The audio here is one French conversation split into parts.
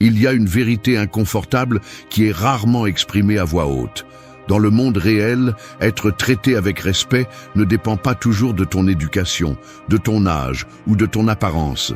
Il y a une vérité inconfortable qui est rarement exprimée à voix haute. Dans le monde réel, être traité avec respect ne dépend pas toujours de ton éducation, de ton âge ou de ton apparence.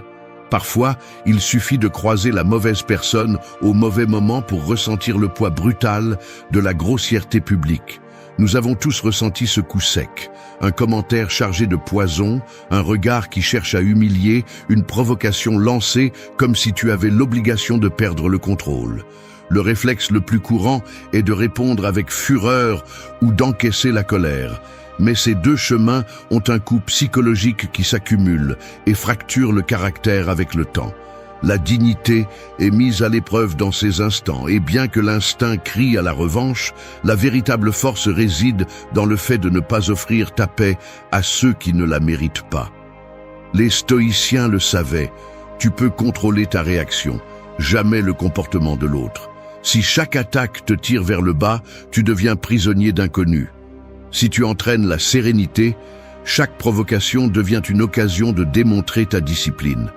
Parfois, il suffit de croiser la mauvaise personne au mauvais moment pour ressentir le poids brutal de la grossièreté publique. Nous avons tous ressenti ce coup sec, un commentaire chargé de poison, un regard qui cherche à humilier, une provocation lancée comme si tu avais l'obligation de perdre le contrôle. Le réflexe le plus courant est de répondre avec fureur ou d'encaisser la colère. Mais ces deux chemins ont un coût psychologique qui s'accumule et fracture le caractère avec le temps. La dignité est mise à l'épreuve dans ces instants, et bien que l'instinct crie à la revanche, la véritable force réside dans le fait de ne pas offrir ta paix à ceux qui ne la méritent pas. Les stoïciens le savaient, tu peux contrôler ta réaction, jamais le comportement de l'autre. Si chaque attaque te tire vers le bas, tu deviens prisonnier d'inconnus. Si tu entraînes la sérénité, chaque provocation devient une occasion de démontrer ta discipline.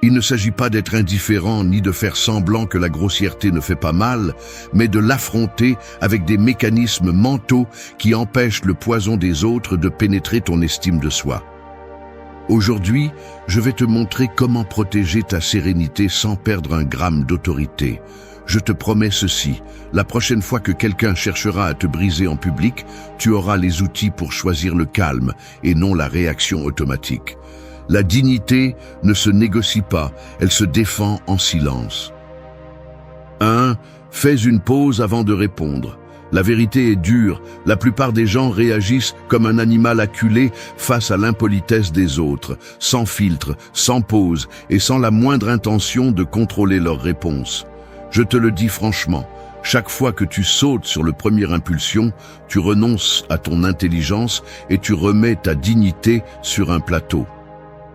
Il ne s'agit pas d'être indifférent ni de faire semblant que la grossièreté ne fait pas mal, mais de l'affronter avec des mécanismes mentaux qui empêchent le poison des autres de pénétrer ton estime de soi. Aujourd'hui, je vais te montrer comment protéger ta sérénité sans perdre un gramme d'autorité. Je te promets ceci, la prochaine fois que quelqu'un cherchera à te briser en public, tu auras les outils pour choisir le calme et non la réaction automatique. La dignité ne se négocie pas, elle se défend en silence. 1. Fais une pause avant de répondre. La vérité est dure, la plupart des gens réagissent comme un animal acculé face à l'impolitesse des autres, sans filtre, sans pause et sans la moindre intention de contrôler leur réponse. Je te le dis franchement, chaque fois que tu sautes sur le premier impulsion, tu renonces à ton intelligence et tu remets ta dignité sur un plateau.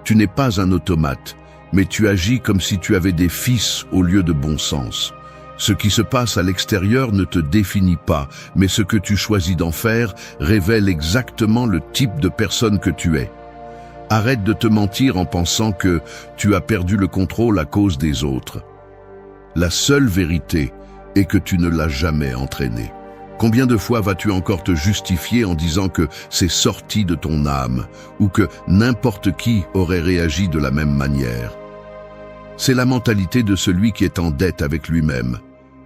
Tu n'es pas un automate, mais tu agis comme si tu avais des fils au lieu de bon sens. Ce qui se passe à l'extérieur ne te définit pas, mais ce que tu choisis d'en faire révèle exactement le type de personne que tu es. Arrête de te mentir en pensant que tu as perdu le contrôle à cause des autres. La seule vérité est que tu ne l'as jamais entraîné. Combien de fois vas-tu encore te justifier en disant que c'est sorti de ton âme ou que n'importe qui aurait réagi de la même manière? C'est la mentalité de celui qui est en dette avec lui-même.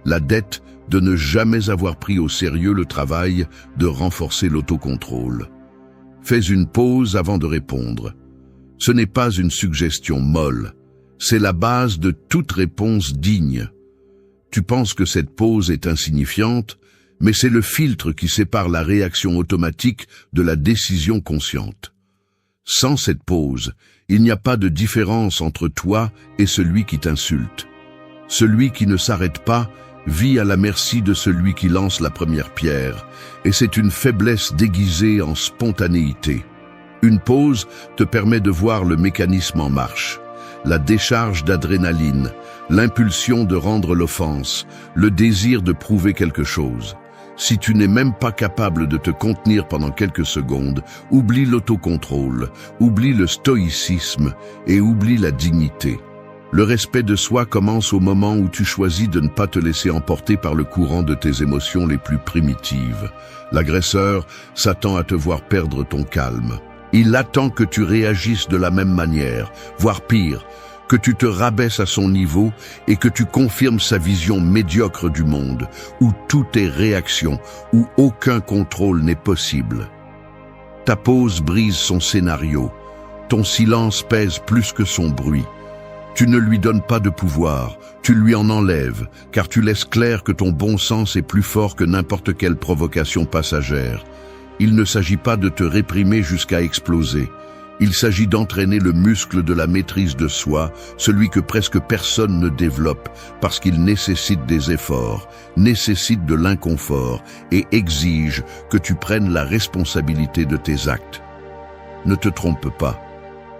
La dette de ne jamais avoir pris au sérieux le travail de renforcer l'autocontrôle. Fais une pause avant de répondre. Ce n'est pas une suggestion molle. C'est la base de toute réponse digne. Tu penses que cette pause est insignifiante, mais c'est le filtre qui sépare la réaction automatique de la décision consciente. Sans cette pause, il n'y a pas de différence entre toi et celui qui t'insulte. Celui qui ne s'arrête pas vit à la merci de celui qui lance la première pierre, et c'est une faiblesse déguisée en spontanéité. Une pause te permet de voir le mécanisme en marche. La décharge d'adrénaline, l'impulsion de rendre l'offense, le désir de prouver quelque chose. Si tu n'es même pas capable de te contenir pendant quelques secondes, oublie l'autocontrôle, oublie le stoïcisme et oublie la dignité. Le respect de soi commence au moment où tu choisis de ne pas te laisser emporter par le courant de tes émotions les plus primitives. L'agresseur s'attend à te voir perdre ton calme. Il attend que tu réagisses de la même manière, voire pire, que tu te rabaisses à son niveau et que tu confirmes sa vision médiocre du monde, où tout est réaction, où aucun contrôle n'est possible. Ta pause brise son scénario, ton silence pèse plus que son bruit. Tu ne lui donnes pas de pouvoir, tu lui en enlèves, car tu laisses clair que ton bon sens est plus fort que n'importe quelle provocation passagère. Il ne s'agit pas de te réprimer jusqu'à exploser. Il s'agit d'entraîner le muscle de la maîtrise de soi, celui que presque personne ne développe, parce qu'il nécessite des efforts, nécessite de l'inconfort et exige que tu prennes la responsabilité de tes actes. Ne te trompe pas.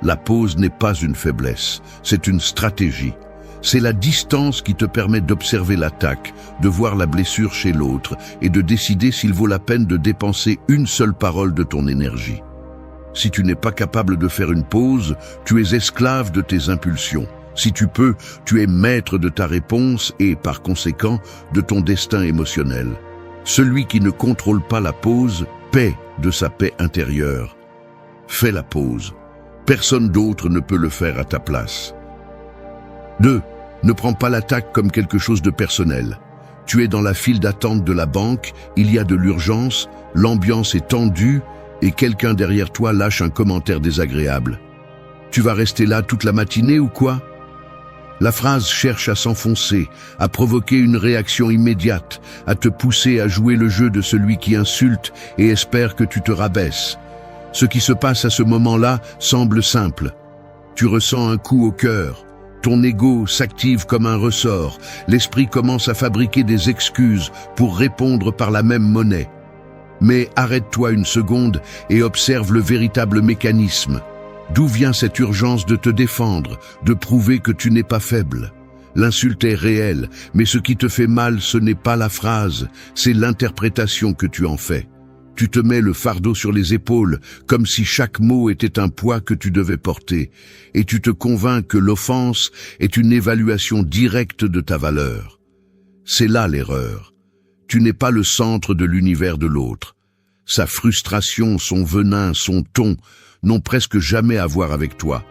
La pause n'est pas une faiblesse, c'est une stratégie. C'est la distance qui te permet d'observer l'attaque, de voir la blessure chez l'autre et de décider s'il vaut la peine de dépenser une seule parole de ton énergie. Si tu n'es pas capable de faire une pause, tu es esclave de tes impulsions. Si tu peux, tu es maître de ta réponse et, par conséquent, de ton destin émotionnel. Celui qui ne contrôle pas la pause paie de sa paix intérieure. Fais la pause. Personne d'autre ne peut le faire à ta place. 2. Ne prends pas l'attaque comme quelque chose de personnel. Tu es dans la file d'attente de la banque, il y a de l'urgence, l'ambiance est tendue et quelqu'un derrière toi lâche un commentaire désagréable. Tu vas rester là toute la matinée ou quoi ? La phrase cherche à s'enfoncer, à provoquer une réaction immédiate, à te pousser à jouer le jeu de celui qui insulte et espère que tu te rabaisses. Ce qui se passe à ce moment-là semble simple. Tu ressens un coup au cœur. Ton ego s'active comme un ressort. L'esprit commence à fabriquer des excuses pour répondre par la même monnaie. Mais arrête-toi une seconde et observe le véritable mécanisme. D'où vient cette urgence de te défendre, de prouver que tu n'es pas faible? L'insulte est réelle, mais ce qui te fait mal, ce n'est pas la phrase, c'est l'interprétation que tu en fais. Tu te mets le fardeau sur les épaules, comme si chaque mot était un poids que tu devais porter, et tu te convaincs que l'offense est une évaluation directe de ta valeur. C'est là l'erreur. Tu n'es pas le centre de l'univers de l'autre. Sa frustration, son venin, son ton n'ont presque jamais à voir avec toi.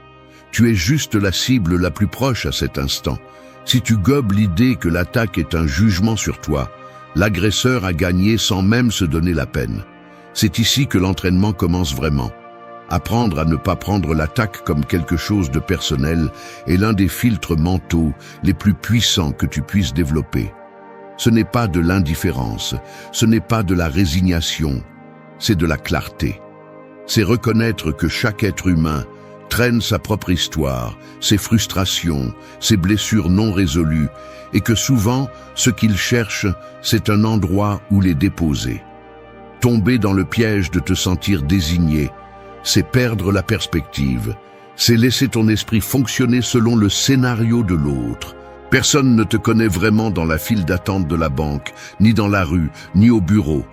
Tu es juste la cible la plus proche à cet instant. Si tu gobes l'idée que l'attaque est un jugement sur toi, l'agresseur a gagné sans même se donner la peine. C'est ici que l'entraînement commence vraiment. Apprendre à ne pas prendre l'attaque comme quelque chose de personnel est l'un des filtres mentaux les plus puissants que tu puisses développer. Ce n'est pas de l'indifférence, ce n'est pas de la résignation, c'est de la clarté. C'est reconnaître que chaque être humain traîne sa propre histoire, ses frustrations, ses blessures non résolues, et que souvent, ce qu'il cherche, c'est un endroit où les déposer. Tomber dans le piège de te sentir désigné, c'est perdre la perspective, c'est laisser ton esprit fonctionner selon le scénario de l'autre. Personne ne te connaît vraiment dans la file d'attente de la banque, ni dans la rue, ni au bureau.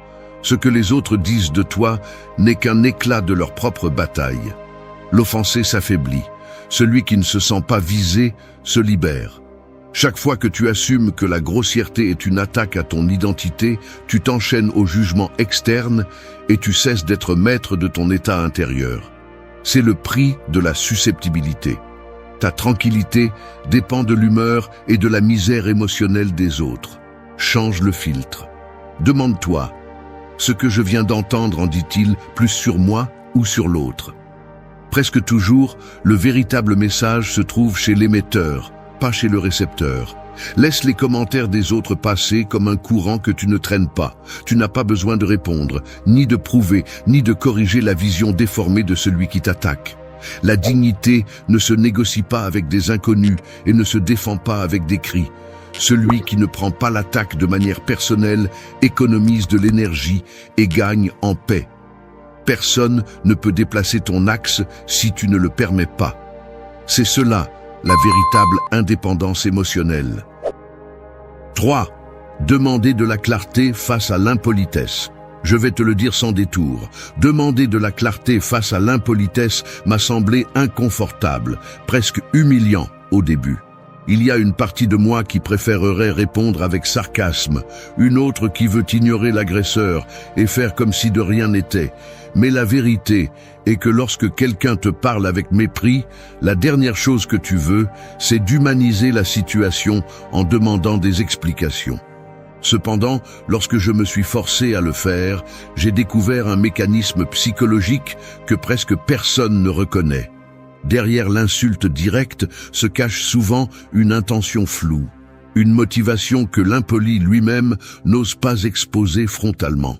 Ce que les autres disent de toi n'est qu'un éclat de leur propre bataille. L'offensé s'affaiblit. Celui qui ne se sent pas visé se libère. Chaque fois que tu assumes que la grossièreté est une attaque à ton identité, tu t'enchaînes au jugement externe et tu cesses d'être maître de ton état intérieur. C'est le prix de la susceptibilité. Ta tranquillité dépend de l'humeur et de la misère émotionnelle des autres. Change le filtre. Demande-toi, ce que je viens d'entendre en dit-il plus sur moi ou sur l'autre? Presque toujours, le véritable message se trouve chez l'émetteur, pas chez le récepteur. Laisse les commentaires des autres passer comme un courant que tu ne traînes pas. Tu n'as pas besoin de répondre, ni de prouver, ni de corriger la vision déformée de celui qui t'attaque. La dignité ne se négocie pas avec des inconnus et ne se défend pas avec des cris. Celui qui ne prend pas l'attaque de manière personnelle économise de l'énergie et gagne en paix. Personne ne peut déplacer ton axe si tu ne le permets pas. C'est cela, la véritable indépendance émotionnelle. 3. Demander de la clarté face à l'impolitesse. Je vais te le dire sans détour. Demander de la clarté face à l'impolitesse m'a semblé inconfortable, presque humiliant au début. Il y a une partie de moi qui préférerait répondre avec sarcasme, une autre qui veut ignorer l'agresseur et faire comme si de rien n'était. Mais la vérité est que lorsque quelqu'un te parle avec mépris, la dernière chose que tu veux, c'est d'humaniser la situation en demandant des explications. Cependant, lorsque je me suis forcé à le faire, j'ai découvert un mécanisme psychologique que presque personne ne reconnaît. Derrière l'insulte directe se cache souvent une intention floue, une motivation que l'impoli lui-même n'ose pas exposer frontalement.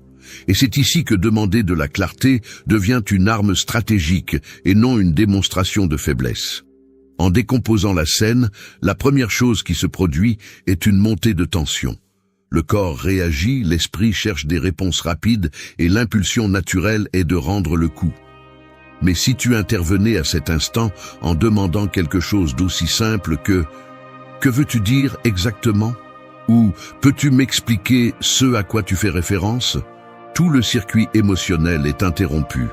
Et c'est ici que demander de la clarté devient une arme stratégique et non une démonstration de faiblesse. En décomposant la scène, la première chose qui se produit est une montée de tension. Le corps réagit, l'esprit cherche des réponses rapides et l'impulsion naturelle est de rendre le coup. Mais si tu intervenais à cet instant en demandant quelque chose d'aussi simple que « Que veux-tu dire exactement ?» ou « Peux-tu m'expliquer ce à quoi tu fais référence ?» tout le circuit émotionnel est interrompu.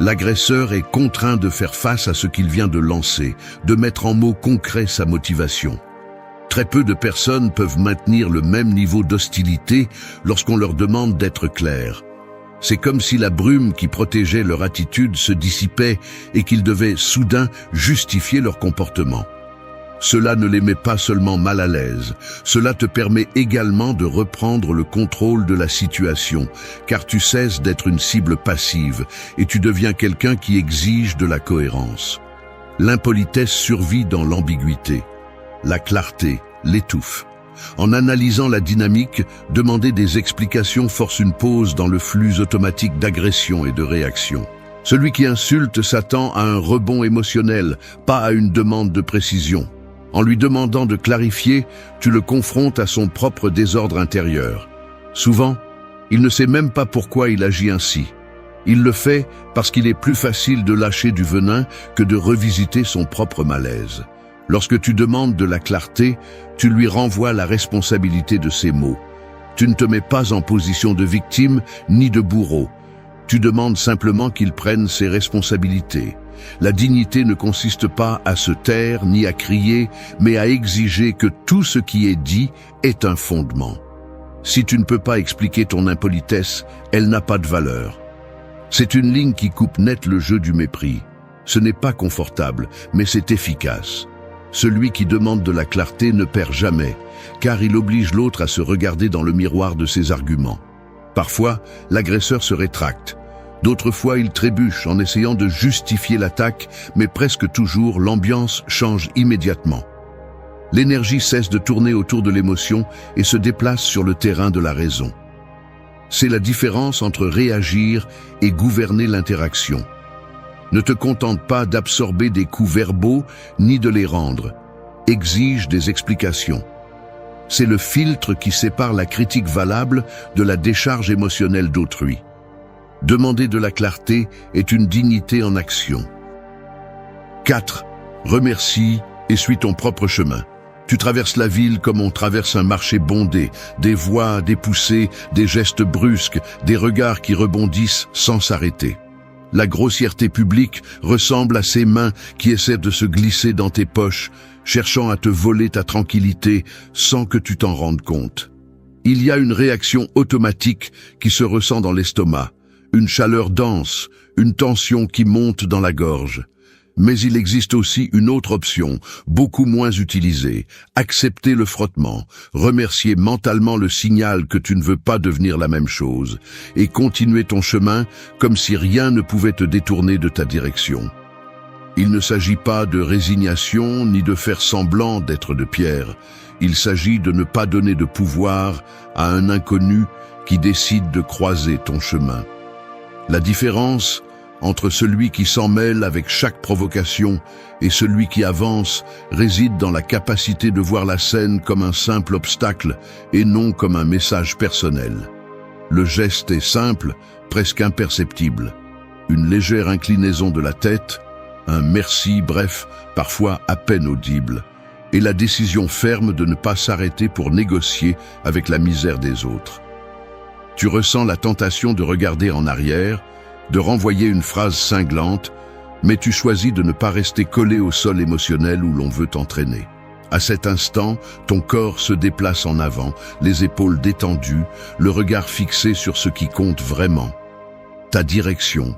L'agresseur est contraint de faire face à ce qu'il vient de lancer, de mettre en mots concrets sa motivation. Très peu de personnes peuvent maintenir le même niveau d'hostilité lorsqu'on leur demande d'être clair. C'est comme si la brume qui protégeait leur attitude se dissipait et qu'ils devaient soudain justifier leur comportement. Cela ne les met pas seulement mal à l'aise, cela te permet également de reprendre le contrôle de la situation, car tu cesses d'être une cible passive et tu deviens quelqu'un qui exige de la cohérence. L'impolitesse survit dans l'ambiguïté. La clarté l'étouffe. En analysant la dynamique, demander des explications force une pause dans le flux automatique d'agression et de réaction. Celui qui insulte s'attend à un rebond émotionnel, pas à une demande de précision. En lui demandant de clarifier, tu le confrontes à son propre désordre intérieur. Souvent, il ne sait même pas pourquoi il agit ainsi. Il le fait parce qu'il est plus facile de lâcher du venin que de revisiter son propre malaise. Lorsque tu demandes de la clarté, tu lui renvoies la responsabilité de ses mots. Tu ne te mets pas en position de victime ni de bourreau. Tu demandes simplement qu'il prenne ses responsabilités. La dignité ne consiste pas à se taire ni à crier, mais à exiger que tout ce qui est dit ait un fondement. Si tu ne peux pas expliquer ton impolitesse, elle n'a pas de valeur. C'est une ligne qui coupe net le jeu du mépris. Ce n'est pas confortable, mais c'est efficace. Celui qui demande de la clarté ne perd jamais, car il oblige l'autre à se regarder dans le miroir de ses arguments. Parfois, l'agresseur se rétracte. D'autres fois, il trébuche en essayant de justifier l'attaque, mais presque toujours, l'ambiance change immédiatement. L'énergie cesse de tourner autour de l'émotion et se déplace sur le terrain de la raison. C'est la différence entre réagir et gouverner l'interaction. Ne te contente pas d'absorber des coups verbaux, ni de les rendre. Exige des explications. C'est le filtre qui sépare la critique valable de la décharge émotionnelle d'autrui. Demander de la clarté est une dignité en action. 4. Remercie et suis ton propre chemin. Tu traverses la ville comme on traverse un marché bondé, des voix, des poussées, des gestes brusques, des regards qui rebondissent sans s'arrêter. La grossièreté publique ressemble à ces mains qui essaient de se glisser dans tes poches, cherchant à te voler ta tranquillité sans que tu t'en rendes compte. Il y a une réaction automatique qui se ressent dans l'estomac, une chaleur dense, une tension qui monte dans la gorge. Mais il existe aussi une autre option, beaucoup moins utilisée, accepter le frottement, remercier mentalement le signal que tu ne veux pas devenir la même chose, et continuer ton chemin comme si rien ne pouvait te détourner de ta direction. Il ne s'agit pas de résignation ni de faire semblant d'être de pierre, il s'agit de ne pas donner de pouvoir à un inconnu qui décide de croiser ton chemin. La différence entre celui qui s'en mêle avec chaque provocation et celui qui avance réside dans la capacité de voir la scène comme un simple obstacle et non comme un message personnel. Le geste est simple, presque imperceptible. Une légère inclinaison de la tête, un merci bref, parfois à peine audible, et la décision ferme de ne pas s'arrêter pour négocier avec la misère des autres. Tu ressens la tentation de regarder en arrière, de renvoyer une phrase cinglante, mais tu choisis de ne pas rester collé au sol émotionnel où l'on veut t'entraîner. À cet instant, ton corps se déplace en avant, les épaules détendues, le regard fixé sur ce qui compte vraiment. Ta direction,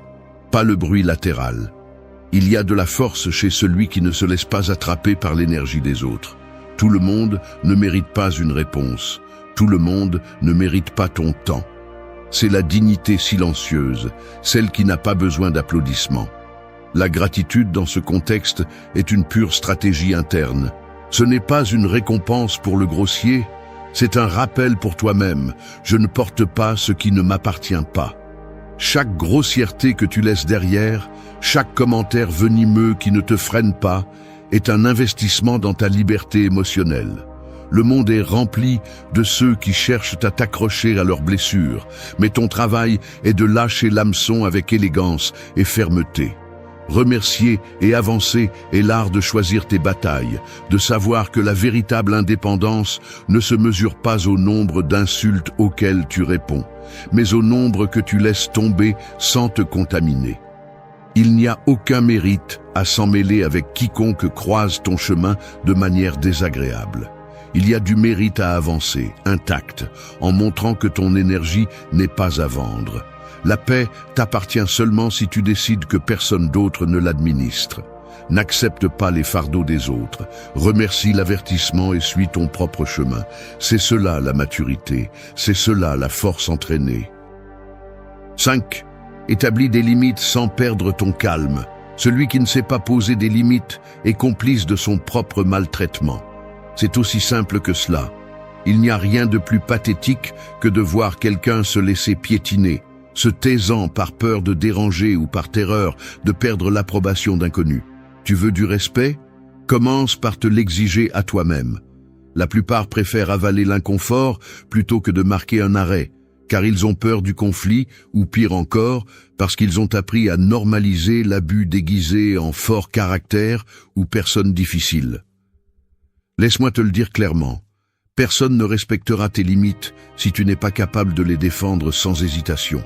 pas le bruit latéral. Il y a de la force chez celui qui ne se laisse pas attraper par l'énergie des autres. Tout le monde ne mérite pas une réponse. Tout le monde ne mérite pas ton temps. C'est la dignité silencieuse, celle qui n'a pas besoin d'applaudissements. La gratitude dans ce contexte est une pure stratégie interne. Ce n'est pas une récompense pour le grossier, c'est un rappel pour toi-même. Je ne porte pas ce qui ne m'appartient pas. Chaque grossièreté que tu laisses derrière, chaque commentaire venimeux qui ne te freine pas, est un investissement dans ta liberté émotionnelle. Le monde est rempli de ceux qui cherchent à t'accrocher à leurs blessures, mais ton travail est de lâcher l'hameçon avec élégance et fermeté. Remercier et avancer est l'art de choisir tes batailles, de savoir que la véritable indépendance ne se mesure pas au nombre d'insultes auxquelles tu réponds, mais au nombre que tu laisses tomber sans te contaminer. Il n'y a aucun mérite à s'en mêler avec quiconque croise ton chemin de manière désagréable. Il y a du mérite à avancer, intact, en montrant que ton énergie n'est pas à vendre. La paix t'appartient seulement si tu décides que personne d'autre ne l'administre. N'accepte pas les fardeaux des autres. Remercie l'avertissement et suis ton propre chemin. C'est cela la maturité, c'est cela la force entraînée. 5. Établis des limites sans perdre ton calme. Celui qui ne sait pas poser des limites est complice de son propre maltraitement. C'est aussi simple que cela. Il n'y a rien de plus pathétique que de voir quelqu'un se laisser piétiner, se taisant par peur de déranger ou par terreur de perdre l'approbation d'inconnus. Tu veux du respect? Commence par te l'exiger à toi-même. La plupart préfèrent avaler l'inconfort plutôt que de marquer un arrêt, car ils ont peur du conflit, ou pire encore, parce qu'ils ont appris à normaliser l'abus déguisé en fort caractère ou personne difficile. Laisse-moi te le dire clairement, personne ne respectera tes limites si tu n'es pas capable de les défendre sans hésitation.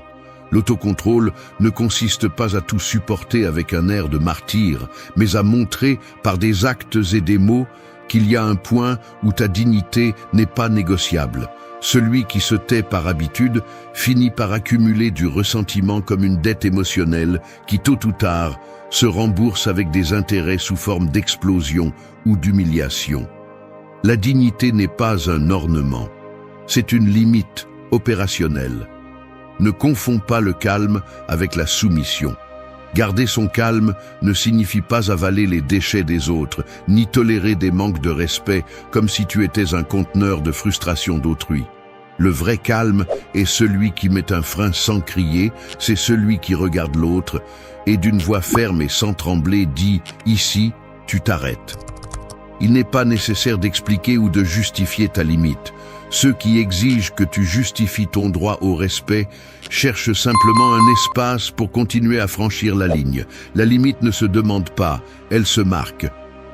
L'autocontrôle ne consiste pas à tout supporter avec un air de martyr, mais à montrer par des actes et des mots qu'il y a un point où ta dignité n'est pas négociable. Celui qui se tait par habitude finit par accumuler du ressentiment comme une dette émotionnelle qui, tôt ou tard, se rembourse avec des intérêts sous forme d'explosion ou d'humiliation. La dignité n'est pas un ornement, c'est une limite opérationnelle. Ne confonds pas le calme avec la soumission. Garder son calme ne signifie pas avaler les déchets des autres, ni tolérer des manques de respect comme si tu étais un conteneur de frustration d'autrui. Le vrai calme est celui qui met un frein sans crier, c'est celui qui regarde l'autre et d'une voix ferme et sans trembler dit « Ici, tu t'arrêtes ». Il n'est pas nécessaire d'expliquer ou de justifier ta limite. Ceux qui exigent que tu justifies ton droit au respect cherchent simplement un espace pour continuer à franchir la ligne. La limite ne se demande pas, elle se marque.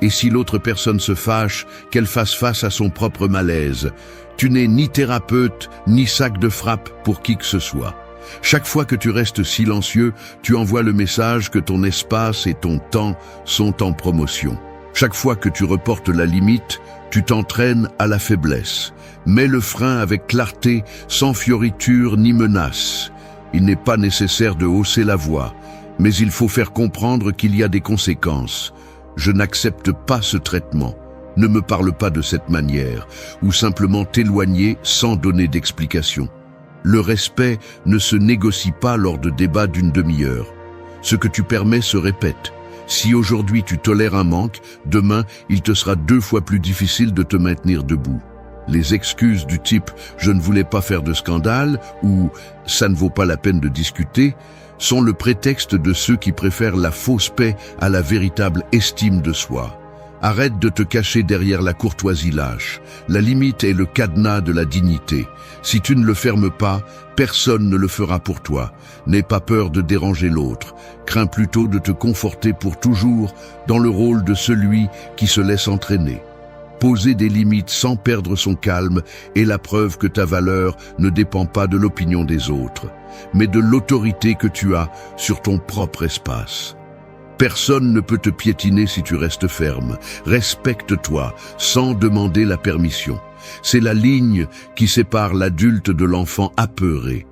Et si l'autre personne se fâche, qu'elle fasse face à son propre malaise. Tu n'es ni thérapeute, ni sac de frappe pour qui que ce soit. Chaque fois que tu restes silencieux, tu envoies le message que ton espace et ton temps sont en promotion. Chaque fois que tu reportes la limite, tu t'entraînes à la faiblesse. Mets le frein avec clarté, sans fioriture ni menace. Il n'est pas nécessaire de hausser la voix, mais il faut faire comprendre qu'il y a des conséquences. Je n'accepte pas ce traitement. Ne me parle pas de cette manière, ou simplement t'éloigner sans donner d'explication. Le respect ne se négocie pas lors de débats d'une demi-heure. Ce que tu permets se répète. Si aujourd'hui tu tolères un manque, demain il te sera 2 fois plus difficile de te maintenir debout. Les excuses du type « je ne voulais pas faire de scandale » ou « ça ne vaut pas la peine de discuter » sont le prétexte de ceux qui préfèrent la fausse paix à la véritable estime de soi. Arrête de te cacher derrière la courtoisie lâche. La limite est le cadenas de la dignité. Si tu ne le fermes pas, personne ne le fera pour toi. N'aie pas peur de déranger l'autre. Crains plutôt de te conforter pour toujours dans le rôle de celui qui se laisse entraîner. Poser des limites sans perdre son calme est la preuve que ta valeur ne dépend pas de l'opinion des autres, mais de l'autorité que tu as sur ton propre espace. Personne ne peut te piétiner si tu restes ferme. Respecte-toi sans demander la permission. C'est la ligne qui sépare l'adulte de l'enfant apeuré.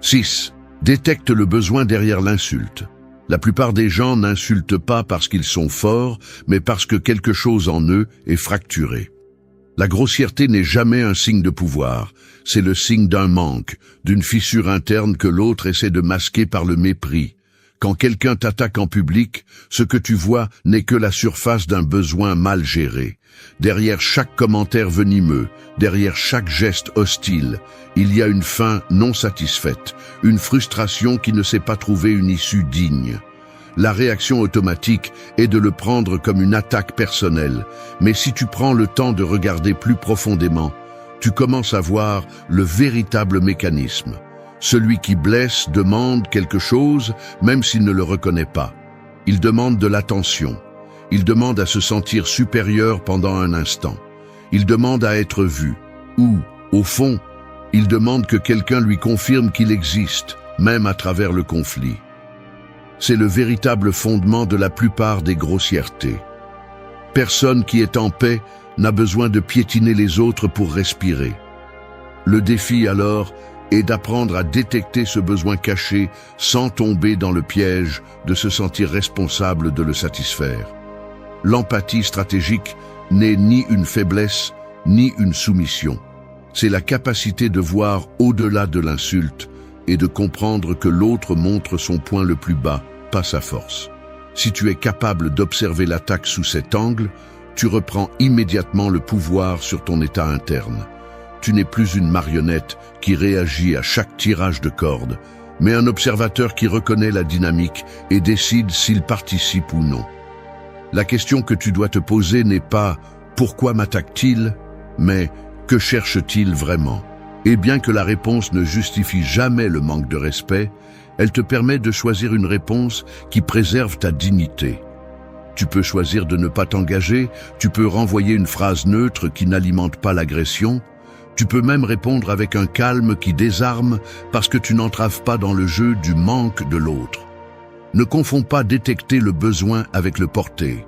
6. Détecte le besoin derrière l'insulte. La plupart des gens n'insultent pas parce qu'ils sont forts, mais parce que quelque chose en eux est fracturé. La grossièreté n'est jamais un signe de pouvoir, c'est le signe d'un manque, d'une fissure interne que l'autre essaie de masquer par le mépris. Quand quelqu'un t'attaque en public, ce que tu vois n'est que la surface d'un besoin mal géré. Derrière chaque commentaire venimeux, derrière chaque geste hostile, il y a une faim non satisfaite, une frustration qui ne sait pas trouver une issue digne. La réaction automatique est de le prendre comme une attaque personnelle, mais si tu prends le temps de regarder plus profondément, tu commences à voir le véritable mécanisme. Celui qui blesse demande quelque chose, même s'il ne le reconnaît pas. Il demande de l'attention. Il demande à se sentir supérieur pendant un instant. Il demande à être vu. Ou, au fond, il demande que quelqu'un lui confirme qu'il existe, même à travers le conflit. C'est le véritable fondement de la plupart des grossièretés. Personne qui est en paix n'a besoin de piétiner les autres pour respirer. Le défi alors est d'apprendre à détecter ce besoin caché sans tomber dans le piège de se sentir responsable de le satisfaire. L'empathie stratégique n'est ni une faiblesse ni une soumission. C'est la capacité de voir au-delà de l'insulte et de comprendre que l'autre montre son point le plus bas, pas sa force. Si tu es capable d'observer l'attaque sous cet angle, tu reprends immédiatement le pouvoir sur ton état interne. Tu n'es plus une marionnette qui réagit à chaque tirage de corde, mais un observateur qui reconnaît la dynamique et décide s'il participe ou non. La question que tu dois te poser n'est pas « pourquoi m'attaque-t-il ?», mais « que cherche-t-il vraiment ?» Et bien que la réponse ne justifie jamais le manque de respect, elle te permet de choisir une réponse qui préserve ta dignité. Tu peux choisir de ne pas t'engager, tu peux renvoyer une phrase neutre qui n'alimente pas l'agression, tu peux même répondre avec un calme qui désarme parce que tu n'entraves pas dans le jeu du manque de l'autre. Ne confonds pas détecter le besoin avec le porter.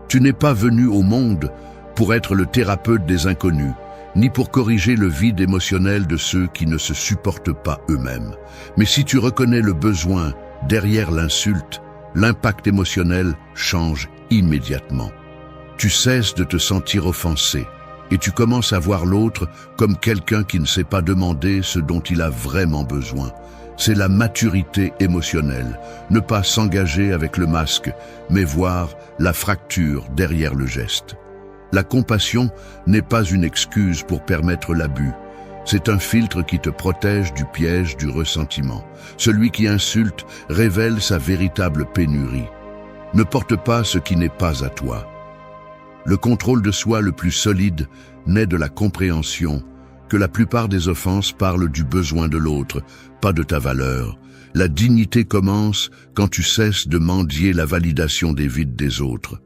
Tu n'es pas venu au monde pour être le thérapeute des inconnus, ni pour corriger le vide émotionnel de ceux qui ne se supportent pas eux-mêmes. Mais si tu reconnais le besoin derrière l'insulte, l'impact émotionnel change immédiatement. Tu cesses de te sentir offensé et tu commences à voir l'autre comme quelqu'un qui ne sait pas demander ce dont il a vraiment besoin. C'est la maturité émotionnelle, ne pas s'engager avec le masque, mais voir la fracture derrière le geste. La compassion n'est pas une excuse pour permettre l'abus. C'est un filtre qui te protège du piège du ressentiment. Celui qui insulte révèle sa véritable pénurie. Ne porte pas ce qui n'est pas à toi. Le contrôle de soi le plus solide naît de la compréhension que la plupart des offenses parlent du besoin de l'autre, pas de ta valeur. La dignité commence quand tu cesses de mendier la validation des vides des autres.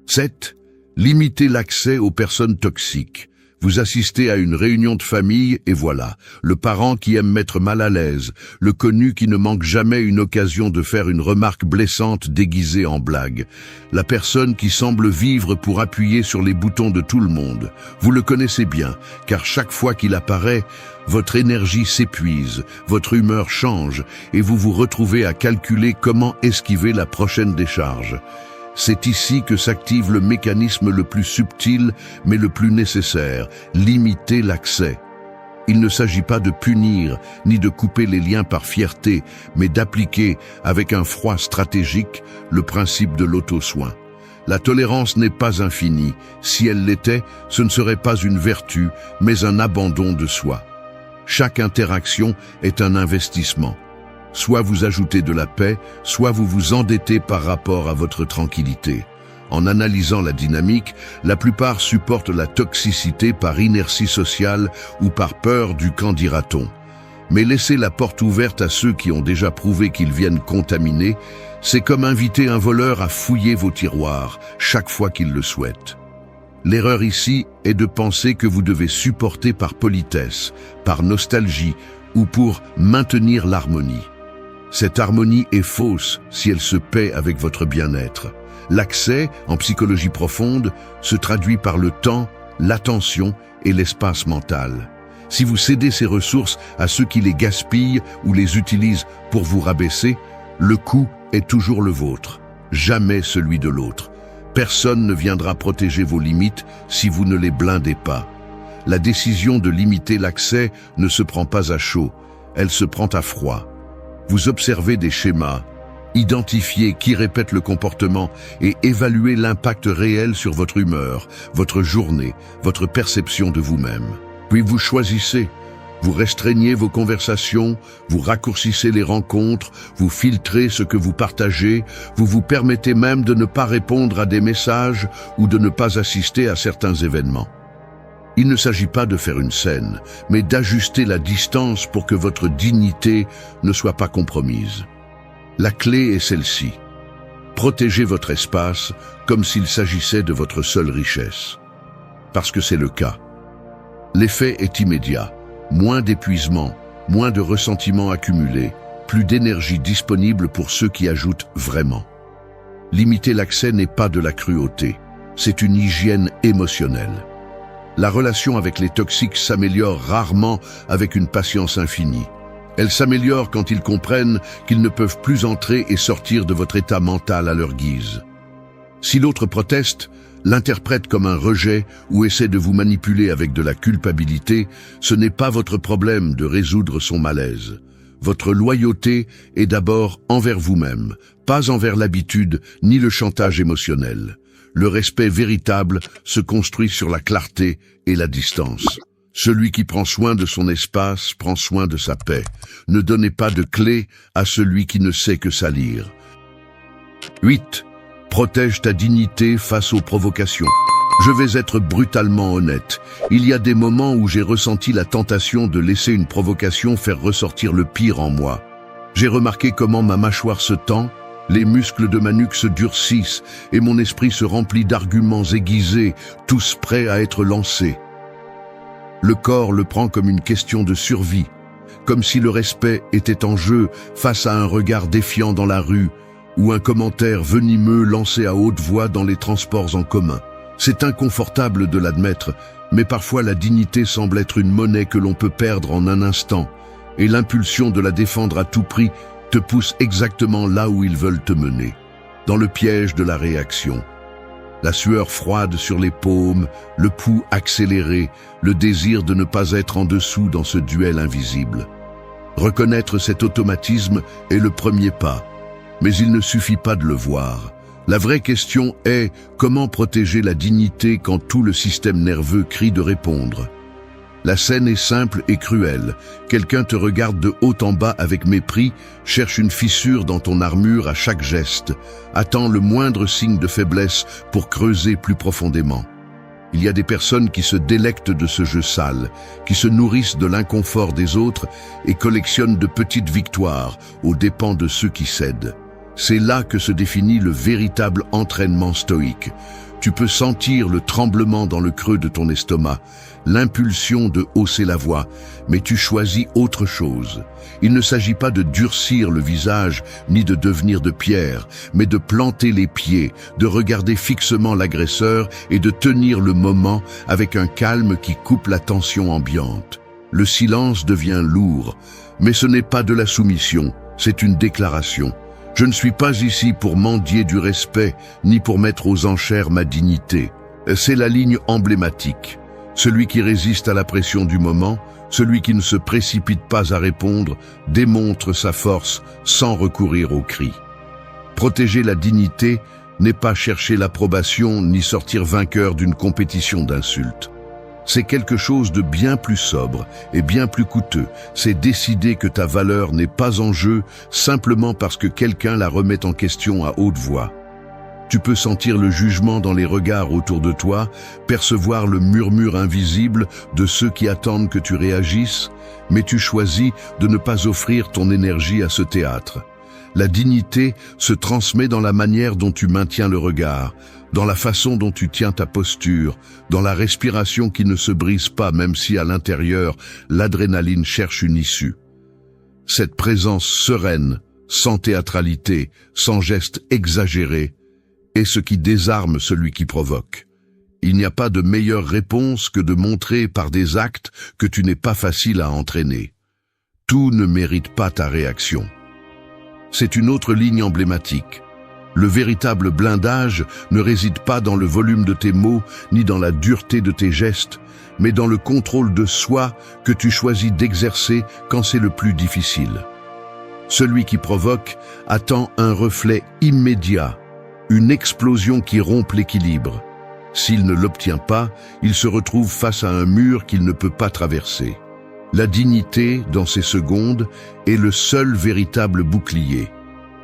7. Limitez l'accès aux personnes toxiques. Vous assistez à une réunion de famille et voilà, le parent qui aime mettre mal à l'aise, le connu qui ne manque jamais une occasion de faire une remarque blessante déguisée en blague, la personne qui semble vivre pour appuyer sur les boutons de tout le monde. Vous le connaissez bien, car chaque fois qu'il apparaît, votre énergie s'épuise, votre humeur change et vous vous retrouvez à calculer comment esquiver la prochaine décharge. C'est ici que s'active le mécanisme le plus subtil, mais le plus nécessaire, limiter l'accès. Il ne s'agit pas de punir, ni de couper les liens par fierté, mais d'appliquer, avec un froid stratégique, le principe de l'auto-soin. La tolérance n'est pas infinie. Si elle l'était, ce ne serait pas une vertu, mais un abandon de soi. Chaque interaction est un investissement. Soit vous ajoutez de la paix, soit vous vous endettez par rapport à votre tranquillité. En analysant la dynamique, la plupart supportent la toxicité par inertie sociale ou par peur du qu'en dira-t-on. Mais laisser la porte ouverte à ceux qui ont déjà prouvé qu'ils viennent contaminer, c'est comme inviter un voleur à fouiller vos tiroirs chaque fois qu'il le souhaite. L'erreur ici est de penser que vous devez supporter par politesse, par nostalgie ou pour maintenir l'harmonie. Cette harmonie est fausse si elle se paie avec votre bien-être. L'accès, en psychologie profonde, se traduit par le temps, l'attention et l'espace mental. Si vous cédez ces ressources à ceux qui les gaspillent ou les utilisent pour vous rabaisser, le coût est toujours le vôtre, jamais celui de l'autre. Personne ne viendra protéger vos limites si vous ne les blindez pas. La décision de limiter l'accès ne se prend pas à chaud, elle se prend à froid. Vous observez des schémas, identifiez qui répète le comportement et évaluez l'impact réel sur votre humeur, votre journée, votre perception de vous-même. Puis vous choisissez, vous restreignez vos conversations, vous raccourcissez les rencontres, vous filtrez ce que vous partagez, vous vous permettez même de ne pas répondre à des messages ou de ne pas assister à certains événements. Il ne s'agit pas de faire une scène, mais d'ajuster la distance pour que votre dignité ne soit pas compromise. La clé est celle-ci. Protégez votre espace comme s'il s'agissait de votre seule richesse. Parce que c'est le cas. L'effet est immédiat. Moins d'épuisement, moins de ressentiments accumulés, plus d'énergie disponible pour ceux qui ajoutent vraiment. Limiter l'accès n'est pas de la cruauté, c'est une hygiène émotionnelle. La relation avec les toxiques s'améliore rarement avec une patience infinie. Elle s'améliore quand ils comprennent qu'ils ne peuvent plus entrer et sortir de votre état mental à leur guise. Si l'autre proteste, l'interprète comme un rejet ou essaie de vous manipuler avec de la culpabilité, ce n'est pas votre problème de résoudre son malaise. Votre loyauté est d'abord envers vous-même, pas envers l'habitude ni le chantage émotionnel. Le respect véritable se construit sur la clarté et la distance. Celui qui prend soin de son espace prend soin de sa paix. Ne donnez pas de clé à celui qui ne sait que salir. 8. Protège ta dignité face aux provocations. Je vais être brutalement honnête. Il y a des moments où j'ai ressenti la tentation de laisser une provocation faire ressortir le pire en moi. J'ai remarqué comment ma mâchoire se tend, les muscles de ma nuque se durcissent et mon esprit se remplit d'arguments aiguisés, tous prêts à être lancés. Le corps le prend comme une question de survie, comme si le respect était en jeu face à un regard défiant dans la rue ou un commentaire venimeux lancé à haute voix dans les transports en commun. C'est inconfortable de l'admettre, mais parfois la dignité semble être une monnaie que l'on peut perdre en un instant, et l'impulsion de la défendre à tout prix te pousse exactement là où ils veulent te mener, dans le piège de la réaction. La sueur froide sur les paumes, le pouls accéléré, le désir de ne pas être en dessous dans ce duel invisible. Reconnaître cet automatisme est le premier pas, mais il ne suffit pas de le voir. La vraie question est comment protéger la dignité quand tout le système nerveux crie de répondre. La scène est simple et cruelle. Quelqu'un te regarde de haut en bas avec mépris, cherche une fissure dans ton armure à chaque geste, attend le moindre signe de faiblesse pour creuser plus profondément. Il y a des personnes qui se délectent de ce jeu sale, qui se nourrissent de l'inconfort des autres et collectionnent de petites victoires aux dépens de ceux qui cèdent. C'est là que se définit le véritable entraînement stoïque. Tu peux sentir le tremblement dans le creux de ton estomac, l'impulsion de hausser la voix, mais tu choisis autre chose. Il ne s'agit pas de durcir le visage, ni de devenir de pierre, mais de planter les pieds, de regarder fixement l'agresseur et de tenir le moment avec un calme qui coupe la tension ambiante. Le silence devient lourd, mais ce n'est pas de la soumission, c'est une déclaration. Je ne suis pas ici pour mendier du respect, ni pour mettre aux enchères ma dignité. C'est la ligne emblématique. Celui qui résiste à la pression du moment, celui qui ne se précipite pas à répondre, démontre sa force sans recourir aux cris. Protéger la dignité n'est pas chercher l'approbation ni sortir vainqueur d'une compétition d'insultes. C'est quelque chose de bien plus sobre et bien plus coûteux. C'est décider que ta valeur n'est pas en jeu simplement parce que quelqu'un la remet en question à haute voix. Tu peux sentir le jugement dans les regards autour de toi, percevoir le murmure invisible de ceux qui attendent que tu réagisses, mais tu choisis de ne pas offrir ton énergie à ce théâtre. La dignité se transmet dans la manière dont tu maintiens le regard, dans la façon dont tu tiens ta posture, dans la respiration qui ne se brise pas même si à l'intérieur, l'adrénaline cherche une issue. Cette présence sereine, sans théâtralité, sans geste exagéré, est ce qui désarme celui qui provoque. Il n'y a pas de meilleure réponse que de montrer par des actes que tu n'es pas facile à entraîner. Tout ne mérite pas ta réaction. C'est une autre ligne emblématique. Le véritable blindage ne réside pas dans le volume de tes mots, ni dans la dureté de tes gestes, mais dans le contrôle de soi que tu choisis d'exercer quand c'est le plus difficile. Celui qui provoque attend un reflet immédiat, une explosion qui rompt l'équilibre. S'il ne l'obtient pas, il se retrouve face à un mur qu'il ne peut pas traverser. La dignité, dans ces secondes, est le seul véritable bouclier.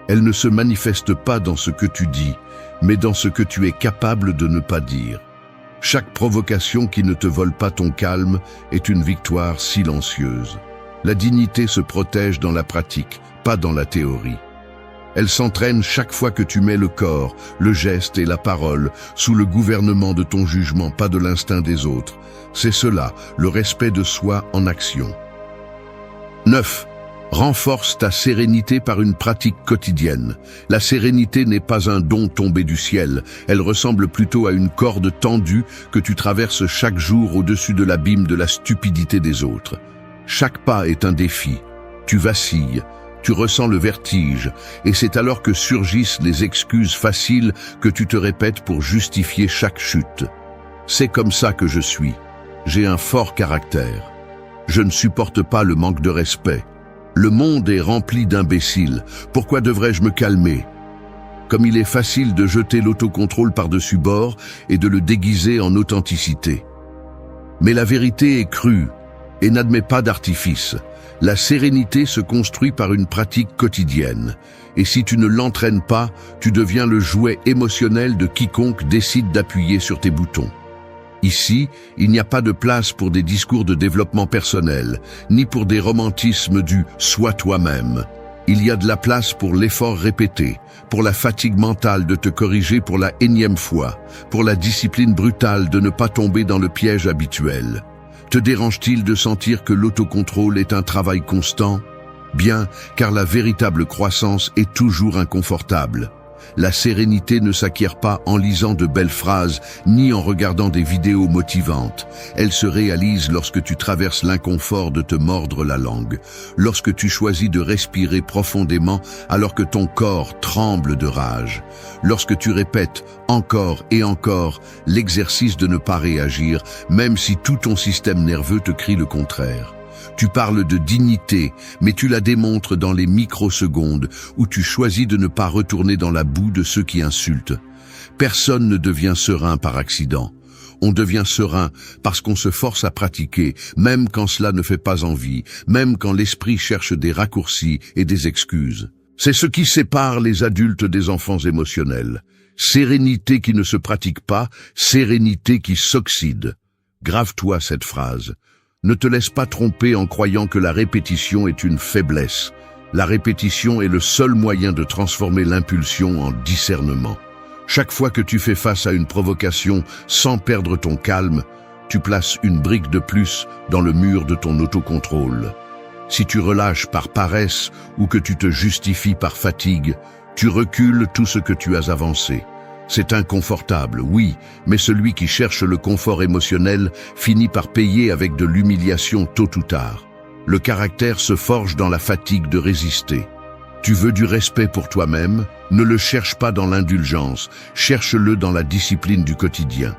Elle ne se manifeste pas dans ce que tu dis, mais dans ce que tu es capable de ne pas dire. Chaque provocation qui ne te vole pas ton calme est une victoire silencieuse. La dignité se protège dans la pratique, pas dans la théorie. Elle s'entraîne chaque fois que tu mets le corps, le geste et la parole sous le gouvernement de ton jugement, pas de l'instinct des autres. C'est cela, le respect de soi en action. 9. Renforce ta sérénité par une pratique quotidienne. La sérénité n'est pas un don tombé du ciel, elle ressemble plutôt à une corde tendue que tu traverses chaque jour au-dessus de l'abîme de la stupidité des autres. Chaque pas est un défi. Tu vacilles, tu ressens le vertige, et c'est alors que surgissent les excuses faciles que tu te répètes pour justifier chaque chute. C'est comme ça que je suis. J'ai un fort caractère. Je ne supporte pas le manque de respect. Le monde est rempli d'imbéciles. Pourquoi devrais-je me calmer? Comme il est facile de jeter l'autocontrôle par-dessus bord et de le déguiser en authenticité. Mais la vérité est crue et n'admet pas d'artifice. La sérénité se construit par une pratique quotidienne. Et si tu ne l'entraînes pas, tu deviens le jouet émotionnel de quiconque décide d'appuyer sur tes boutons. Ici, il n'y a pas de place pour des discours de développement personnel, ni pour des romantismes du « sois toi-même ». Il y a de la place pour l'effort répété, pour la fatigue mentale de te corriger pour la énième fois, pour la discipline brutale de ne pas tomber dans le piège habituel. Te dérange-t-il de sentir que l'autocontrôle est un travail constant? Bien, car la véritable croissance est toujours inconfortable. La sérénité ne s'acquiert pas en lisant de belles phrases, ni en regardant des vidéos motivantes. Elle se réalise lorsque tu traverses l'inconfort de te mordre la langue, lorsque tu choisis de respirer profondément alors que ton corps tremble de rage, lorsque tu répètes encore et encore l'exercice de ne pas réagir, même si tout ton système nerveux te crie le contraire. Tu parles de dignité, mais tu la démontres dans les microsecondes où tu choisis de ne pas retourner dans la boue de ceux qui insultent. Personne ne devient serein par accident. On devient serein parce qu'on se force à pratiquer, même quand cela ne fait pas envie, même quand l'esprit cherche des raccourcis et des excuses. C'est ce qui sépare les adultes des enfants émotionnels. Sérénité qui ne se pratique pas, sérénité qui s'oxyde. Grave-toi cette phrase. Ne te laisse pas tromper en croyant que la répétition est une faiblesse. La répétition est le seul moyen de transformer l'impulsion en discernement. Chaque fois que tu fais face à une provocation sans perdre ton calme, tu places une brique de plus dans le mur de ton autocontrôle. Si tu relâches par paresse ou que tu te justifies par fatigue, tu recules tout ce que tu as avancé. C'est inconfortable, oui, mais celui qui cherche le confort émotionnel finit par payer avec de l'humiliation tôt ou tard. Le caractère se forge dans la fatigue de résister. Tu veux du respect pour toi-même? Ne le cherche pas dans l'indulgence, cherche-le dans la discipline du quotidien.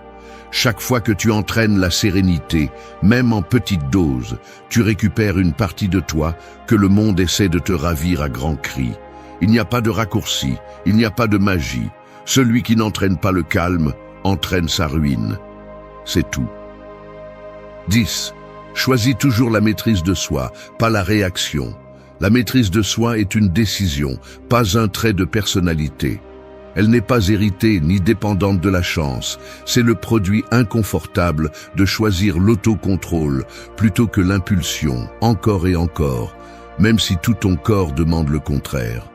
Chaque fois que tu entraînes la sérénité, même en petite dose, tu récupères une partie de toi que le monde essaie de te ravir à grands cris. Il n'y a pas de raccourci, il n'y a pas de magie. Celui qui n'entraîne pas le calme entraîne sa ruine. C'est tout. 10. Choisis toujours la maîtrise de soi, pas la réaction. La maîtrise de soi est une décision, pas un trait de personnalité. Elle n'est pas héritée ni dépendante de la chance. C'est le produit inconfortable de choisir l'autocontrôle plutôt que l'impulsion, encore et encore, même si tout ton corps demande le contraire.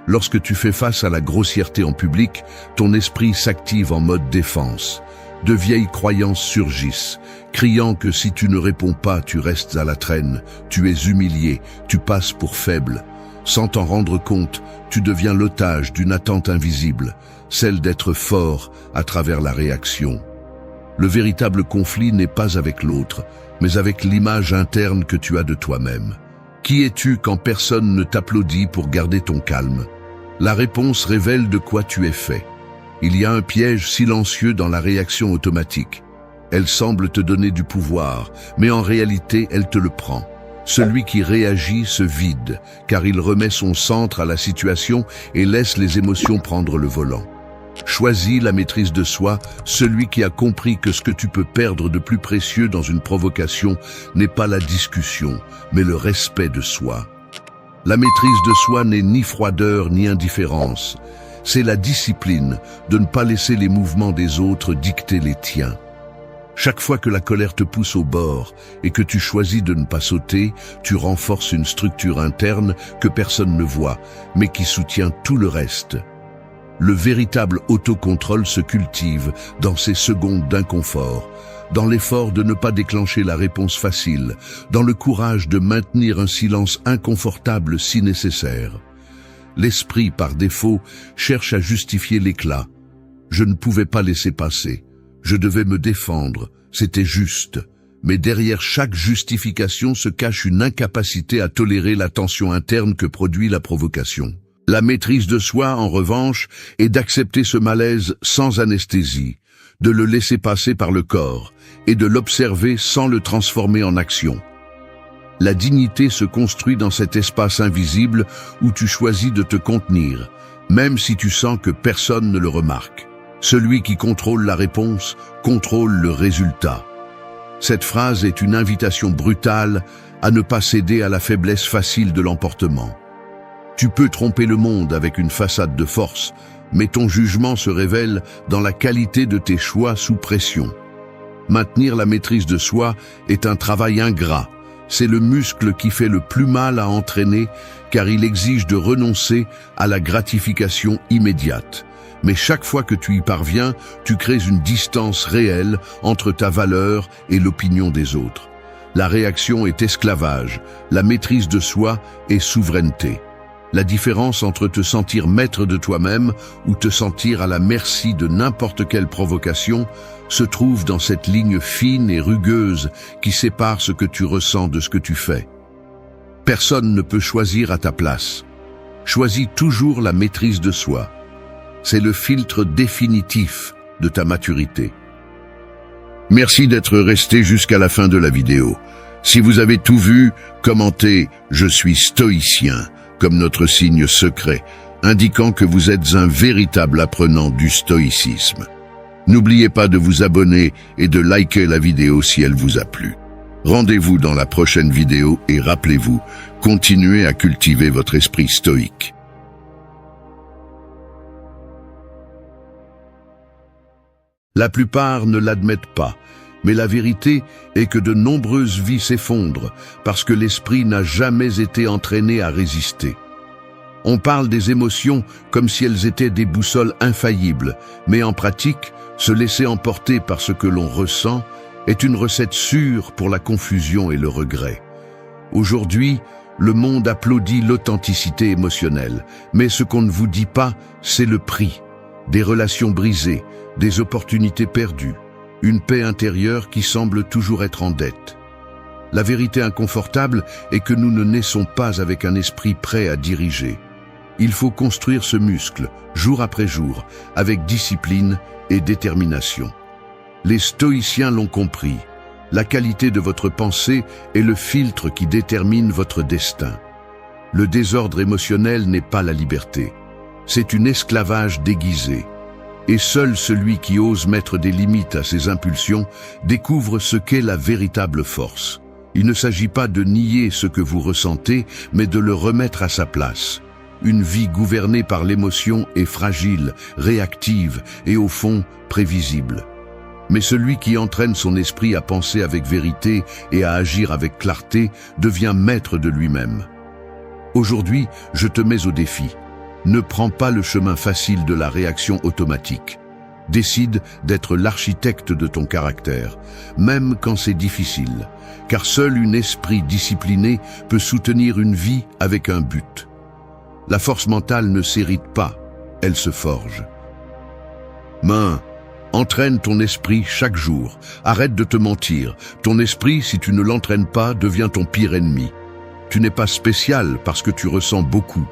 Lorsque tu fais face à la grossièreté en public, ton esprit s'active en mode défense. De vieilles croyances surgissent, criant que si tu ne réponds pas, tu restes à la traîne, tu es humilié, tu passes pour faible. Sans t'en rendre compte, tu deviens l'otage d'une attente invisible, celle d'être fort à travers la réaction. Le véritable conflit n'est pas avec l'autre, mais avec l'image interne que tu as de toi-même. Qui es-tu quand personne ne t'applaudit pour garder ton calme? La réponse révèle de quoi tu es fait. Il y a un piège silencieux dans la réaction automatique. Elle semble te donner du pouvoir, mais en réalité, elle te le prend. Celui qui réagit se vide, car il remet son centre à la situation et laisse les émotions prendre le volant. Choisis la maîtrise de soi, celui qui a compris que ce que tu peux perdre de plus précieux dans une provocation n'est pas la discussion, mais le respect de soi. La maîtrise de soi n'est ni froideur ni indifférence. C'est la discipline de ne pas laisser les mouvements des autres dicter les tiens. Chaque fois que la colère te pousse au bord et que tu choisis de ne pas sauter, tu renforces une structure interne que personne ne voit, mais qui soutient tout le reste. Le véritable autocontrôle se cultive dans ces secondes d'inconfort, dans l'effort de ne pas déclencher la réponse facile, dans le courage de maintenir un silence inconfortable si nécessaire. L'esprit, par défaut, cherche à justifier l'éclat. Je ne pouvais pas laisser passer. Je devais me défendre. C'était juste. Mais derrière chaque justification se cache une incapacité à tolérer la tension interne que produit la provocation. La maîtrise de soi, en revanche, est d'accepter ce malaise sans anesthésie, de le laisser passer par le corps et de l'observer sans le transformer en action. La dignité se construit dans cet espace invisible où tu choisis de te contenir, même si tu sens que personne ne le remarque. Celui qui contrôle la réponse contrôle le résultat. Cette phrase est une invitation brutale à ne pas céder à la faiblesse facile de l'emportement. Tu peux tromper le monde avec une façade de force, mais ton jugement se révèle dans la qualité de tes choix sous pression. Maintenir la maîtrise de soi est un travail ingrat. C'est le muscle qui fait le plus mal à entraîner car il exige de renoncer à la gratification immédiate. Mais chaque fois que tu y parviens, tu crées une distance réelle entre ta valeur et l'opinion des autres. La réaction est esclavage, la maîtrise de soi est souveraineté. La différence entre te sentir maître de toi-même ou te sentir à la merci de n'importe quelle provocation se trouve dans cette ligne fine et rugueuse qui sépare ce que tu ressens de ce que tu fais. Personne ne peut choisir à ta place. Choisis toujours la maîtrise de soi. C'est le filtre définitif de ta maturité. Merci d'être resté jusqu'à la fin de la vidéo. Si vous avez tout vu, commentez « Je suis stoïcien » comme notre signe secret, indiquant que vous êtes un véritable apprenant du stoïcisme. N'oubliez pas de vous abonner et de liker la vidéo si elle vous a plu. Rendez-vous dans la prochaine vidéo et rappelez-vous, continuez à cultiver votre esprit stoïque. La plupart ne l'admettent pas, mais la vérité est que de nombreuses vies s'effondrent parce que l'esprit n'a jamais été entraîné à résister. On parle des émotions comme si elles étaient des boussoles infaillibles, mais en pratique, se laisser emporter par ce que l'on ressent est une recette sûre pour la confusion et le regret. Aujourd'hui, le monde applaudit l'authenticité émotionnelle, mais ce qu'on ne vous dit pas, c'est le prix. Des relations brisées, des opportunités perdues, une paix intérieure qui semble toujours être en dette. La vérité inconfortable est que nous ne naissons pas avec un esprit prêt à diriger. Il faut construire ce muscle, jour après jour, avec discipline et détermination. Les stoïciens l'ont compris. La qualité de votre pensée est le filtre qui détermine votre destin. Le désordre émotionnel n'est pas la liberté. C'est un esclavage déguisé. Et seul celui qui ose mettre des limites à ses impulsions découvre ce qu'est la véritable force. Il ne s'agit pas de nier ce que vous ressentez, mais de le remettre à sa place. Une vie gouvernée par l'émotion est fragile, réactive et au fond prévisible. Mais celui qui entraîne son esprit à penser avec vérité et à agir avec clarté devient maître de lui-même. Aujourd'hui, je te mets au défi. Ne prends pas le chemin facile de la réaction automatique. Décide d'être l'architecte de ton caractère, même quand c'est difficile, car seul un esprit discipliné peut soutenir une vie avec un but. La force mentale ne s'hérite pas, elle se forge. Entraîne ton esprit chaque jour. Arrête de te mentir. Ton esprit, si tu ne l'entraînes pas, devient ton pire ennemi. Tu n'es pas spécial parce que tu ressens beaucoup.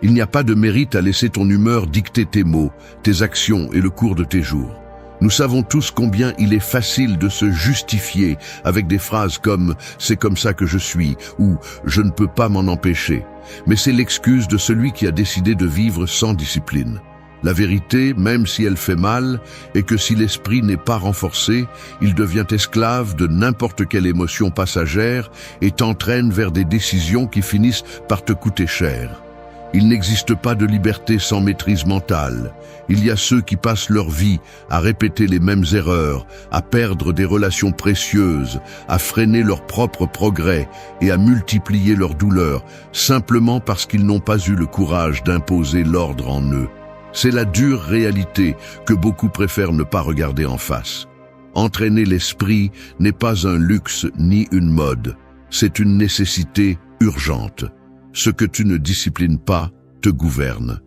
Il n'y a pas de mérite à laisser ton humeur dicter tes mots, tes actions et le cours de tes jours. Nous savons tous combien il est facile de se justifier avec des phrases comme « c'est comme ça que je suis » ou « je ne peux pas m'en empêcher ». Mais c'est l'excuse de celui qui a décidé de vivre sans discipline. La vérité, même si elle fait mal, est que si l'esprit n'est pas renforcé, il devient esclave de n'importe quelle émotion passagère et t'entraîne vers des décisions qui finissent par te coûter cher. Il n'existe pas de liberté sans maîtrise mentale. Il y a ceux qui passent leur vie à répéter les mêmes erreurs, à perdre des relations précieuses, à freiner leur propre progrès et à multiplier leurs douleurs, simplement parce qu'ils n'ont pas eu le courage d'imposer l'ordre en eux. C'est la dure réalité que beaucoup préfèrent ne pas regarder en face. Entraîner l'esprit n'est pas un luxe ni une mode, c'est une nécessité urgente. Ce que tu ne disciplines pas te gouverne.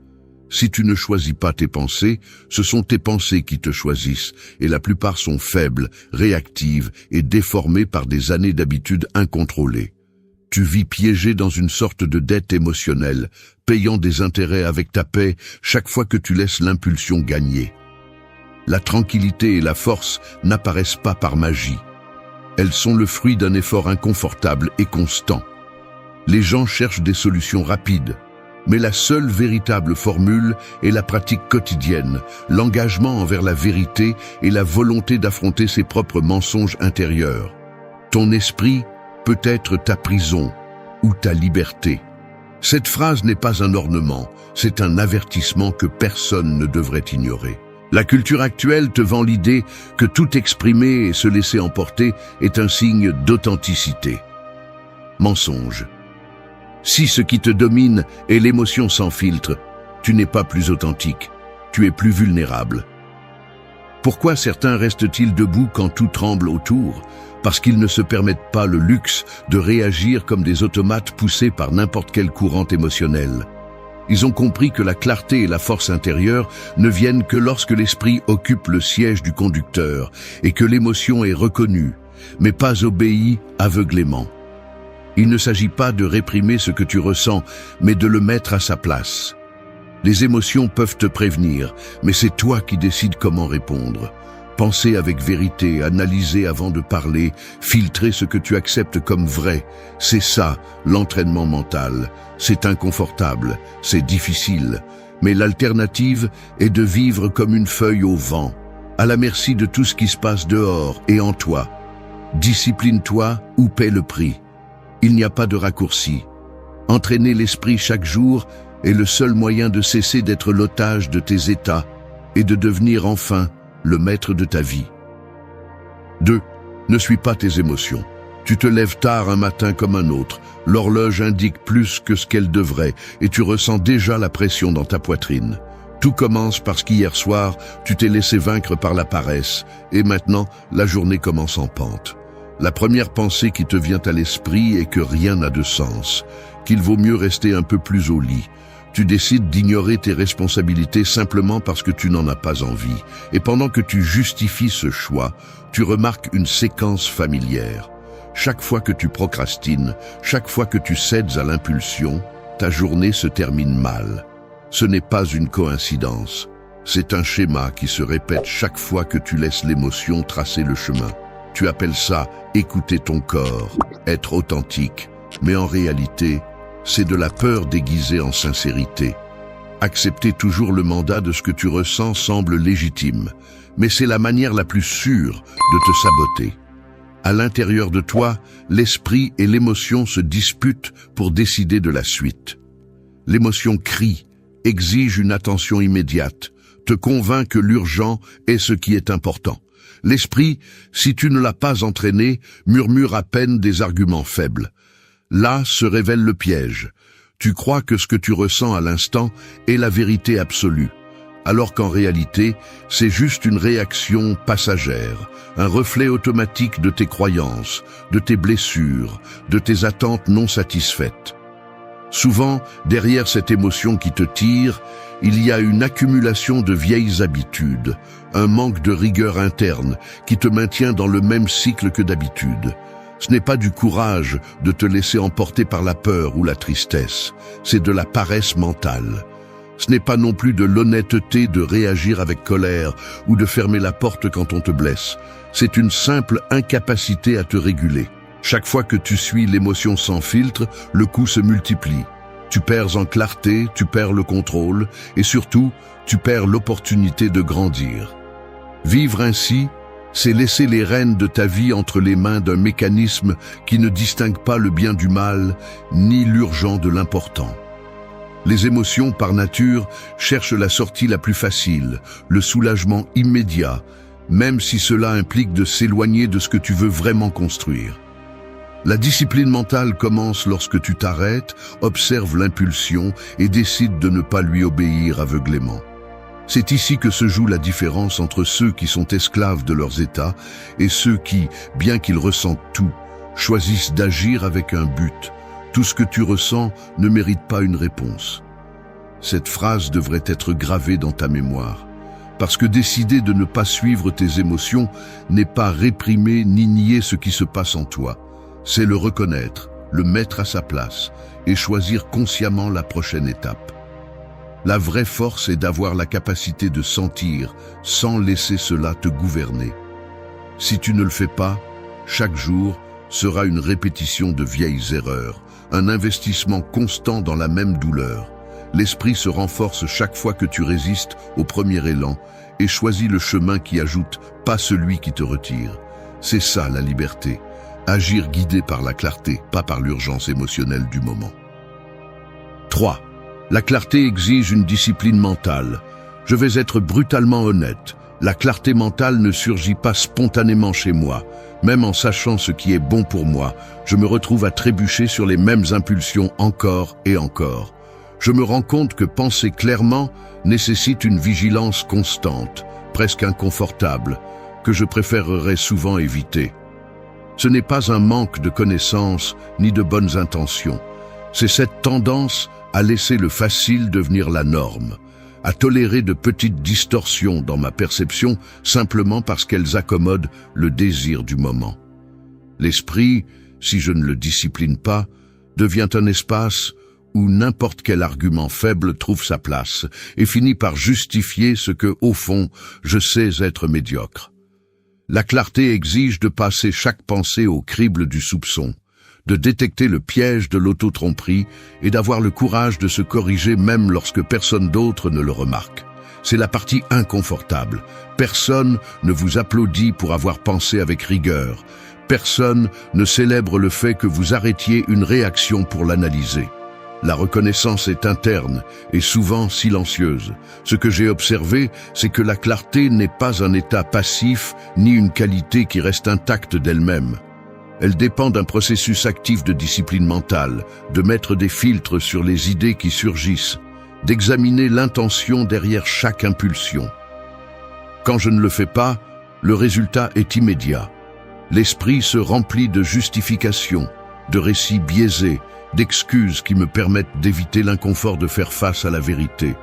Si tu ne choisis pas tes pensées, ce sont tes pensées qui te choisissent, et la plupart sont faibles, réactives et déformées par des années d'habitudes incontrôlées. Tu vis piégé dans une sorte de dette émotionnelle, payant des intérêts avec ta paix chaque fois que tu laisses l'impulsion gagner. La tranquillité et la force n'apparaissent pas par magie. Elles sont le fruit d'un effort inconfortable et constant. Les gens cherchent des solutions rapides, mais la seule véritable formule est la pratique quotidienne, l'engagement envers la vérité et la volonté d'affronter ses propres mensonges intérieurs. Ton esprit peut être ta prison ou ta liberté. Cette phrase n'est pas un ornement, c'est un avertissement que personne ne devrait ignorer. La culture actuelle te vend l'idée que tout exprimer et se laisser emporter est un signe d'authenticité. Mensonge. Si ce qui te domine est l'émotion sans filtre, tu n'es pas plus authentique, tu es plus vulnérable. Pourquoi certains restent-ils debout quand tout tremble autour? Parce qu'ils ne se permettent pas le luxe de réagir comme des automates poussés par n'importe quel courant émotionnel. Ils ont compris que la clarté et la force intérieure ne viennent que lorsque l'esprit occupe le siège du conducteur et que l'émotion est reconnue, mais pas obéie aveuglément. Il ne s'agit pas de réprimer ce que tu ressens, mais de le mettre à sa place. Les émotions peuvent te prévenir, mais c'est toi qui décides comment répondre. Penser avec vérité, analyser avant de parler, filtrer ce que tu acceptes comme vrai, c'est ça, l'entraînement mental. C'est inconfortable, c'est difficile, mais l'alternative est de vivre comme une feuille au vent, à la merci de tout ce qui se passe dehors et en toi. Discipline-toi ou paie le prix. Il n'y a pas de raccourci. Entraîner l'esprit chaque jour est le seul moyen de cesser d'être l'otage de tes états et de devenir enfin le maître de ta vie. 2. Ne suis pas tes émotions. Tu te lèves tard un matin comme un autre, l'horloge indique plus que ce qu'elle devrait et tu ressens déjà la pression dans ta poitrine. Tout commence parce qu'hier soir, tu t'es laissé vaincre par la paresse et maintenant, la journée commence en pente. La première pensée qui te vient à l'esprit est que rien n'a de sens, qu'il vaut mieux rester un peu plus au lit. Tu décides d'ignorer tes responsabilités simplement parce que tu n'en as pas envie. Et pendant que tu justifies ce choix, tu remarques une séquence familière. Chaque fois que tu procrastines, chaque fois que tu cèdes à l'impulsion, ta journée se termine mal. Ce n'est pas une coïncidence. C'est un schéma qui se répète chaque fois que tu laisses l'émotion tracer le chemin. Tu appelles ça écouter ton corps, être authentique, mais en réalité, c'est de la peur déguisée en sincérité. Accepter toujours le mandat de ce que tu ressens semble légitime, mais c'est la manière la plus sûre de te saboter. À l'intérieur de toi, l'esprit et l'émotion se disputent pour décider de la suite. L'émotion crie, exige une attention immédiate, te convainc que l'urgent est ce qui est important. L'esprit, si tu ne l'as pas entraîné, murmure à peine des arguments faibles. Là se révèle le piège. Tu crois que ce que tu ressens à l'instant est la vérité absolue, alors qu'en réalité, c'est juste une réaction passagère, un reflet automatique de tes croyances, de tes blessures, de tes attentes non satisfaites. Souvent, derrière cette émotion qui te tire, il y a une accumulation de vieilles habitudes, un manque de rigueur interne qui te maintient dans le même cycle que d'habitude. Ce n'est pas du courage de te laisser emporter par la peur ou la tristesse, c'est de la paresse mentale. Ce n'est pas non plus de l'honnêteté de réagir avec colère ou de fermer la porte quand on te blesse. C'est une simple incapacité à te réguler. Chaque fois que tu suis l'émotion sans filtre, le coup se multiplie. Tu perds en clarté, tu perds le contrôle et surtout, tu perds l'opportunité de grandir. Vivre ainsi, c'est laisser les rênes de ta vie entre les mains d'un mécanisme qui ne distingue pas le bien du mal, ni l'urgent de l'important. Les émotions, par nature, cherchent la sortie la plus facile, le soulagement immédiat, même si cela implique de s'éloigner de ce que tu veux vraiment construire. La discipline mentale commence lorsque tu t'arrêtes, observes l'impulsion et décides de ne pas lui obéir aveuglément. C'est ici que se joue la différence entre ceux qui sont esclaves de leurs états et ceux qui, bien qu'ils ressentent tout, choisissent d'agir avec un but. Tout ce que tu ressens ne mérite pas une réponse. Cette phrase devrait être gravée dans ta mémoire, parce que décider de ne pas suivre tes émotions n'est pas réprimer ni nier ce qui se passe en toi. C'est le reconnaître, le mettre à sa place et choisir consciemment la prochaine étape. La vraie force est d'avoir la capacité de sentir sans laisser cela te gouverner. Si tu ne le fais pas, chaque jour sera une répétition de vieilles erreurs, un investissement constant dans la même douleur. L'esprit se renforce chaque fois que tu résistes au premier élan et choisis le chemin qui ajoute, pas celui qui te retire. C'est ça la liberté. Agir guidé par la clarté, pas par l'urgence émotionnelle du moment. 3. La clarté exige une discipline mentale. Je vais être brutalement honnête. La clarté mentale ne surgit pas spontanément chez moi. Même en sachant ce qui est bon pour moi, je me retrouve à trébucher sur les mêmes impulsions encore et encore. Je me rends compte que penser clairement nécessite une vigilance constante, presque inconfortable, que je préférerais souvent éviter. Ce n'est pas un manque de connaissances ni de bonnes intentions. C'est cette tendance à laisser le facile devenir la norme, à tolérer de petites distorsions dans ma perception simplement parce qu'elles accommodent le désir du moment. L'esprit, si je ne le discipline pas, devient un espace où n'importe quel argument faible trouve sa place et finit par justifier ce que, au fond, je sais être médiocre. La clarté exige de passer chaque pensée au crible du soupçon, de détecter le piège de l'auto-tromperie et d'avoir le courage de se corriger même lorsque personne d'autre ne le remarque. C'est la partie inconfortable. Personne ne vous applaudit pour avoir pensé avec rigueur. Personne ne célèbre le fait que vous arrêtiez une réaction pour l'analyser. La reconnaissance est interne et souvent silencieuse. Ce que j'ai observé, c'est que la clarté n'est pas un état passif ni une qualité qui reste intacte d'elle-même. Elle dépend d'un processus actif de discipline mentale, de mettre des filtres sur les idées qui surgissent, d'examiner l'intention derrière chaque impulsion. Quand je ne le fais pas, le résultat est immédiat. L'esprit se remplit de justifications, de récits biaisés, d'excuses qui me permettent d'éviter l'inconfort de faire face à la vérité.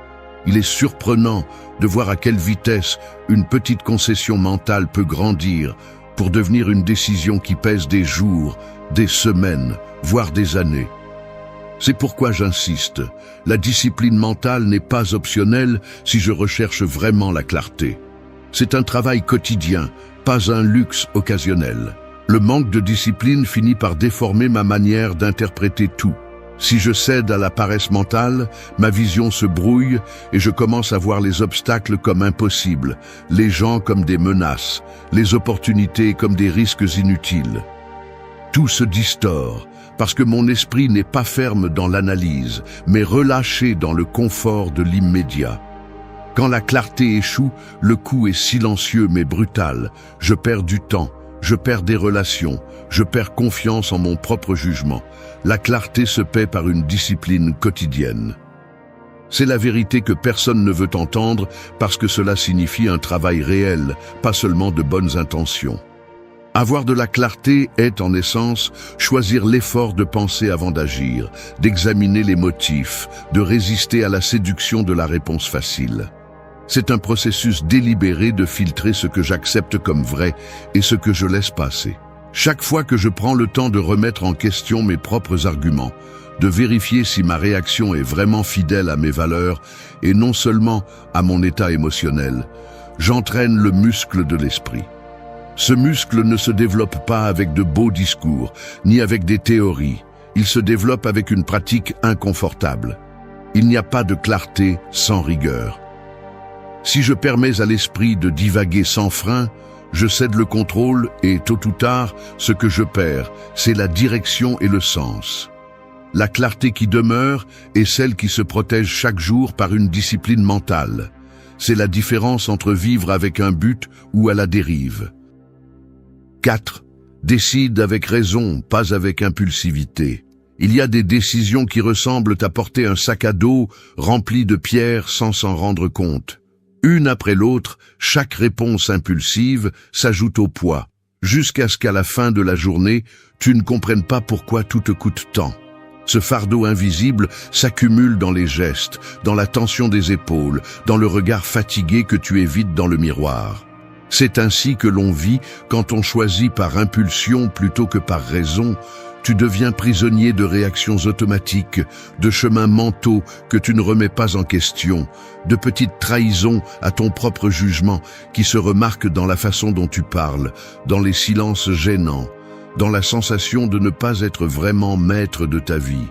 Il est surprenant de voir à quelle vitesse une petite concession mentale peut grandir pour devenir une décision qui pèse des jours, des semaines, voire des années. C'est pourquoi j'insiste, la discipline mentale n'est pas optionnelle si je recherche vraiment la clarté. C'est un travail quotidien, pas un luxe occasionnel. Le manque de discipline finit par déformer ma manière d'interpréter tout. Si je cède à la paresse mentale, ma vision se brouille et je commence à voir les obstacles comme impossibles, les gens comme des menaces, les opportunités comme des risques inutiles. Tout se distord parce que mon esprit n'est pas ferme dans l'analyse, mais relâché dans le confort de l'immédiat. Quand la clarté échoue, le coup est silencieux mais brutal. Je perds du temps. Je perds des relations, je perds confiance en mon propre jugement. La clarté se paie par une discipline quotidienne. C'est la vérité que personne ne veut entendre parce que cela signifie un travail réel, pas seulement de bonnes intentions. Avoir de la clarté est, en essence, choisir l'effort de penser avant d'agir, d'examiner les motifs, de résister à la séduction de la réponse facile. C'est un processus délibéré de filtrer ce que j'accepte comme vrai et ce que je laisse passer. Chaque fois que je prends le temps de remettre en question mes propres arguments, de vérifier si ma réaction est vraiment fidèle à mes valeurs et non seulement à mon état émotionnel, j'entraîne le muscle de l'esprit. Ce muscle ne se développe pas avec de beaux discours, ni avec des théories. Il se développe avec une pratique inconfortable. Il n'y a pas de clarté sans rigueur. Si je permets à l'esprit de divaguer sans frein, je cède le contrôle et, tôt ou tard, ce que je perds, c'est la direction et le sens. La clarté qui demeure est celle qui se protège chaque jour par une discipline mentale. C'est la différence entre vivre avec un but ou à la dérive. 4. Décide avec raison, pas avec impulsivité. Il y a des décisions qui ressemblent à porter un sac à dos rempli de pierres sans s'en rendre compte. Une après l'autre, chaque réponse impulsive s'ajoute au poids, jusqu'à ce qu'à la fin de la journée, tu ne comprennes pas pourquoi tout te coûte tant. Ce fardeau invisible s'accumule dans les gestes, dans la tension des épaules, dans le regard fatigué que tu évites dans le miroir. C'est ainsi que l'on vit quand on choisit par impulsion plutôt que par raison. Tu deviens prisonnier de réactions automatiques, de chemins mentaux que tu ne remets pas en question, de petites trahisons à ton propre jugement qui se remarquent dans la façon dont tu parles, dans les silences gênants, dans la sensation de ne pas être vraiment maître de ta vie.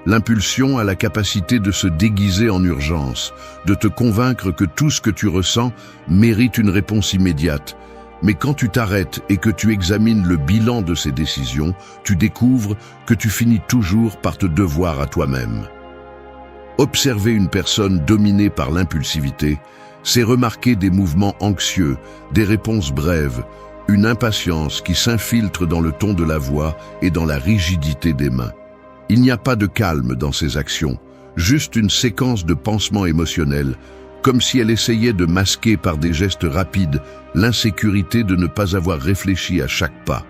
L'impulsion a la capacité de se déguiser en urgence, de te convaincre que tout ce que tu ressens mérite une réponse immédiate. Mais quand tu t'arrêtes et que tu examines le bilan de ces décisions, tu découvres que tu finis toujours par te devoir à toi-même. Observer une personne dominée par l'impulsivité, c'est remarquer des mouvements anxieux, des réponses brèves, une impatience qui s'infiltre dans le ton de la voix et dans la rigidité des mains. Il n'y a pas de calme dans ces actions, juste une séquence de pansements émotionnels, comme si elle essayait de masquer par des gestes rapides l'insécurité de ne pas avoir réfléchi à chaque pas.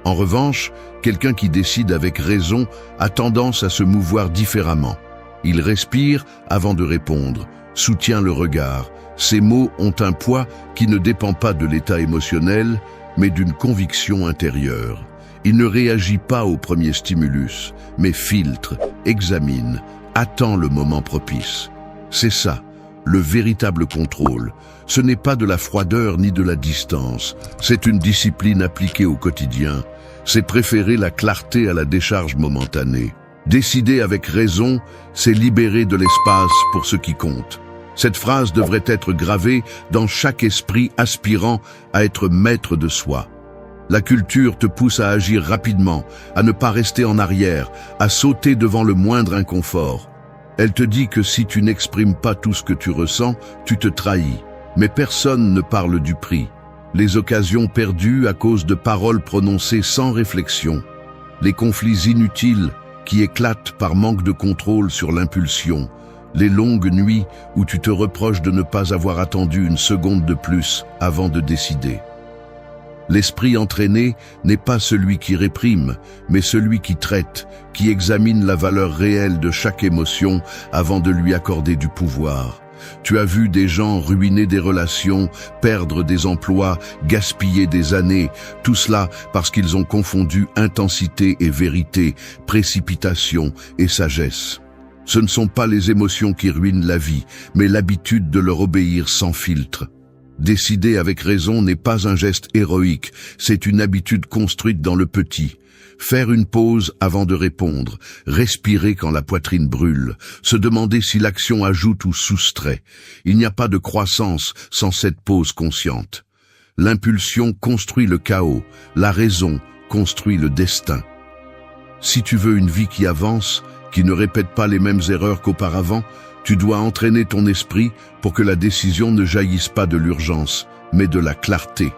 En revanche, quelqu'un qui décide avec raison a tendance à se mouvoir différemment. Il respire avant de répondre, soutient le regard. Ses mots ont un poids qui ne dépend pas de l'état émotionnel, mais d'une conviction intérieure. Il ne réagit pas au premier stimulus, mais filtre, examine, attend le moment propice. C'est ça, le véritable contrôle. Ce n'est pas de la froideur ni de la distance, c'est une discipline appliquée au quotidien. C'est préférer la clarté à la décharge momentanée. Décider avec raison, c'est libérer de l'espace pour ce qui compte. Cette phrase devrait être gravée dans chaque esprit aspirant à être maître de soi. La culture te pousse à agir rapidement, à ne pas rester en arrière, à sauter devant le moindre inconfort. Elle te dit que si tu n'exprimes pas tout ce que tu ressens, tu te trahis. Mais personne ne parle du prix. Les occasions perdues à cause de paroles prononcées sans réflexion. Les conflits inutiles qui éclatent par manque de contrôle sur l'impulsion. Les longues nuits où tu te reproches de ne pas avoir attendu une seconde de plus avant de décider. L'esprit entraîné n'est pas celui qui réprime, mais celui qui traite, qui examine la valeur réelle de chaque émotion avant de lui accorder du pouvoir. Tu as vu des gens ruiner des relations, perdre des emplois, gaspiller des années, tout cela parce qu'ils ont confondu intensité et vérité, précipitation et sagesse. Ce ne sont pas les émotions qui ruinent la vie, mais l'habitude de leur obéir sans filtre. Décider avec raison n'est pas un geste héroïque, c'est une habitude construite dans le petit. Faire une pause avant de répondre, respirer quand la poitrine brûle, se demander si l'action ajoute ou soustrait. Il n'y a pas de croissance sans cette pause consciente. L'impulsion construit le chaos, la raison construit le destin. Si tu veux une vie qui avance, qui ne répète pas les mêmes erreurs qu'auparavant, tu dois entraîner ton esprit pour que la décision ne jaillisse pas de l'urgence, mais de la clarté.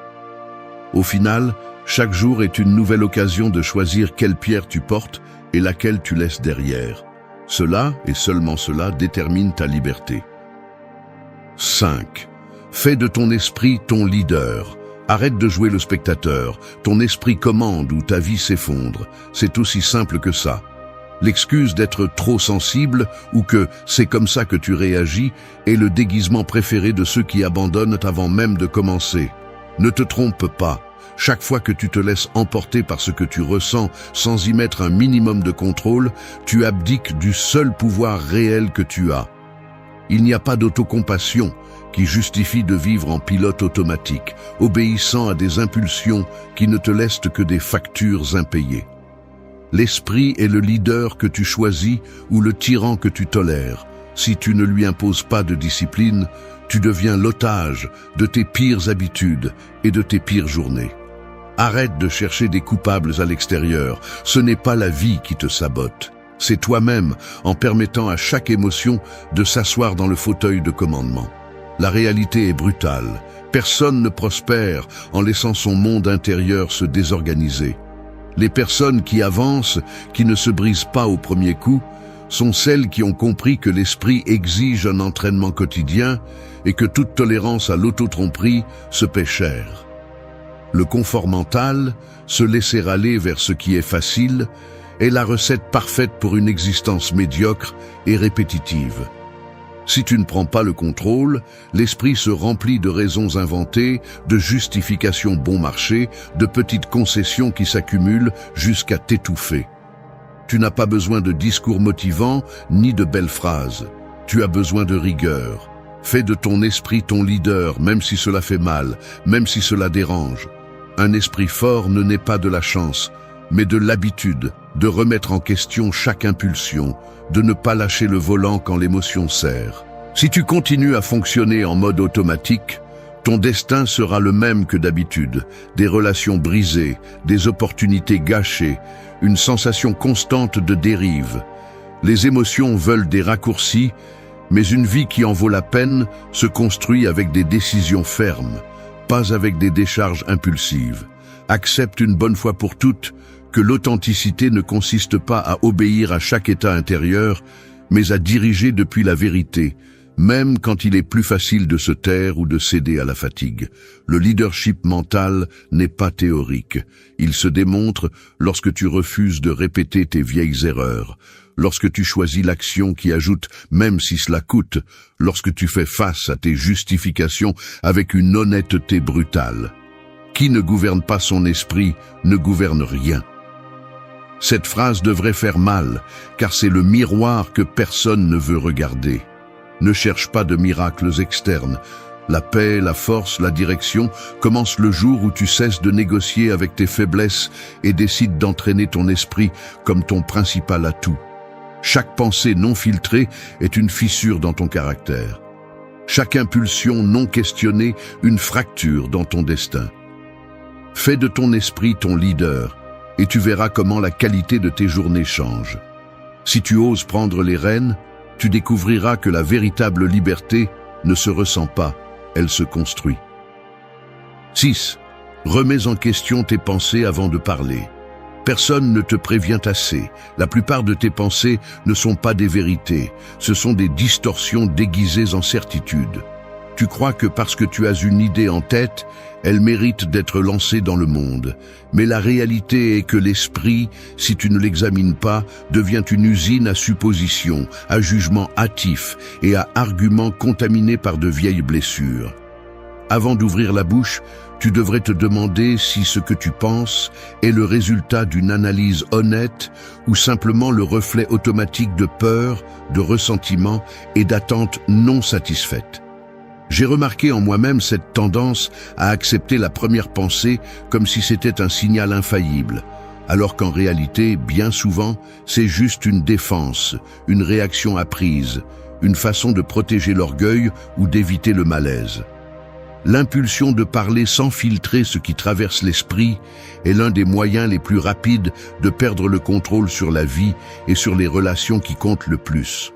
Au final, chaque jour est une nouvelle occasion de choisir quelle pierre tu portes et laquelle tu laisses derrière. Cela, et seulement cela, détermine ta liberté. 5. Fais de ton esprit ton leader. Arrête de jouer le spectateur. Ton esprit commande ou ta vie s'effondre. C'est aussi simple que ça. L'excuse d'être trop sensible ou que c'est comme ça que tu réagis est le déguisement préféré de ceux qui abandonnent avant même de commencer. Ne te trompe pas. Chaque fois que tu te laisses emporter par ce que tu ressens sans y mettre un minimum de contrôle, tu abdiques du seul pouvoir réel que tu as. Il n'y a pas d'autocompassion qui justifie de vivre en pilote automatique, obéissant à des impulsions qui ne te laissent que des factures impayées. L'esprit est le leader que tu choisis ou le tyran que tu tolères. Si tu ne lui imposes pas de discipline, tu deviens l'otage de tes pires habitudes et de tes pires journées. Arrête de chercher des coupables à l'extérieur. Ce n'est pas la vie qui te sabote. C'est toi-même en permettant à chaque émotion de s'asseoir dans le fauteuil de commandement. La réalité est brutale. Personne ne prospère en laissant son monde intérieur se désorganiser. Les personnes qui avancent, qui ne se brisent pas au premier coup, sont celles qui ont compris que l'esprit exige un entraînement quotidien et que toute tolérance à l'auto-tromperie se paie cher. Le confort mental, se laisser aller vers ce qui est facile, est la recette parfaite pour une existence médiocre et répétitive. Si tu ne prends pas le contrôle, l'esprit se remplit de raisons inventées, de justifications bon marché, de petites concessions qui s'accumulent jusqu'à t'étouffer. Tu n'as pas besoin de discours motivants ni de belles phrases. Tu as besoin de rigueur. Fais de ton esprit ton leader, même si cela fait mal, même si cela dérange. Un esprit fort ne naît pas de la chance, mais de l'habitude de remettre en question chaque impulsion, de ne pas lâcher le volant quand l'émotion serre. Si tu continues à fonctionner en mode automatique, ton destin sera le même que d'habitude. Des relations brisées, des opportunités gâchées, une sensation constante de dérive. Les émotions veulent des raccourcis, mais une vie qui en vaut la peine se construit avec des décisions fermes, pas avec des décharges impulsives. Accepte une bonne fois pour toutes que l'authenticité ne consiste pas à obéir à chaque état intérieur, mais à diriger depuis la vérité, même quand il est plus facile de se taire ou de céder à la fatigue. Le leadership mental n'est pas théorique. Il se démontre lorsque tu refuses de répéter tes vieilles erreurs, lorsque tu choisis l'action qui ajoute même si cela coûte, lorsque tu fais face à tes justifications avec une honnêteté brutale. Qui ne gouverne pas son esprit ne gouverne rien. Cette phrase devrait faire mal, car c'est le miroir que personne ne veut regarder. Ne cherche pas de miracles externes. La paix, la force, la direction commencent le jour où tu cesses de négocier avec tes faiblesses et décides d'entraîner ton esprit comme ton principal atout. Chaque pensée non filtrée est une fissure dans ton caractère. Chaque impulsion non questionnée, une fracture dans ton destin. Fais de ton esprit ton leader, et tu verras comment la qualité de tes journées change. Si tu oses prendre les rênes, tu découvriras que la véritable liberté ne se ressent pas, elle se construit. 6. Remets en question tes pensées avant de parler. Personne ne te prévient assez. La plupart de tes pensées ne sont pas des vérités, ce sont des distorsions déguisées en certitudes. Tu crois que parce que tu as une idée en tête, elle mérite d'être lancée dans le monde. Mais la réalité est que l'esprit, si tu ne l'examines pas, devient une usine à suppositions, à jugements hâtifs et à arguments contaminés par de vieilles blessures. Avant d'ouvrir la bouche, tu devrais te demander si ce que tu penses est le résultat d'une analyse honnête ou simplement le reflet automatique de peur, de ressentiment et d'attentes non satisfaites. J'ai remarqué en moi-même cette tendance à accepter la première pensée comme si c'était un signal infaillible, alors qu'en réalité, bien souvent, c'est juste une défense, une réaction apprise, une façon de protéger l'orgueil ou d'éviter le malaise. L'impulsion de parler sans filtrer ce qui traverse l'esprit est l'un des moyens les plus rapides de perdre le contrôle sur la vie et sur les relations qui comptent le plus.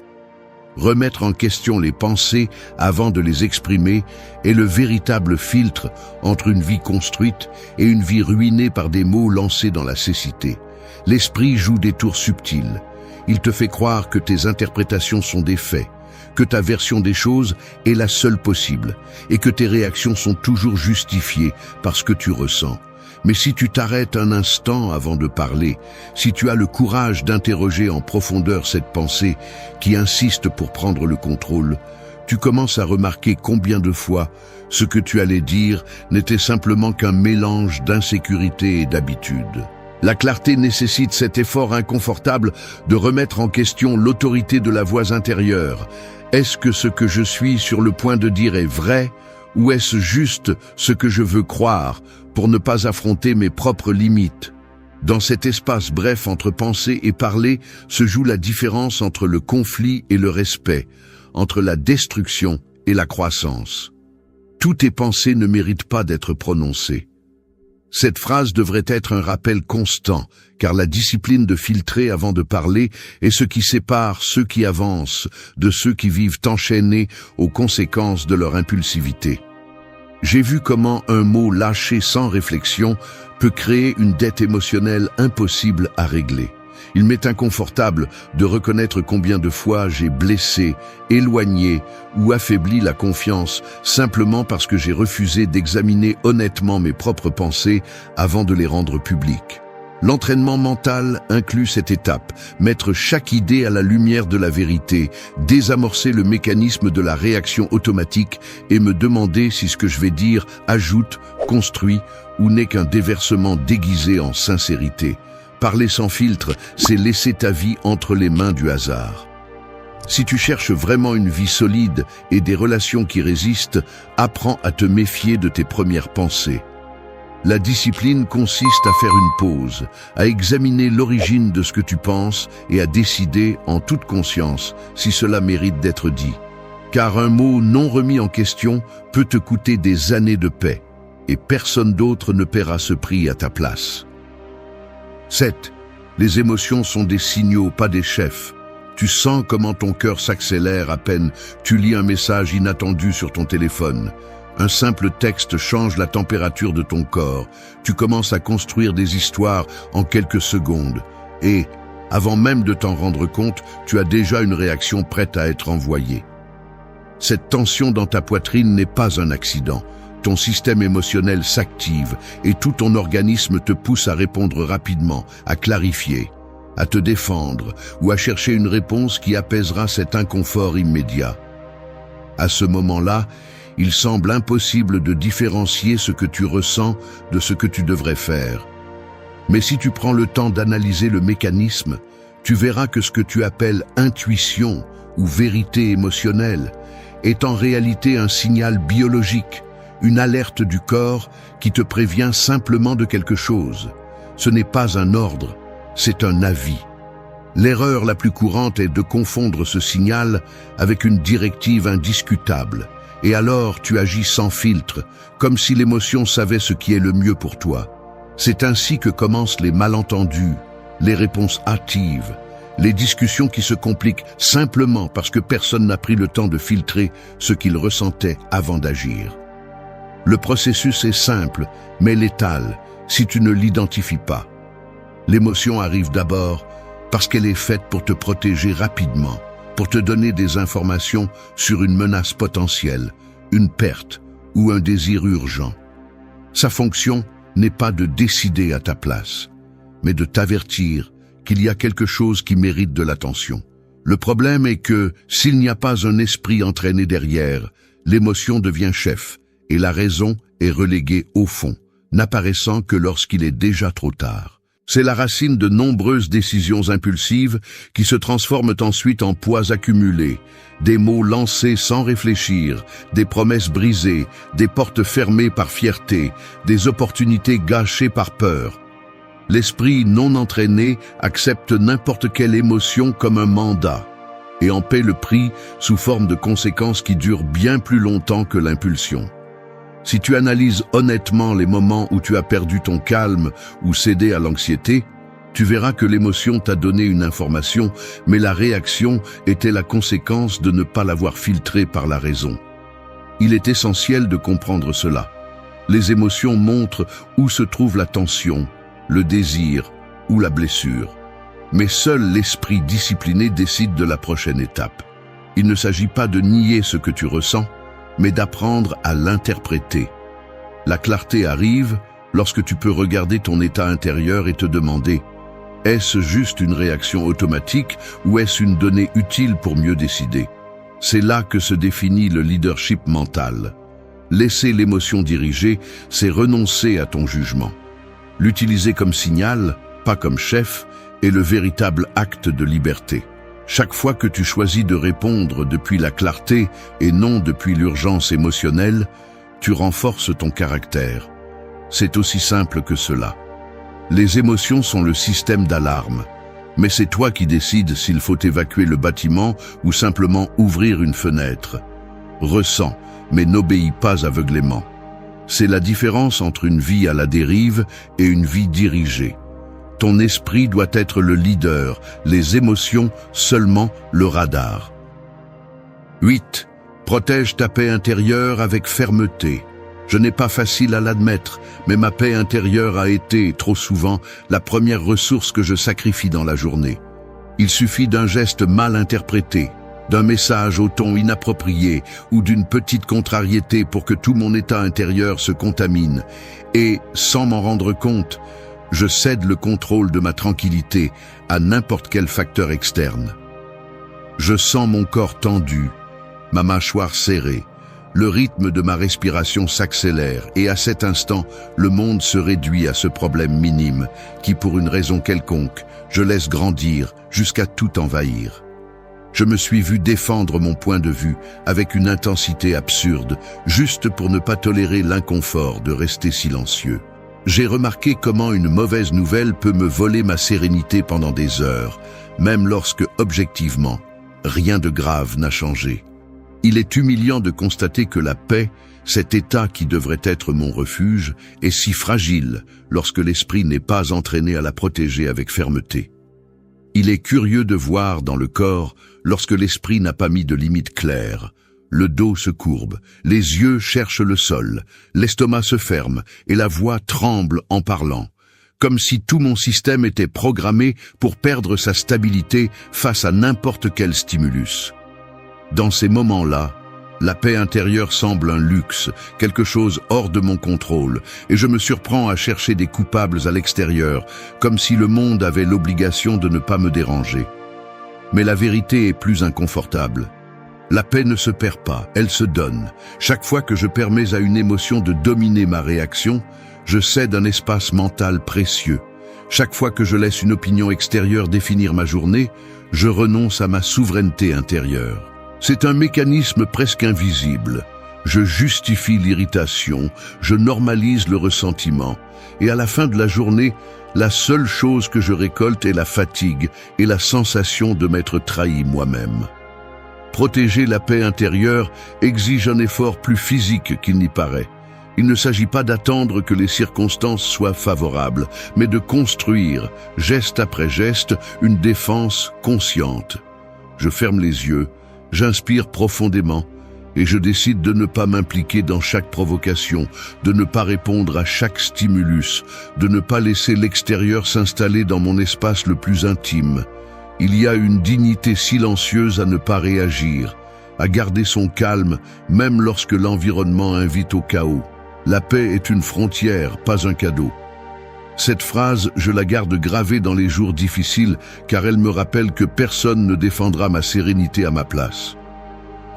Remettre en question les pensées avant de les exprimer est le véritable filtre entre une vie construite et une vie ruinée par des mots lancés dans la cécité. L'esprit joue des tours subtils. Il te fait croire que tes interprétations sont des faits, que ta version des choses est la seule possible et que tes réactions sont toujours justifiées par ce que tu ressens. Mais si tu t'arrêtes un instant avant de parler, si tu as le courage d'interroger en profondeur cette pensée qui insiste pour prendre le contrôle, tu commences à remarquer combien de fois ce que tu allais dire n'était simplement qu'un mélange d'insécurité et d'habitude. La clarté nécessite cet effort inconfortable de remettre en question l'autorité de la voix intérieure. Est-ce que ce que je suis sur le point de dire est vrai, ou est-ce juste ce que je veux croire pour ne pas affronter mes propres limites? Dans cet espace bref entre penser et parler se joue la différence entre le conflit et le respect, entre la destruction et la croissance. Toutes tes pensées ne méritent pas d'être prononcées. Cette phrase devrait être un rappel constant, car la discipline de filtrer avant de parler est ce qui sépare ceux qui avancent de ceux qui vivent enchaînés aux conséquences de leur impulsivité. J'ai vu comment un mot lâché sans réflexion peut créer une dette émotionnelle impossible à régler. Il m'est inconfortable de reconnaître combien de fois j'ai blessé, éloigné ou affaibli la confiance simplement parce que j'ai refusé d'examiner honnêtement mes propres pensées avant de les rendre publiques. L'entraînement mental inclut cette étape, mettre chaque idée à la lumière de la vérité, désamorcer le mécanisme de la réaction automatique et me demander si ce que je vais dire ajoute, construit ou n'est qu'un déversement déguisé en sincérité. Parler sans filtre, c'est laisser ta vie entre les mains du hasard. Si tu cherches vraiment une vie solide et des relations qui résistent, apprends à te méfier de tes premières pensées. La discipline consiste à faire une pause, à examiner l'origine de ce que tu penses et à décider en toute conscience si cela mérite d'être dit. Car un mot non remis en question peut te coûter des années de paix, et personne d'autre ne paiera ce prix à ta place. 7. Les émotions sont des signaux, pas des chefs. Tu sens comment ton cœur s'accélère à peine tu lis un message inattendu sur ton téléphone. Un simple texte change la température de ton corps. Tu commences à construire des histoires en quelques secondes. Et, avant même de t'en rendre compte, tu as déjà une réaction prête à être envoyée. Cette tension dans ta poitrine n'est pas un accident. Ton système émotionnel s'active et tout ton organisme te pousse à répondre rapidement, à clarifier, à te défendre ou à chercher une réponse qui apaisera cet inconfort immédiat. À ce moment-là, il semble impossible de différencier ce que tu ressens de ce que tu devrais faire. Mais si tu prends le temps d'analyser le mécanisme, tu verras que ce que tu appelles intuition ou vérité émotionnelle est en réalité un signal biologique, une alerte du corps qui te prévient simplement de quelque chose. Ce n'est pas un ordre, c'est un avis. L'erreur la plus courante est de confondre ce signal avec une directive indiscutable. Et alors tu agis sans filtre, comme si l'émotion savait ce qui est le mieux pour toi. C'est ainsi que commencent les malentendus, les réponses hâtives, les discussions qui se compliquent simplement parce que personne n'a pris le temps de filtrer ce qu'il ressentait avant d'agir. Le processus est simple, mais létal, si tu ne l'identifies pas. L'émotion arrive d'abord parce qu'elle est faite pour te protéger rapidement, pour te donner des informations sur une menace potentielle, une perte ou un désir urgent. Sa fonction n'est pas de décider à ta place, mais de t'avertir qu'il y a quelque chose qui mérite de l'attention. Le problème est que, s'il n'y a pas un esprit entraîné derrière, l'émotion devient chef, et la raison est reléguée au fond, n'apparaissant que lorsqu'il est déjà trop tard. C'est la racine de nombreuses décisions impulsives qui se transforment ensuite en poids accumulés, des mots lancés sans réfléchir, des promesses brisées, des portes fermées par fierté, des opportunités gâchées par peur. L'esprit non entraîné accepte n'importe quelle émotion comme un mandat et en paie le prix sous forme de conséquences qui durent bien plus longtemps que l'impulsion. Si tu analyses honnêtement les moments où tu as perdu ton calme ou cédé à l'anxiété, tu verras que l'émotion t'a donné une information, mais la réaction était la conséquence de ne pas l'avoir filtrée par la raison. Il est essentiel de comprendre cela. Les émotions montrent où se trouve la tension, le désir ou la blessure. Mais seul l'esprit discipliné décide de la prochaine étape. Il ne s'agit pas de nier ce que tu ressens, mais d'apprendre à l'interpréter. La clarté arrive lorsque tu peux regarder ton état intérieur et te demander « Est-ce juste une réaction automatique ou est-ce une donnée utile pour mieux décider ?» C'est là que se définit le leadership mental. Laisser l'émotion diriger, c'est renoncer à ton jugement. L'utiliser comme signal, pas comme chef, est le véritable acte de liberté. Chaque fois que tu choisis de répondre depuis la clarté et non depuis l'urgence émotionnelle, tu renforces ton caractère. C'est aussi simple que cela. Les émotions sont le système d'alarme, mais c'est toi qui décides s'il faut évacuer le bâtiment ou simplement ouvrir une fenêtre. Ressens, mais n'obéis pas aveuglément. C'est la différence entre une vie à la dérive et une vie dirigée. Ton esprit doit être le leader, les émotions seulement le radar. 8. Protège ta paix intérieure avec fermeté. Je n'ai pas facile à l'admettre, mais ma paix intérieure a été, trop souvent, la première ressource que je sacrifie dans la journée. Il suffit d'un geste mal interprété, d'un message au ton inapproprié ou d'une petite contrariété pour que tout mon état intérieur se contamine. Et, sans m'en rendre compte, je cède le contrôle de ma tranquillité à n'importe quel facteur externe. Je sens mon corps tendu, ma mâchoire serrée. Le rythme de ma respiration s'accélère et à cet instant, le monde se réduit à ce problème minime qui, pour une raison quelconque, je laisse grandir jusqu'à tout envahir. Je me suis vu défendre mon point de vue avec une intensité absurde, juste pour ne pas tolérer l'inconfort de rester silencieux. J'ai remarqué comment une mauvaise nouvelle peut me voler ma sérénité pendant des heures, même lorsque, objectivement, rien de grave n'a changé. Il est humiliant de constater que la paix, cet état qui devrait être mon refuge, est si fragile lorsque l'esprit n'est pas entraîné à la protéger avec fermeté. Il est curieux de voir dans le corps, lorsque l'esprit n'a pas mis de limite claire, le dos se courbe, les yeux cherchent le sol, l'estomac se ferme et la voix tremble en parlant, comme si tout mon système était programmé pour perdre sa stabilité face à n'importe quel stimulus. Dans ces moments-là, la paix intérieure semble un luxe, quelque chose hors de mon contrôle, et je me surprends à chercher des coupables à l'extérieur, comme si le monde avait l'obligation de ne pas me déranger. Mais la vérité est plus inconfortable. La paix ne se perd pas, elle se donne. Chaque fois que je permets à une émotion de dominer ma réaction, je cède un espace mental précieux. Chaque fois que je laisse une opinion extérieure définir ma journée, je renonce à ma souveraineté intérieure. C'est un mécanisme presque invisible. Je justifie l'irritation, je normalise le ressentiment, et à la fin de la journée, la seule chose que je récolte est la fatigue et la sensation de m'être trahi moi-même. Protéger la paix intérieure exige un effort plus physique qu'il n'y paraît. Il ne s'agit pas d'attendre que les circonstances soient favorables, mais de construire, geste après geste, une défense consciente. Je ferme les yeux, j'inspire profondément et je décide de ne pas m'impliquer dans chaque provocation, de ne pas répondre à chaque stimulus, de ne pas laisser l'extérieur s'installer dans mon espace le plus intime. Il y a une dignité silencieuse à ne pas réagir, à garder son calme même lorsque l'environnement invite au chaos. La paix est une frontière, pas un cadeau. Cette phrase, je la garde gravée dans les jours difficiles car elle me rappelle que personne ne défendra ma sérénité à ma place.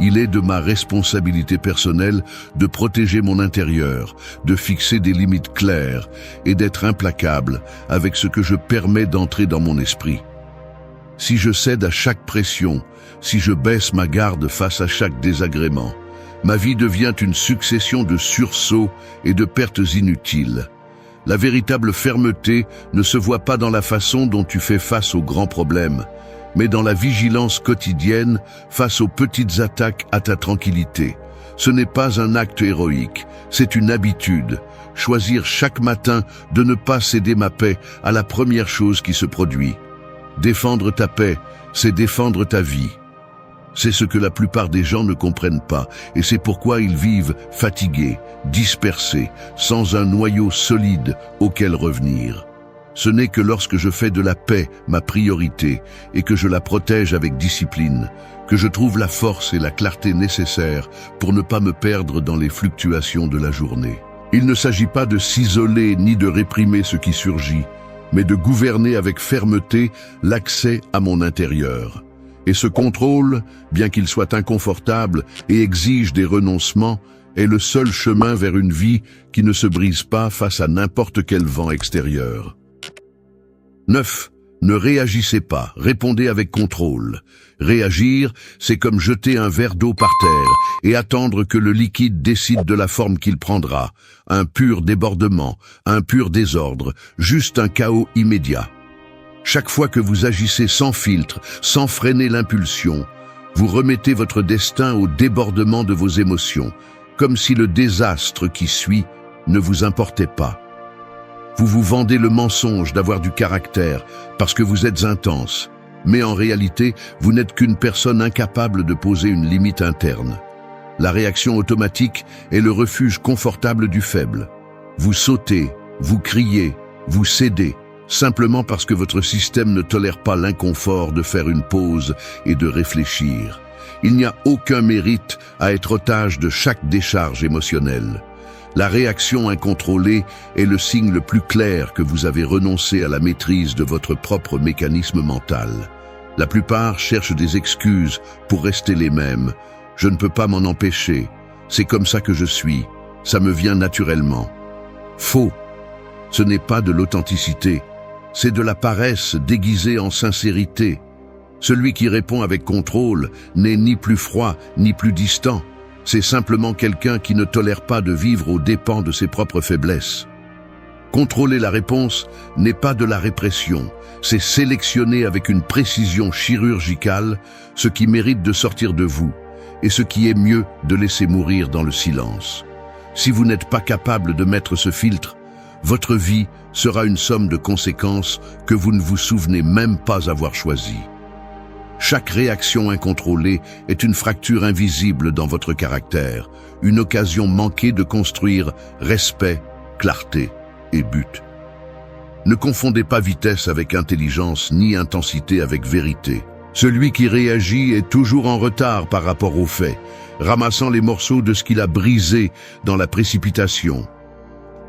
Il est de ma responsabilité personnelle de protéger mon intérieur, de fixer des limites claires et d'être implacable avec ce que je permets d'entrer dans mon esprit. Si je cède à chaque pression, si je baisse ma garde face à chaque désagrément, ma vie devient une succession de sursauts et de pertes inutiles. La véritable fermeté ne se voit pas dans la façon dont tu fais face aux grands problèmes, mais dans la vigilance quotidienne face aux petites attaques à ta tranquillité. Ce n'est pas un acte héroïque, c'est une habitude. Choisir chaque matin de ne pas céder ma paix à la première chose qui se produit. Défendre ta paix, c'est défendre ta vie. C'est ce que la plupart des gens ne comprennent pas, et c'est pourquoi ils vivent fatigués, dispersés, sans un noyau solide auquel revenir. Ce n'est que lorsque je fais de la paix ma priorité et que je la protège avec discipline, que je trouve la force et la clarté nécessaires pour ne pas me perdre dans les fluctuations de la journée. Il ne s'agit pas de s'isoler ni de réprimer ce qui surgit, mais de gouverner avec fermeté l'accès à mon intérieur. Et ce contrôle, bien qu'il soit inconfortable et exige des renoncements, est le seul chemin vers une vie qui ne se brise pas face à n'importe quel vent extérieur. 9. Ne réagissez pas, répondez avec contrôle. Réagir, c'est comme jeter un verre d'eau par terre et attendre que le liquide décide de la forme qu'il prendra. Un pur débordement, un pur désordre, juste un chaos immédiat. Chaque fois que vous agissez sans filtre, sans freiner l'impulsion, vous remettez votre destin au débordement de vos émotions, comme si le désastre qui suit ne vous importait pas. Vous vous vendez le mensonge d'avoir du caractère parce que vous êtes intense, mais en réalité, vous n'êtes qu'une personne incapable de poser une limite interne. La réaction automatique est le refuge confortable du faible. Vous sautez, vous criez, vous cédez, simplement parce que votre système ne tolère pas l'inconfort de faire une pause et de réfléchir. Il n'y a aucun mérite à être otage de chaque décharge émotionnelle. La réaction incontrôlée est le signe le plus clair que vous avez renoncé à la maîtrise de votre propre mécanisme mental. La plupart cherchent des excuses pour rester les mêmes. Je ne peux pas m'en empêcher. C'est comme ça que je suis. Ça me vient naturellement. Faux. Ce n'est pas de l'authenticité. C'est de la paresse déguisée en sincérité. Celui qui répond avec contrôle n'est ni plus froid ni plus distant. C'est simplement quelqu'un qui ne tolère pas de vivre aux dépens de ses propres faiblesses. Contrôler la réponse n'est pas de la répression, c'est sélectionner avec une précision chirurgicale ce qui mérite de sortir de vous et ce qui est mieux de laisser mourir dans le silence. Si vous n'êtes pas capable de mettre ce filtre, votre vie sera une somme de conséquences que vous ne vous souvenez même pas avoir choisies. Chaque réaction incontrôlée est une fracture invisible dans votre caractère, une occasion manquée de construire respect, clarté et but. Ne confondez pas vitesse avec intelligence ni intensité avec vérité. Celui qui réagit est toujours en retard par rapport aux faits, ramassant les morceaux de ce qu'il a brisé dans la précipitation.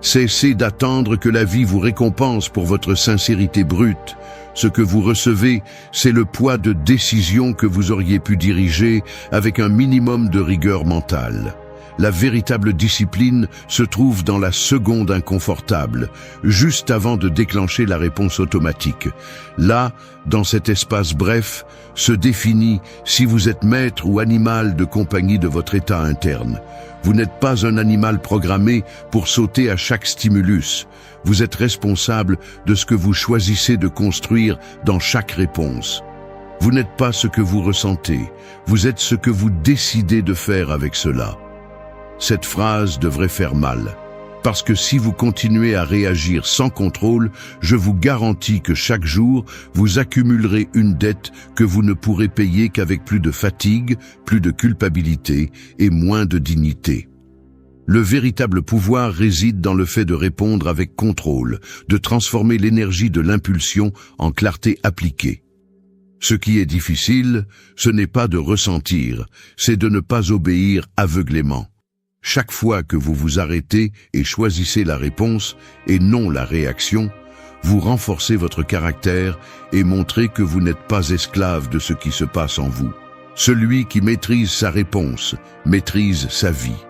Cessez d'attendre que la vie vous récompense pour votre sincérité brute. Ce que vous recevez, c'est le poids de décisions que vous auriez pu diriger avec un minimum de rigueur mentale. La véritable discipline se trouve dans la seconde inconfortable, juste avant de déclencher la réponse automatique. Là, dans cet espace bref, se définit si vous êtes maître ou animal de compagnie de votre état interne. Vous n'êtes pas un animal programmé pour sauter à chaque stimulus. Vous êtes responsable de ce que vous choisissez de construire dans chaque réponse. Vous n'êtes pas ce que vous ressentez, vous êtes ce que vous décidez de faire avec cela. Cette phrase devrait faire mal, parce que si vous continuez à réagir sans contrôle, je vous garantis que chaque jour, vous accumulerez une dette que vous ne pourrez payer qu'avec plus de fatigue, plus de culpabilité et moins de dignité. Le véritable pouvoir réside dans le fait de répondre avec contrôle, de transformer l'énergie de l'impulsion en clarté appliquée. Ce qui est difficile, ce n'est pas de ressentir, c'est de ne pas obéir aveuglément. Chaque fois que vous vous arrêtez et choisissez la réponse et non la réaction, vous renforcez votre caractère et montrez que vous n'êtes pas esclave de ce qui se passe en vous. Celui qui maîtrise sa réponse maîtrise sa vie.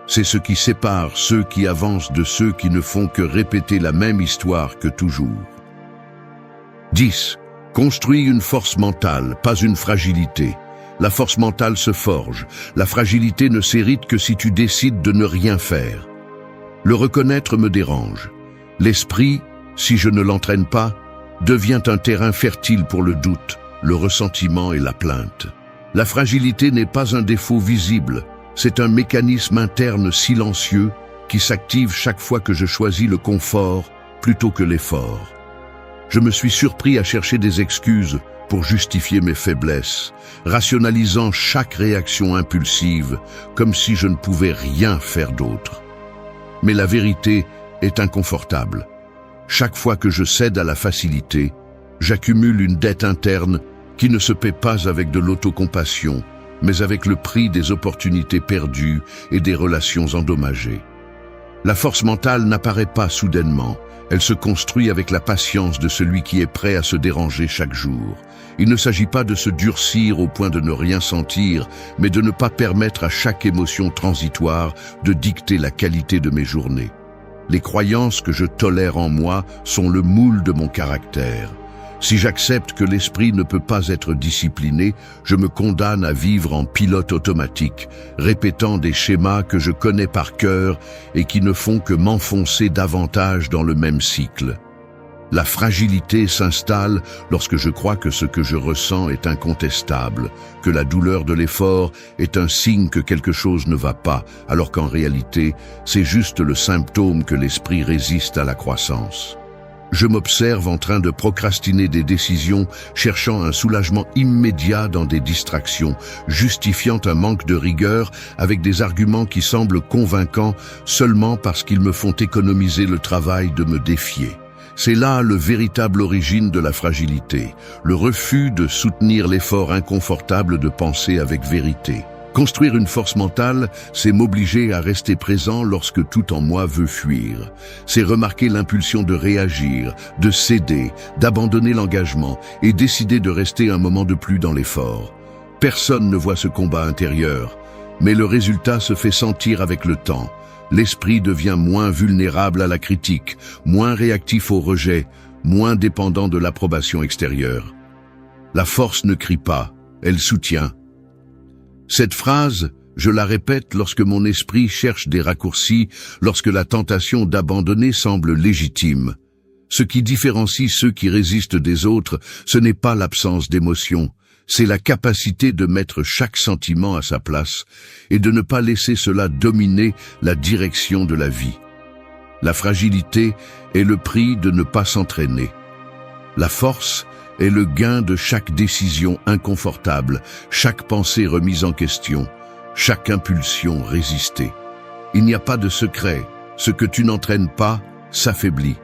C'est ce qui sépare ceux qui avancent de ceux qui ne font que répéter la même histoire que toujours. 10. Construis une force mentale, pas une fragilité. La force mentale se forge. La fragilité ne s'hérite que si tu décides de ne rien faire. Le reconnaître me dérange. L'esprit, si je ne l'entraîne pas, devient un terrain fertile pour le doute, le ressentiment et la plainte. La fragilité n'est pas un défaut visible, c'est un mécanisme interne silencieux qui s'active chaque fois que je choisis le confort plutôt que l'effort. Je me suis surpris à chercher des excuses pour justifier mes faiblesses, rationalisant chaque réaction impulsive, comme si je ne pouvais rien faire d'autre. Mais la vérité est inconfortable. Chaque fois que je cède à la facilité, j'accumule une dette interne qui ne se paie pas avec de l'autocompassion, mais avec le prix des opportunités perdues et des relations endommagées. La force mentale n'apparaît pas soudainement. Elle se construit avec la patience de celui qui est prêt à se déranger chaque jour. Il ne s'agit pas de se durcir au point de ne rien sentir, mais de ne pas permettre à chaque émotion transitoire de dicter la qualité de mes journées. Les croyances que je tolère en moi sont le moule de mon caractère. Si j'accepte que l'esprit ne peut pas être discipliné, je me condamne à vivre en pilote automatique, répétant des schémas que je connais par cœur et qui ne font que m'enfoncer davantage dans le même cycle. La fragilité s'installe lorsque je crois que ce que je ressens est incontestable, que la douleur de l'effort est un signe que quelque chose ne va pas, alors qu'en réalité, c'est juste le symptôme que l'esprit résiste à la croissance. Je m'observe en train de procrastiner des décisions, cherchant un soulagement immédiat dans des distractions, justifiant un manque de rigueur avec des arguments qui semblent convaincants seulement parce qu'ils me font économiser le travail de me défier. C'est là le véritable origine de la fragilité, le refus de soutenir l'effort inconfortable de penser avec vérité. Construire une force mentale, c'est m'obliger à rester présent lorsque tout en moi veut fuir. C'est remarquer l'impulsion de réagir, de céder, d'abandonner l'engagement et décider de rester un moment de plus dans l'effort. Personne ne voit ce combat intérieur, mais le résultat se fait sentir avec le temps. L'esprit devient moins vulnérable à la critique, moins réactif au rejet, moins dépendant de l'approbation extérieure. La force ne crie pas, elle soutient. Cette phrase, je la répète lorsque mon esprit cherche des raccourcis, lorsque la tentation d'abandonner semble légitime. Ce qui différencie ceux qui résistent des autres, ce n'est pas l'absence d'émotion, c'est la capacité de mettre chaque sentiment à sa place et de ne pas laisser cela dominer la direction de la vie. La fragilité est le prix de ne pas s'entraîner. La force est le gain de chaque décision inconfortable, chaque pensée remise en question, chaque impulsion résistée. Il n'y a pas de secret, ce que tu n'entraînes pas s'affaiblit.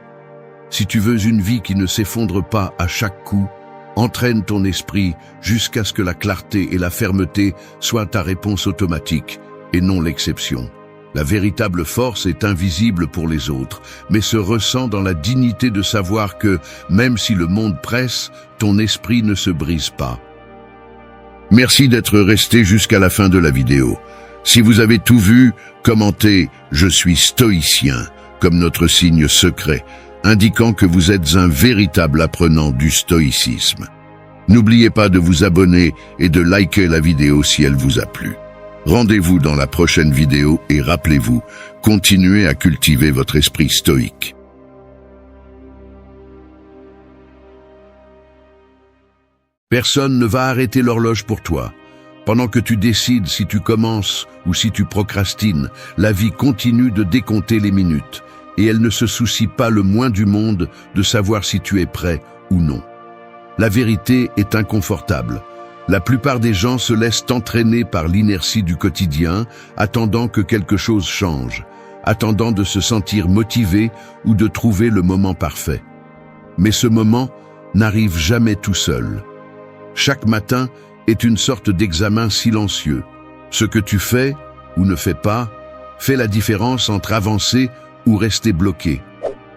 Si tu veux une vie qui ne s'effondre pas à chaque coup, entraîne ton esprit jusqu'à ce que la clarté et la fermeté soient ta réponse automatique et non l'exception. La véritable force est invisible pour les autres, mais se ressent dans la dignité de savoir que, même si le monde presse, ton esprit ne se brise pas. Merci d'être resté jusqu'à la fin de la vidéo. Si vous avez tout vu, commentez « Je suis stoïcien » comme notre signe secret, indiquant que vous êtes un véritable apprenant du stoïcisme. N'oubliez pas de vous abonner et de liker la vidéo si elle vous a plu. Rendez-vous dans la prochaine vidéo et rappelez-vous, continuez à cultiver votre esprit stoïque. Personne ne va arrêter l'horloge pour toi. Pendant que tu décides si tu commences ou si tu procrastines, la vie continue de décompter les minutes et elle ne se soucie pas le moins du monde de savoir si tu es prêt ou non. La vérité est inconfortable. La plupart des gens se laissent entraîner par l'inertie du quotidien, attendant que quelque chose change, attendant de se sentir motivé ou de trouver le moment parfait. Mais ce moment n'arrive jamais tout seul. Chaque matin est une sorte d'examen silencieux. Ce que tu fais ou ne fais pas fait la différence entre avancer ou rester bloqué.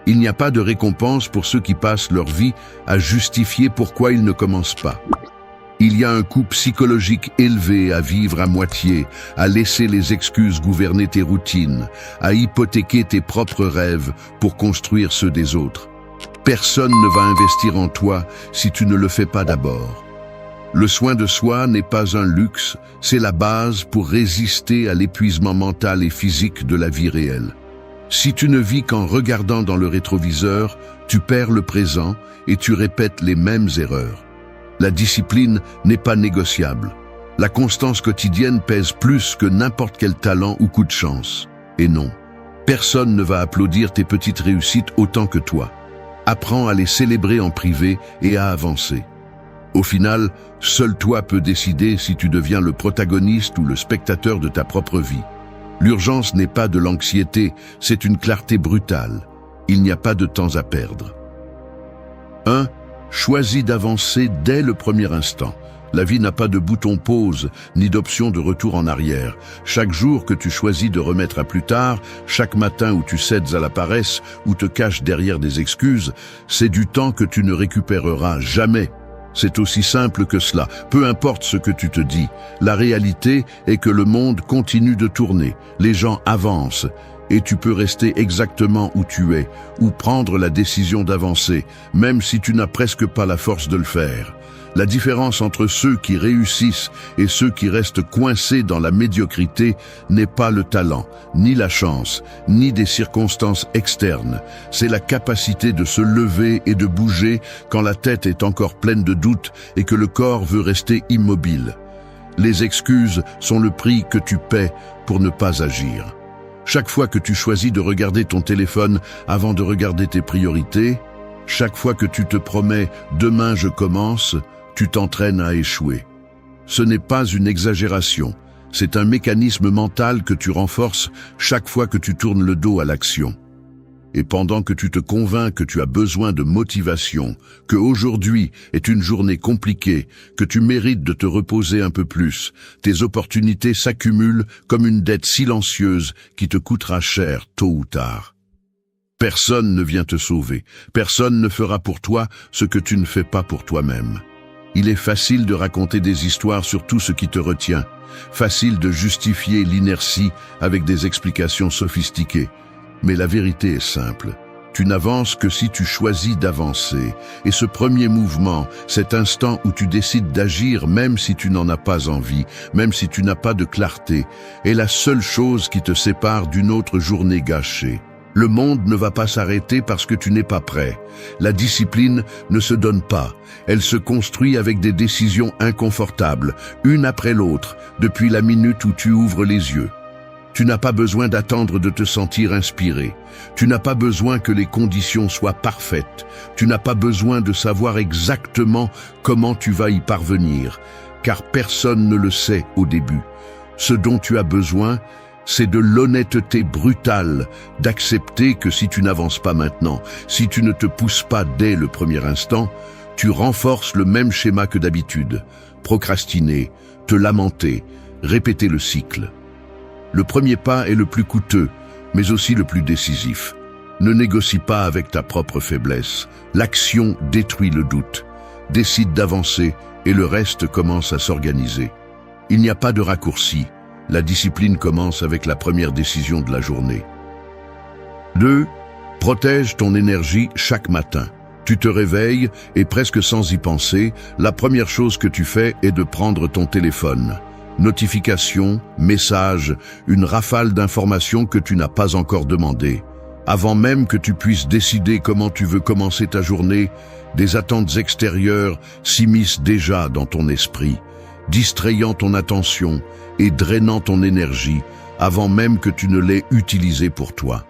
Il n'y a pas de récompense pour ceux qui passent leur vie à justifier pourquoi ils ne commencent pas. Il y a un coût psychologique élevé à vivre à moitié, à laisser les excuses gouverner tes routines, à hypothéquer tes propres rêves pour construire ceux des autres. Personne ne va investir en toi si tu ne le fais pas d'abord. Le soin de soi n'est pas un luxe, c'est la base pour résister à l'épuisement mental et physique de la vie réelle. Si tu ne vis qu'en regardant dans le rétroviseur, tu perds le présent et tu répètes les mêmes erreurs. La discipline n'est pas négociable. La constance quotidienne pèse plus que n'importe quel talent ou coup de chance. Et non, personne ne va applaudir tes petites réussites autant que toi. Apprends à les célébrer en privé et à avancer. Au final, seul toi peux décider si tu deviens le protagoniste ou le spectateur de ta propre vie. L'urgence n'est pas de l'anxiété, c'est une clarté brutale. Il n'y a pas de temps à perdre. 1. Choisis d'avancer dès le premier instant. La vie n'a pas de bouton pause, ni d'option de retour en arrière. Chaque jour que tu choisis de remettre à plus tard, chaque matin où tu cèdes à la paresse ou te caches derrière des excuses, c'est du temps que tu ne récupéreras jamais. C'est aussi simple que cela, peu importe ce que tu te dis. La réalité est que le monde continue de tourner, les gens avancent, et tu peux rester exactement où tu es, ou prendre la décision d'avancer, même si tu n'as presque pas la force de le faire. La différence entre ceux qui réussissent et ceux qui restent coincés dans la médiocrité n'est pas le talent, ni la chance, ni des circonstances externes. C'est la capacité de se lever et de bouger quand la tête est encore pleine de doutes et que le corps veut rester immobile. Les excuses sont le prix que tu paies pour ne pas agir. Chaque fois que tu choisis de regarder ton téléphone avant de regarder tes priorités, Chaque fois que tu te promets « demain je commence », tu t'entraînes à échouer. Ce n'est pas une exagération, c'est un mécanisme mental que tu renforces chaque fois que tu tournes le dos à l'action. Et pendant que tu te convaincs que tu as besoin de motivation, que aujourd'hui est une journée compliquée, que tu mérites de te reposer un peu plus, tes opportunités s'accumulent comme une dette silencieuse qui te coûtera cher tôt ou tard. Personne ne vient te sauver, personne ne fera pour toi ce que tu ne fais pas pour toi-même. Il est facile de raconter des histoires sur tout ce qui te retient, facile de justifier l'inertie avec des explications sophistiquées. Mais la vérité est simple. Tu n'avances que si tu choisis d'avancer. Et ce premier mouvement, cet instant où tu décides d'agir même si tu n'en as pas envie, même si tu n'as pas de clarté, est la seule chose qui te sépare d'une autre journée gâchée. Le monde ne va pas s'arrêter parce que tu n'es pas prêt. La discipline ne se donne pas. Elle se construit avec des décisions inconfortables, une après l'autre, depuis la minute où tu ouvres les yeux. Tu n'as pas besoin d'attendre de te sentir inspiré. Tu n'as pas besoin que les conditions soient parfaites. Tu n'as pas besoin de savoir exactement comment tu vas y parvenir, car personne ne le sait au début. Ce dont tu as besoin, c'est de l'honnêteté brutale, d'accepter que si tu n'avances pas maintenant, si tu ne te pousses pas dès le premier instant, tu renforces le même schéma que d'habitude. Procrastiner, te lamenter, répéter le cycle. Le premier pas est le plus coûteux, mais aussi le plus décisif. Ne négocie pas avec ta propre faiblesse. L'action détruit le doute. Décide d'avancer et le reste commence à s'organiser. Il n'y a pas de raccourci. La discipline commence avec la première décision de la journée. 2. Protège ton énergie chaque matin. Tu te réveilles et presque sans y penser, la première chose que tu fais est de prendre ton téléphone. Notifications, messages, une rafale d'informations que tu n'as pas encore demandées. Avant même que tu puisses décider comment tu veux commencer ta journée, des attentes extérieures s'immiscent déjà dans ton esprit, distrayant ton attention et drainant ton énergie avant même que tu ne l'aies utilisée pour toi.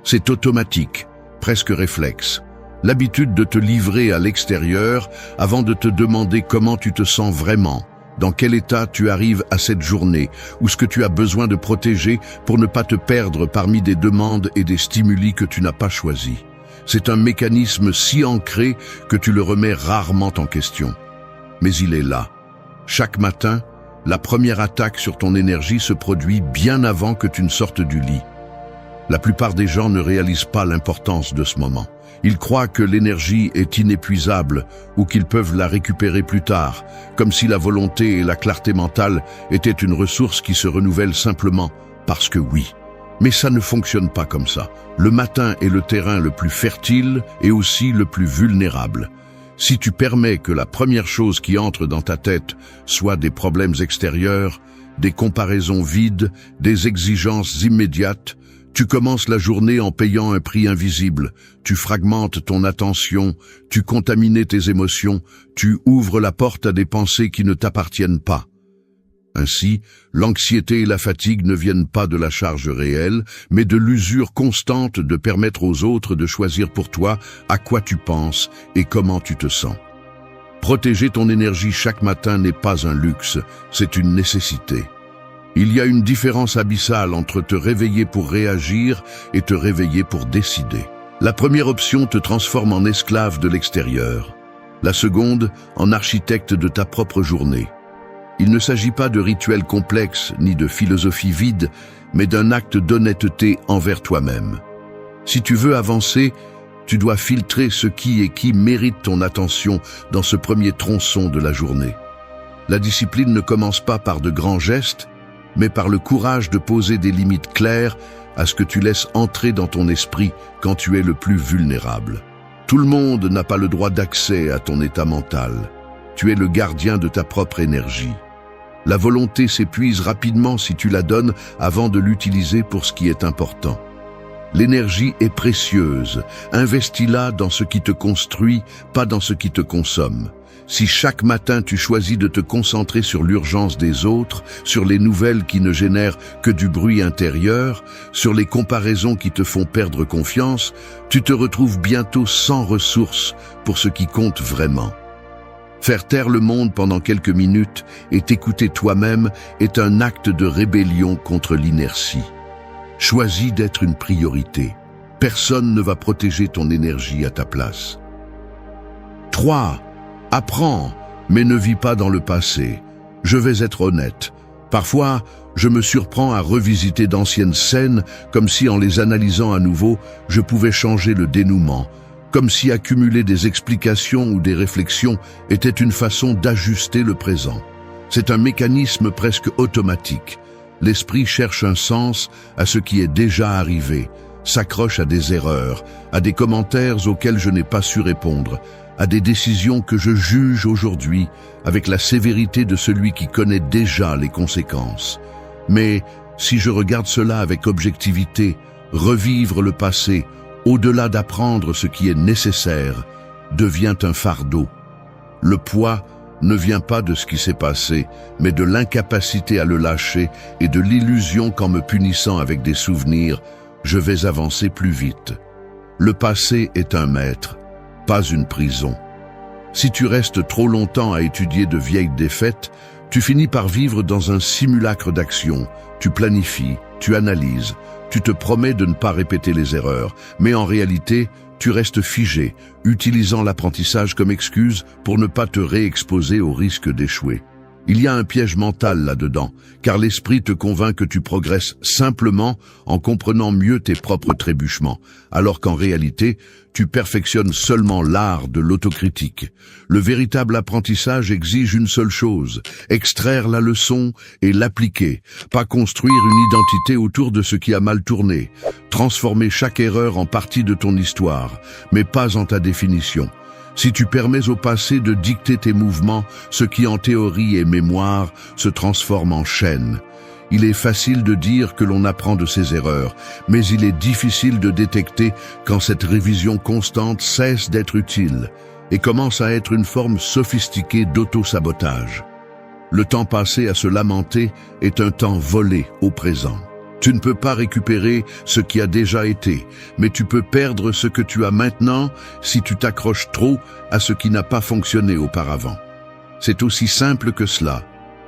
C'est automatique, presque réflexe. L'habitude de te livrer à l'extérieur avant de te demander comment tu te sens vraiment, dans quel état tu arrives à cette journée, ou ce que tu as besoin de protéger pour ne pas te perdre parmi des demandes et des stimuli que tu n'as pas choisis. C'est un mécanisme si ancré que tu le remets rarement en question. Mais il est là. Chaque matin, la première attaque sur ton énergie se produit bien avant que tu ne sortes du lit. La plupart des gens ne réalisent pas l'importance de ce moment. Ils croient que l'énergie est inépuisable ou qu'ils peuvent la récupérer plus tard, comme si la volonté et la clarté mentale étaient une ressource qui se renouvelle simplement parce que oui. Mais ça ne fonctionne pas comme ça. Le matin est le terrain le plus fertile et aussi le plus vulnérable. Si tu permets que la première chose qui entre dans ta tête soit des problèmes extérieurs, des comparaisons vides, des exigences immédiates, tu commences la journée en payant un prix invisible, tu fragmentes ton attention, tu contamines tes émotions, tu ouvres la porte à des pensées qui ne t'appartiennent pas. Ainsi, l'anxiété et la fatigue ne viennent pas de la charge réelle, mais de l'usure constante de permettre aux autres de choisir pour toi à quoi tu penses et comment tu te sens. Protéger ton énergie chaque matin n'est pas un luxe, c'est une nécessité. Il y a une différence abyssale entre te réveiller pour réagir et te réveiller pour décider. La première option te transforme en esclave de l'extérieur. La seconde, en architecte de ta propre journée. Il ne s'agit pas de rituels complexes ni de philosophie vide, mais d'un acte d'honnêteté envers toi-même. Si tu veux avancer, tu dois filtrer ce qui et qui mérite ton attention dans ce premier tronçon de la journée. La discipline ne commence pas par de grands gestes, mais par le courage de poser des limites claires à ce que tu laisses entrer dans ton esprit quand tu es le plus vulnérable. Tout le monde n'a pas le droit d'accès à ton état mental. Tu es le gardien de ta propre énergie. La volonté s'épuise rapidement si tu la donnes avant de l'utiliser pour ce qui est important. L'énergie est précieuse. Investis-la dans ce qui te construit, pas dans ce qui te consomme. Si chaque matin tu choisis de te concentrer sur l'urgence des autres, sur les nouvelles qui ne génèrent que du bruit intérieur, sur les comparaisons qui te font perdre confiance, tu te retrouves bientôt sans ressources pour ce qui compte vraiment. Faire taire le monde pendant quelques minutes et t'écouter toi-même est un acte de rébellion contre l'inertie. Choisis d'être une priorité. Personne ne va protéger ton énergie à ta place. 3. Apprends, mais ne vis pas dans le passé. Je vais être honnête. Parfois, je me surprends à revisiter d'anciennes scènes comme si en les analysant à nouveau, je pouvais changer le dénouement. Comme si accumuler des explications ou des réflexions était une façon d'ajuster le présent. C'est un mécanisme presque automatique. L'esprit cherche un sens à ce qui est déjà arrivé, s'accroche à des erreurs, à des commentaires auxquels je n'ai pas su répondre, à des décisions que je juge aujourd'hui avec la sévérité de celui qui connaît déjà les conséquences. Mais si je regarde cela avec objectivité, revivre le passé, au-delà d'apprendre ce qui est nécessaire, devient un fardeau. Le poids ne vient pas de ce qui s'est passé, mais de l'incapacité à le lâcher et de l'illusion qu'en me punissant avec des souvenirs, je vais avancer plus vite. Le passé est un maître, pas une prison. Si tu restes trop longtemps à étudier de vieilles défaites, tu finis par vivre dans un simulacre d'action. Tu planifies, tu analyses, tu te promets de ne pas répéter les erreurs, mais en réalité, tu restes figé, utilisant l'apprentissage comme excuse pour ne pas te réexposer au risque d'échouer. Il y a un piège mental là-dedans, car l'esprit te convainc que tu progresses simplement en comprenant mieux tes propres trébuchements, alors qu'en réalité, tu perfectionnes seulement l'art de l'autocritique. Le véritable apprentissage exige une seule chose, extraire la leçon et l'appliquer, pas construire une identité autour de ce qui a mal tourné, transformer chaque erreur en partie de ton histoire, mais pas en ta définition. Si tu permets au passé de dicter tes mouvements, ce qui en théorie est mémoire se transforme en chaîne. Il est facile de dire que l'on apprend de ses erreurs, mais il est difficile de détecter quand cette révision constante cesse d'être utile et commence à être une forme sophistiquée d'auto-sabotage. Le temps passé à se lamenter est un temps volé au présent. Tu ne peux pas récupérer ce qui a déjà été, mais tu peux perdre ce que tu as maintenant si tu t'accroches trop à ce qui n'a pas fonctionné auparavant. C'est aussi simple que cela,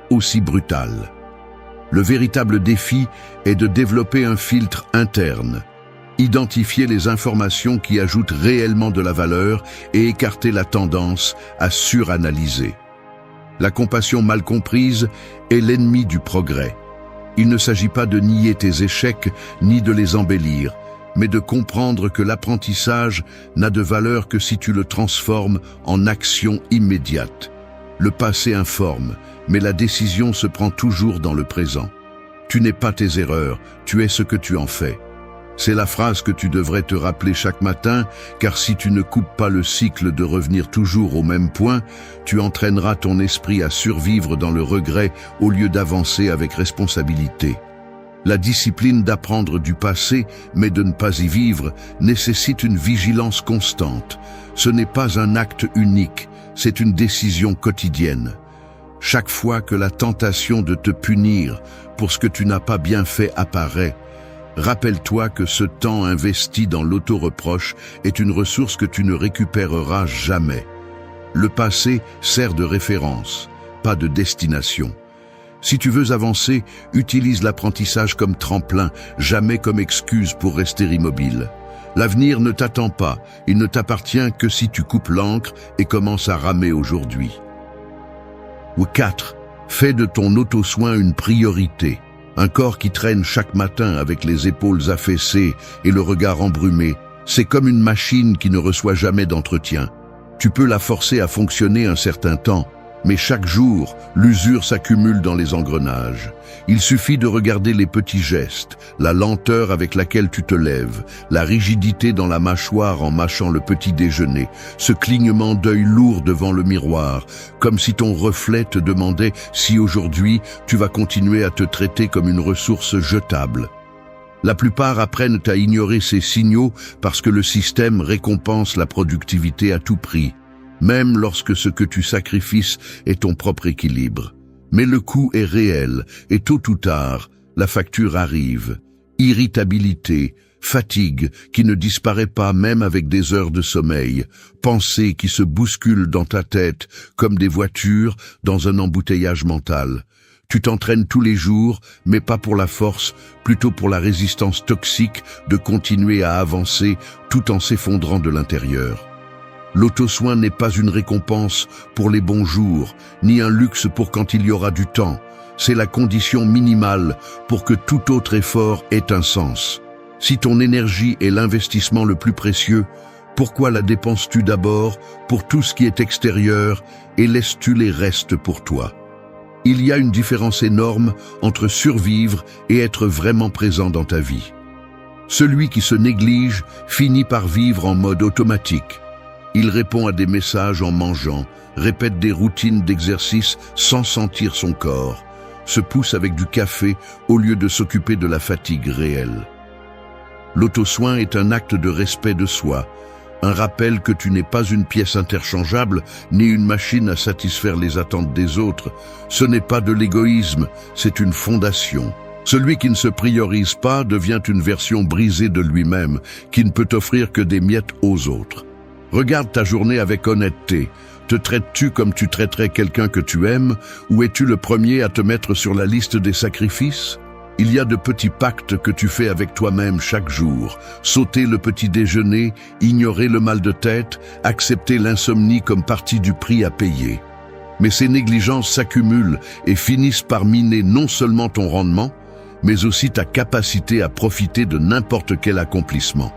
aussi brutal. Le véritable défi est de développer un filtre interne, identifier les informations qui ajoutent réellement de la valeur et écarter la tendance à suranalyser. La compassion mal comprise est l'ennemi du progrès. Il ne s'agit pas de nier tes échecs ni de les embellir, mais de comprendre que l'apprentissage n'a de valeur que si tu le transformes en action immédiate. Le passé informe, mais la décision se prend toujours dans le présent. Tu n'es pas tes erreurs, tu es ce que tu en fais. C'est la phrase que tu devrais te rappeler chaque matin, car si tu ne coupes pas le cycle de revenir toujours au même point, tu entraîneras ton esprit à survivre dans le regret au lieu d'avancer avec responsabilité. La discipline d'apprendre du passé, mais de ne pas y vivre, nécessite une vigilance constante. Ce n'est pas un acte unique, c'est une décision quotidienne. Chaque fois que la tentation de te punir pour ce que tu n'as pas bien fait apparaît, rappelle-toi que ce temps investi dans l'auto-reproche est une ressource que tu ne récupéreras jamais. Le passé sert de référence, pas de destination. Si tu veux avancer, utilise l'apprentissage comme tremplin, jamais comme excuse pour rester immobile. L'avenir ne t'attend pas, il ne t'appartient que si tu coupes l'ancre et commences à ramer aujourd'hui. 4. Fais de ton auto-soin une priorité. Un corps qui traîne chaque matin avec les épaules affaissées et le regard embrumé, c'est comme une machine qui ne reçoit jamais d'entretien. Tu peux la forcer à fonctionner un certain temps, mais chaque jour, l'usure s'accumule dans les engrenages. Il suffit de regarder les petits gestes, la lenteur avec laquelle tu te lèves, la rigidité dans la mâchoire en mâchant le petit déjeuner, ce clignement d'œil lourd devant le miroir, comme si ton reflet te demandait si aujourd'hui tu vas continuer à te traiter comme une ressource jetable. La plupart apprennent à ignorer ces signaux parce que le système récompense la productivité à tout prix. même lorsque ce que tu sacrifies est ton propre équilibre. Mais le coût est réel, et tôt ou tard, la facture arrive. Irritabilité, fatigue qui ne disparaît pas même avec des heures de sommeil, pensées qui se bousculent dans ta tête comme des voitures dans un embouteillage mental. Tu t'entraînes tous les jours, mais pas pour la force, plutôt pour la résistance toxique de continuer à avancer tout en s'effondrant de l'intérieur. L'auto-soin n'est pas une récompense pour les bons jours, ni un luxe pour quand il y aura du temps. C'est la condition minimale pour que tout autre effort ait un sens. Si ton énergie est l'investissement le plus précieux, pourquoi la dépenses-tu d'abord pour tout ce qui est extérieur et laisses-tu les restes pour toi? Il y a une différence énorme entre survivre et être vraiment présent dans ta vie. Celui qui se néglige finit par vivre en mode automatique. Il répond à des messages en mangeant, répète des routines d'exercice sans sentir son corps, se pousse avec du café au lieu de s'occuper de la fatigue réelle. L'auto-soin est un acte de respect de soi, un rappel que tu n'es pas une pièce interchangeable ni une machine à satisfaire les attentes des autres. Ce n'est pas de l'égoïsme, c'est une fondation. Celui qui ne se priorise pas devient une version brisée de lui-même, qui ne peut offrir que des miettes aux autres. Regarde ta journée avec honnêteté. Te traites-tu comme tu traiterais quelqu'un que tu aimes, ou es-tu le premier à te mettre sur la liste des sacrifices? Il y a de petits pactes que tu fais avec toi-même chaque jour. Sauter le petit déjeuner, ignorer le mal de tête, accepter l'insomnie comme partie du prix à payer. Mais ces négligences s'accumulent et finissent par miner non seulement ton rendement, mais aussi ta capacité à profiter de n'importe quel accomplissement.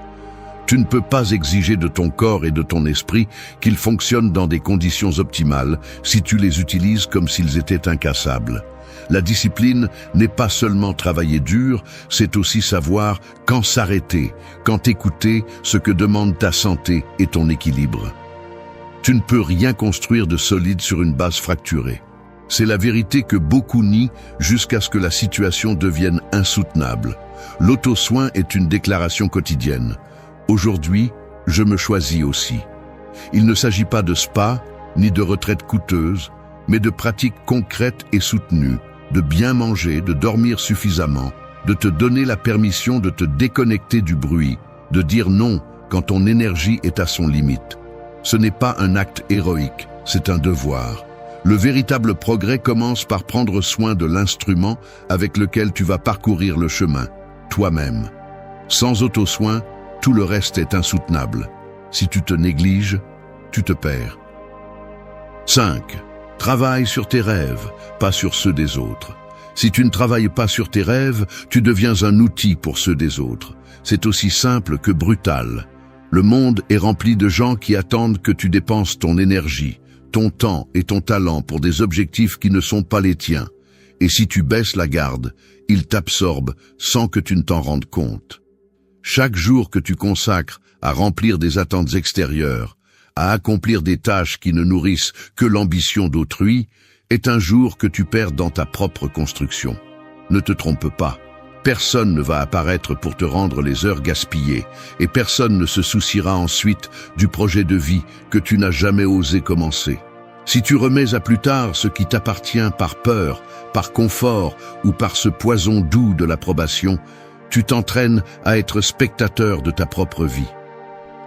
Tu ne peux pas exiger de ton corps et de ton esprit qu'ils fonctionnent dans des conditions optimales si tu les utilises comme s'ils étaient incassables. La discipline n'est pas seulement travailler dur, c'est aussi savoir quand s'arrêter, quand écouter ce que demande ta santé et ton équilibre. Tu ne peux rien construire de solide sur une base fracturée. C'est la vérité que beaucoup nient jusqu'à ce que la situation devienne insoutenable. L'auto-soin est une déclaration quotidienne. Aujourd'hui, je me choisis aussi. Il ne s'agit pas de spa, ni de retraite coûteuse, mais de pratiques concrètes et soutenues, de bien manger, de dormir suffisamment, de te donner la permission de te déconnecter du bruit, de dire non quand ton énergie est à son limite. Ce n'est pas un acte héroïque, c'est un devoir. Le véritable progrès commence par prendre soin de l'instrument avec lequel tu vas parcourir le chemin, toi-même. Sans auto-soin, tout le reste est insoutenable. Si tu te négliges, tu te perds. 5. Travaille sur tes rêves, pas sur ceux des autres. Si tu ne travailles pas sur tes rêves, tu deviens un outil pour ceux des autres. C'est aussi simple que brutal. Le monde est rempli de gens qui attendent que tu dépenses ton énergie, ton temps et ton talent pour des objectifs qui ne sont pas les tiens. Et si tu baisses la garde, ils t'absorbent sans que tu ne t'en rendes compte. Chaque jour que tu consacres à remplir des attentes extérieures, à accomplir des tâches qui ne nourrissent que l'ambition d'autrui, est un jour que tu perds dans ta propre construction. Ne te trompe pas, personne ne va apparaître pour te rendre les heures gaspillées, et personne ne se souciera ensuite du projet de vie que tu n'as jamais osé commencer. Si tu remets à plus tard ce qui t'appartient par peur, par confort ou par ce poison doux de l'approbation, tu t'entraînes à être spectateur de ta propre vie.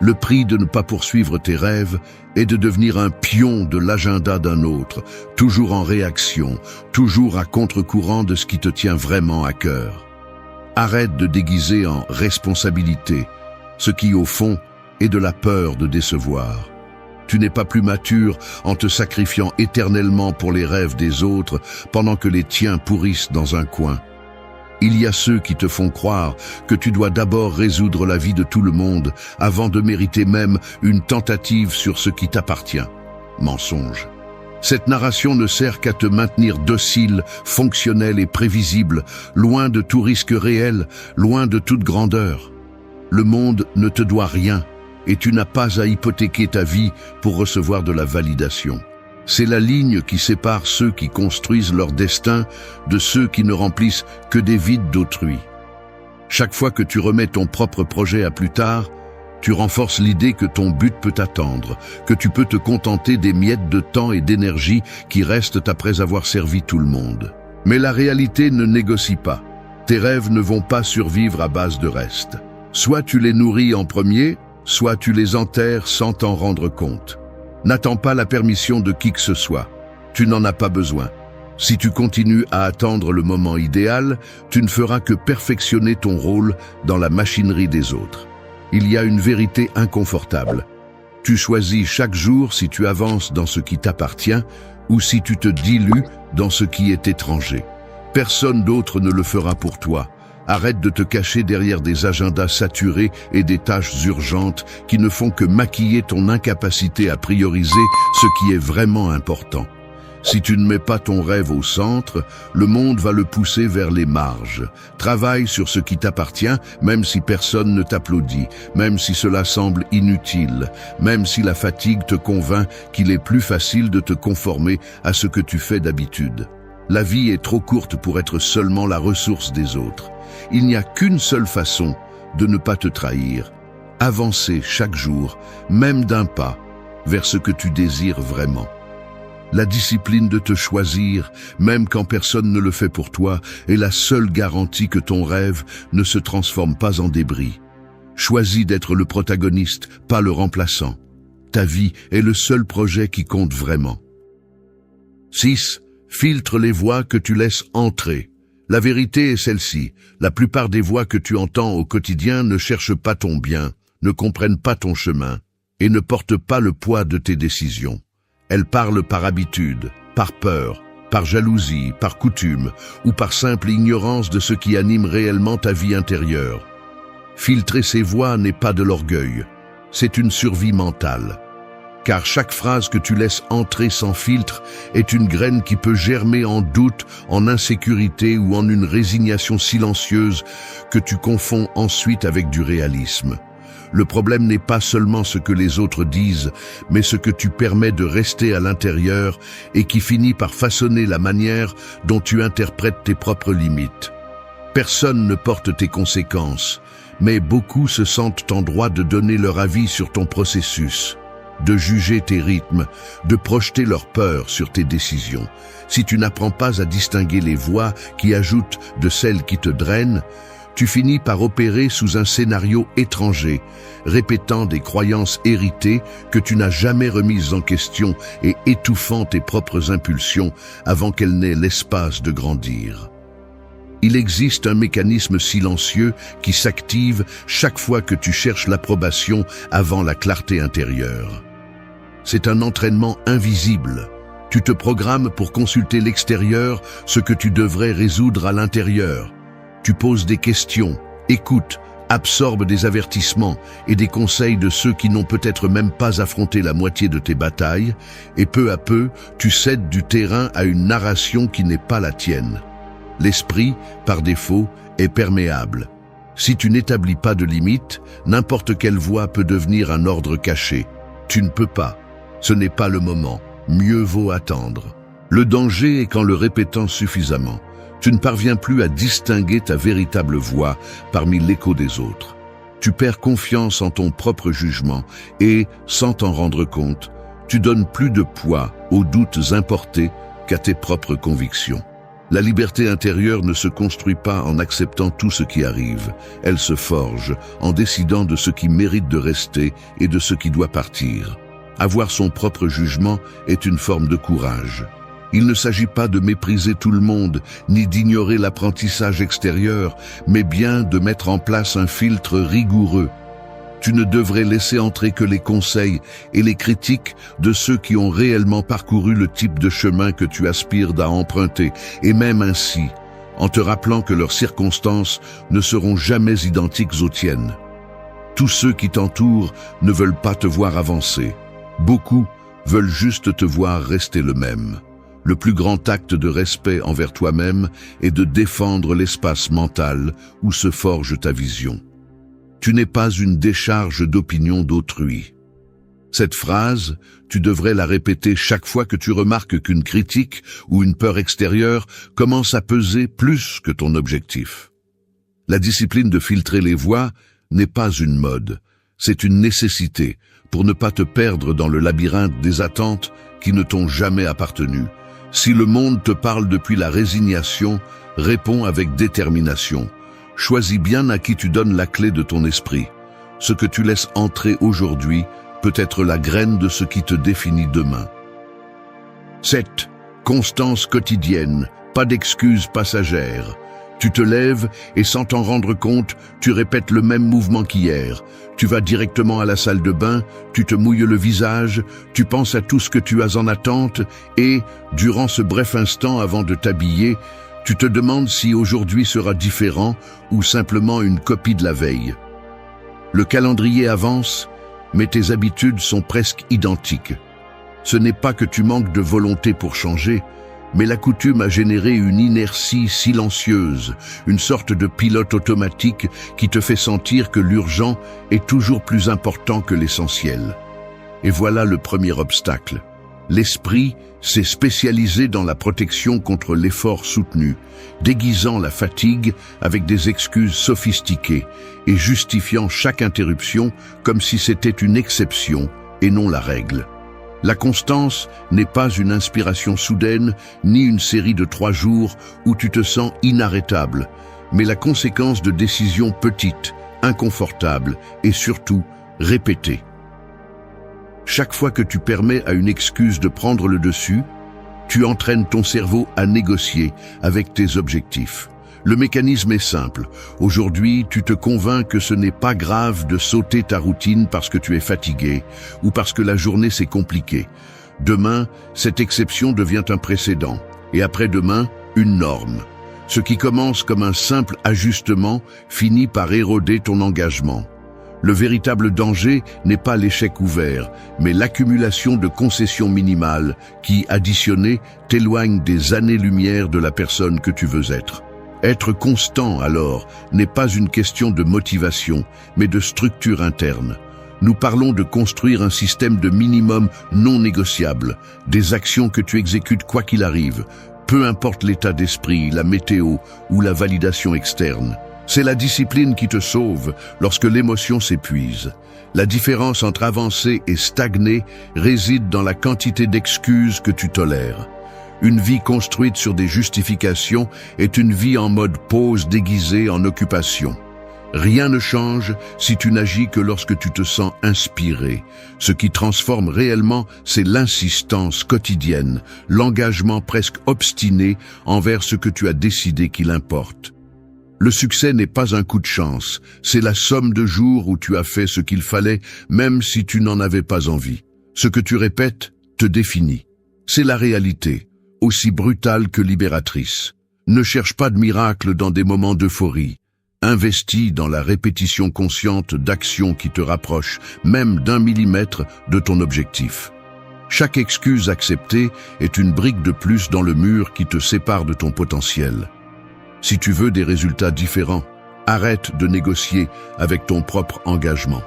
Le prix de ne pas poursuivre tes rêves est de devenir un pion de l'agenda d'un autre, toujours en réaction, toujours à contre-courant de ce qui te tient vraiment à cœur. Arrête de déguiser en responsabilité ce qui, au fond, est de la peur de décevoir. Tu n'es pas plus mature en te sacrifiant éternellement pour les rêves des autres pendant que les tiens pourrissent dans un coin. Il y a ceux qui te font croire que tu dois d'abord résoudre la vie de tout le monde avant de mériter même une tentative sur ce qui t'appartient. Mensonge. Cette narration ne sert qu'à te maintenir docile, fonctionnel et prévisible, loin de tout risque réel, loin de toute grandeur. Le monde ne te doit rien et tu n'as pas à hypothéquer ta vie pour recevoir de la validation. C'est la ligne qui sépare ceux qui construisent leur destin de ceux qui ne remplissent que des vides d'autrui. Chaque fois que tu remets ton propre projet à plus tard, Tu renforces l'idée que ton but peut attendre, que tu peux te contenter des miettes de temps et d'énergie qui restent après avoir servi tout le monde. Mais la réalité ne négocie pas. Tes rêves ne vont pas survivre à base de reste. Soit tu les nourris en premier, soit tu les enterres sans t'en rendre compte. N'attends pas la permission de qui que ce soit. Tu n'en as pas besoin. Si tu continues à attendre le moment idéal, tu ne feras que perfectionner ton rôle dans la machinerie des autres. Il y a une vérité inconfortable. Tu choisis chaque jour si tu avances dans ce qui t'appartient ou si tu te dilues dans ce qui est étranger. Personne d'autre ne le fera pour toi. Arrête de te cacher derrière des agendas saturés et des tâches urgentes qui ne font que maquiller ton incapacité à prioriser ce qui est vraiment important. Si tu ne mets pas ton rêve au centre, le monde va le pousser vers les marges. Travaille sur ce qui t'appartient, même si personne ne t'applaudit, même si cela semble inutile, même si la fatigue te convainc qu'il est plus facile de te conformer à ce que tu fais d'habitude. La vie est trop courte pour être seulement la ressource des autres. Il n'y a qu'une seule façon de ne pas te trahir. Avancer chaque jour, même d'un pas, vers ce que tu désires vraiment. La discipline de te choisir, même quand personne ne le fait pour toi, est la seule garantie que ton rêve ne se transforme pas en débris. Choisis d'être le protagoniste, pas le remplaçant. Ta vie est le seul projet qui compte vraiment. 6. Filtre les voix que tu laisses entrer. La vérité est celle-ci. La plupart des voix que tu entends au quotidien ne cherchent pas ton bien, ne comprennent pas ton chemin et ne portent pas le poids de tes décisions. Elles parlent par habitude, par peur, par jalousie, par coutume ou par simple ignorance de ce qui anime réellement ta vie intérieure. Filtrer ces voix n'est pas de l'orgueil, c'est une survie mentale. Car chaque phrase que tu laisses entrer sans filtre est une graine qui peut germer en doute, en insécurité ou en une résignation silencieuse que tu confonds ensuite avec du réalisme. Le problème n'est pas seulement ce que les autres disent, mais ce que tu permets de rester à l'intérieur et qui finit par façonner la manière dont tu interprètes tes propres limites. Personne ne porte tes conséquences, mais beaucoup se sentent en droit de donner leur avis sur ton processus, de juger tes rythmes, de projeter leur peur sur tes décisions. Si tu n'apprends pas à distinguer les voix qui ajoutent de celles qui te drainent, tu finis par opérer sous un scénario étranger, répétant des croyances héritées que tu n'as jamais remises en question et étouffant tes propres impulsions avant qu'elles n'aient l'espace de grandir. Il existe un mécanisme silencieux qui s'active chaque fois que tu cherches l'approbation avant la clarté intérieure. C'est un entraînement invisible. Tu te programmes pour consulter l'extérieur, ce que tu devrais résoudre à l'intérieur. Tu poses des questions, écoutes, absorbes des avertissements et des conseils de ceux qui n'ont peut-être même pas affronté la moitié de tes batailles, et peu à peu, tu cèdes du terrain à une narration qui n'est pas la tienne. L'esprit, par défaut, est perméable. Si tu n'établis pas de limites, n'importe quelle voix peut devenir un ordre caché. Tu ne peux pas. Ce n'est pas le moment. Mieux vaut attendre. Le danger est qu'en le répétant suffisamment, tu ne parviens plus à distinguer ta véritable voix parmi l'écho des autres. Tu perds confiance en ton propre jugement et, sans t'en rendre compte, tu donnes plus de poids aux doutes importés qu'à tes propres convictions. La liberté intérieure ne se construit pas en acceptant tout ce qui arrive. Elle se forge en décidant de ce qui mérite de rester et de ce qui doit partir. Avoir son propre jugement est une forme de courage. Il ne s'agit pas de mépriser tout le monde, ni d'ignorer l'apprentissage extérieur, mais bien de mettre en place un filtre rigoureux. Tu ne devrais laisser entrer que les conseils et les critiques de ceux qui ont réellement parcouru le type de chemin que tu aspires à emprunter, et même ainsi, en te rappelant que leurs circonstances ne seront jamais identiques aux tiennes. Tous ceux qui t'entourent ne veulent pas te voir avancer. Beaucoup veulent juste te voir rester le même. Le plus grand acte de respect envers toi-même est de défendre l'espace mental où se forge ta vision. Tu n'es pas une décharge d'opinion d'autrui. Cette phrase, tu devrais la répéter chaque fois que tu remarques qu'une critique ou une peur extérieure commence à peser plus que ton objectif. La discipline de filtrer les voix n'est pas une mode, C'est une nécessité pour ne pas te perdre dans le labyrinthe des attentes qui ne t'ont jamais appartenu. Si le monde te parle depuis la résignation, réponds avec détermination. Choisis bien à qui tu donnes la clé de ton esprit. Ce que tu laisses entrer aujourd'hui peut être la graine de ce qui te définit demain. 7. Constance quotidienne, pas d'excuses passagères. Tu te lèves et sans t'en rendre compte, tu répètes le même mouvement qu'hier. Tu vas directement à la salle de bain, tu te mouilles le visage, tu penses à tout ce que tu as en attente et, durant ce bref instant avant de t'habiller, tu te demandes si aujourd'hui sera différent ou simplement une copie de la veille. Le calendrier avance, mais tes habitudes sont presque identiques. Ce n'est pas que tu manques de volonté pour changer, mais la coutume a généré une inertie silencieuse, une sorte de pilote automatique qui te fait sentir que l'urgent est toujours plus important que l'essentiel. Et voilà le premier obstacle. L'esprit s'est spécialisé dans la protection contre l'effort soutenu, déguisant la fatigue avec des excuses sophistiquées et justifiant chaque interruption comme si c'était une exception et non la règle. La constance n'est pas une inspiration soudaine, ni une série de 3 jours où tu te sens inarrêtable, mais la conséquence de décisions petites, inconfortables et surtout répétées. Chaque fois que tu permets à une excuse de prendre le dessus, tu entraînes ton cerveau à négocier avec tes objectifs. Le mécanisme est simple. Aujourd'hui, tu te convaincs que ce n'est pas grave de sauter ta routine parce que tu es fatigué ou parce que la journée s'est compliquée. Demain, cette exception devient un précédent et après-demain, une norme. Ce qui commence comme un simple ajustement finit par éroder ton engagement. Le véritable danger n'est pas l'échec ouvert, mais l'accumulation de concessions minimales qui, additionnées, t'éloignent des années-lumière de la personne que tu veux être. Être constant, alors, n'est pas une question de motivation, mais de structure interne. Nous parlons de construire un système de minimum non négociable, des actions que tu exécutes quoi qu'il arrive, peu importe l'état d'esprit, la météo ou la validation externe. C'est la discipline qui te sauve lorsque l'émotion s'épuise. La différence entre avancer et stagner réside dans la quantité d'excuses que tu tolères. Une vie construite sur des justifications est une vie en mode pause déguisée en occupation. Rien ne change si tu n'agis que lorsque tu te sens inspiré. Ce qui transforme réellement, c'est l'insistance quotidienne, l'engagement presque obstiné envers ce que tu as décidé qu'il importe. Le succès n'est pas un coup de chance, c'est la somme de jours où tu as fait ce qu'il fallait, même si tu n'en avais pas envie. Ce que tu répètes te définit. C'est la réalité, aussi brutale que libératrice. Ne cherche pas de miracle dans des moments d'euphorie. Investis dans la répétition consciente d'actions qui te rapprochent, même d'1 millimètre, de ton objectif. Chaque excuse acceptée est une brique de plus dans le mur qui te sépare de ton potentiel. Si tu veux des résultats différents, arrête de négocier avec ton propre engagement.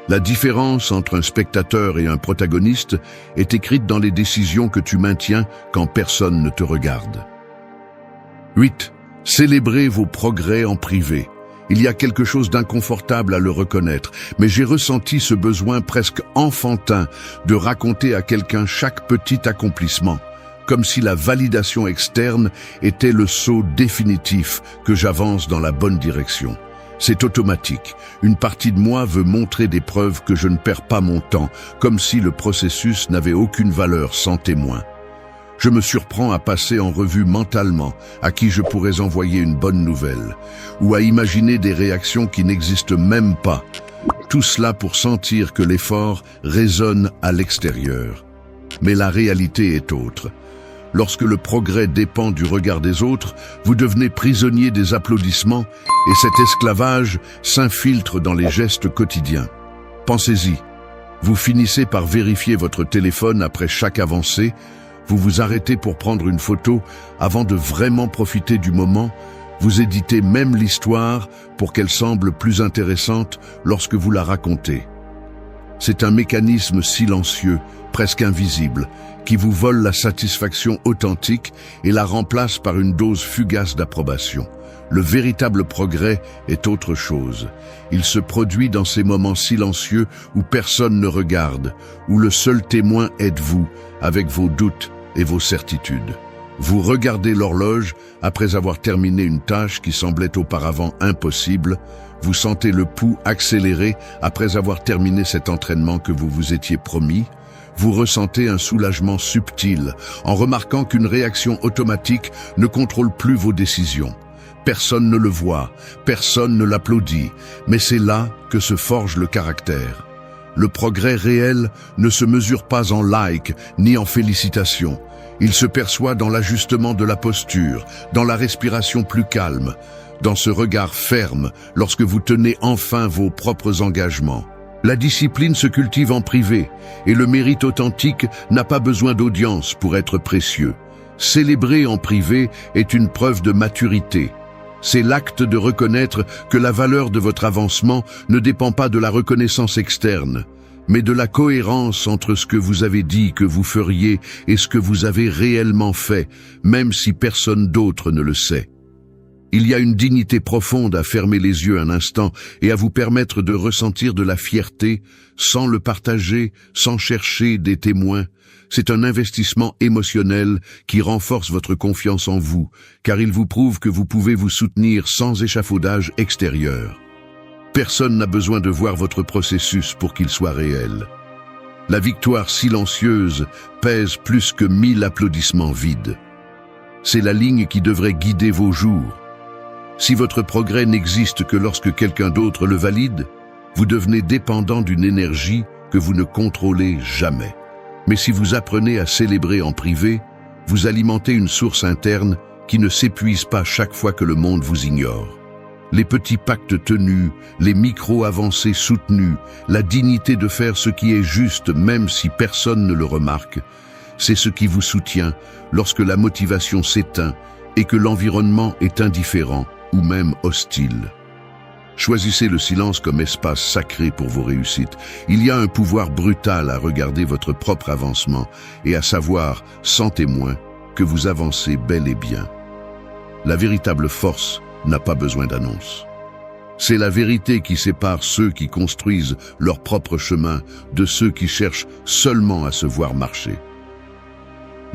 La différence entre un spectateur et un protagoniste est écrite dans les décisions que tu maintiens quand personne ne te regarde. 8. Célébrez vos progrès en privé. Il y a quelque chose d'inconfortable à le reconnaître, mais j'ai ressenti ce besoin presque enfantin de raconter à quelqu'un chaque petit accomplissement, comme si la validation externe était le saut définitif que j'avance dans la bonne direction. C'est automatique. Une partie de moi veut montrer des preuves que je ne perds pas mon temps, comme si le processus n'avait aucune valeur sans témoin. Je me surprends à passer en revue mentalement à qui je pourrais envoyer une bonne nouvelle, ou à imaginer des réactions qui n'existent même pas. Tout cela pour sentir que l'effort résonne à l'extérieur. Mais la réalité est autre. Lorsque le progrès dépend du regard des autres, vous devenez prisonnier des applaudissements et cet esclavage s'infiltre dans les gestes quotidiens. Pensez-y, vous finissez par vérifier votre téléphone après chaque avancée, vous vous arrêtez pour prendre une photo avant de vraiment profiter du moment, vous éditez même l'histoire pour qu'elle semble plus intéressante lorsque vous la racontez. C'est un mécanisme silencieux, presque invisible, qui vous vole la satisfaction authentique et la remplace par une dose fugace d'approbation. Le véritable progrès est autre chose. Il se produit dans ces moments silencieux où personne ne regarde, où le seul témoin êtes vous, avec vos doutes et vos certitudes. Vous regardez l'horloge après avoir terminé une tâche qui semblait auparavant impossible. Vous sentez le pouls accélérer après avoir terminé cet entraînement que vous vous étiez promis. Vous ressentez un soulagement subtil en remarquant qu'une réaction automatique ne contrôle plus vos décisions. Personne ne le voit, personne ne l'applaudit, mais c'est là que se forge le caractère. Le progrès réel ne se mesure pas en likes ni en félicitations. Il se perçoit dans l'ajustement de la posture, dans la respiration plus calme, dans ce regard ferme lorsque vous tenez enfin vos propres engagements. La discipline se cultive en privé et le mérite authentique n'a pas besoin d'audience pour être précieux. Célébrer en privé est une preuve de maturité. C'est l'acte de reconnaître que la valeur de votre avancement ne dépend pas de la reconnaissance externe, mais de la cohérence entre ce que vous avez dit que vous feriez et ce que vous avez réellement fait, même si personne d'autre ne le sait. Il y a une dignité profonde à fermer les yeux un instant et à vous permettre de ressentir de la fierté sans le partager, sans chercher des témoins. C'est un investissement émotionnel qui renforce votre confiance en vous, car il vous prouve que vous pouvez vous soutenir sans échafaudage extérieur. Personne n'a besoin de voir votre processus pour qu'il soit réel. La victoire silencieuse pèse plus que 1000 applaudissements vides. C'est la ligne qui devrait guider vos jours. Si votre progrès n'existe que lorsque quelqu'un d'autre le valide, vous devenez dépendant d'une énergie que vous ne contrôlez jamais. Mais si vous apprenez à célébrer en privé, vous alimentez une source interne qui ne s'épuise pas chaque fois que le monde vous ignore. Les petits pactes tenus, les micro-avancées soutenues, la dignité de faire ce qui est juste même si personne ne le remarque, c'est ce qui vous soutient lorsque la motivation s'éteint et que l'environnement est indifférent ou même hostile. Choisissez le silence comme espace sacré pour vos réussites. Il y a un pouvoir brutal à regarder votre propre avancement et à savoir, sans témoin, que vous avancez bel et bien. La véritable force n'a pas besoin d'annonce. C'est la vérité qui sépare ceux qui construisent leur propre chemin de ceux qui cherchent seulement à se voir marcher.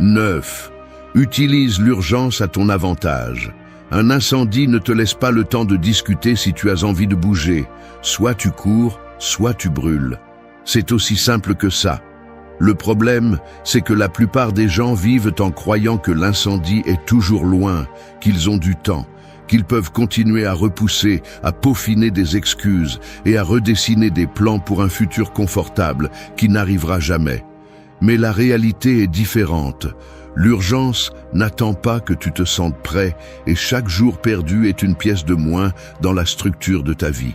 9. Utilise l'urgence à ton avantage. Un incendie ne te laisse pas le temps de discuter si tu as envie de bouger. Soit tu cours, soit tu brûles. C'est aussi simple que ça. Le problème, c'est que la plupart des gens vivent en croyant que l'incendie est toujours loin, qu'ils ont du temps, qu'ils peuvent continuer à repousser, à peaufiner des excuses et à redessiner des plans pour un futur confortable qui n'arrivera jamais. Mais la réalité est différente. L'urgence n'attend pas que tu te sentes prêt et chaque jour perdu est une pièce de moins dans la structure de ta vie.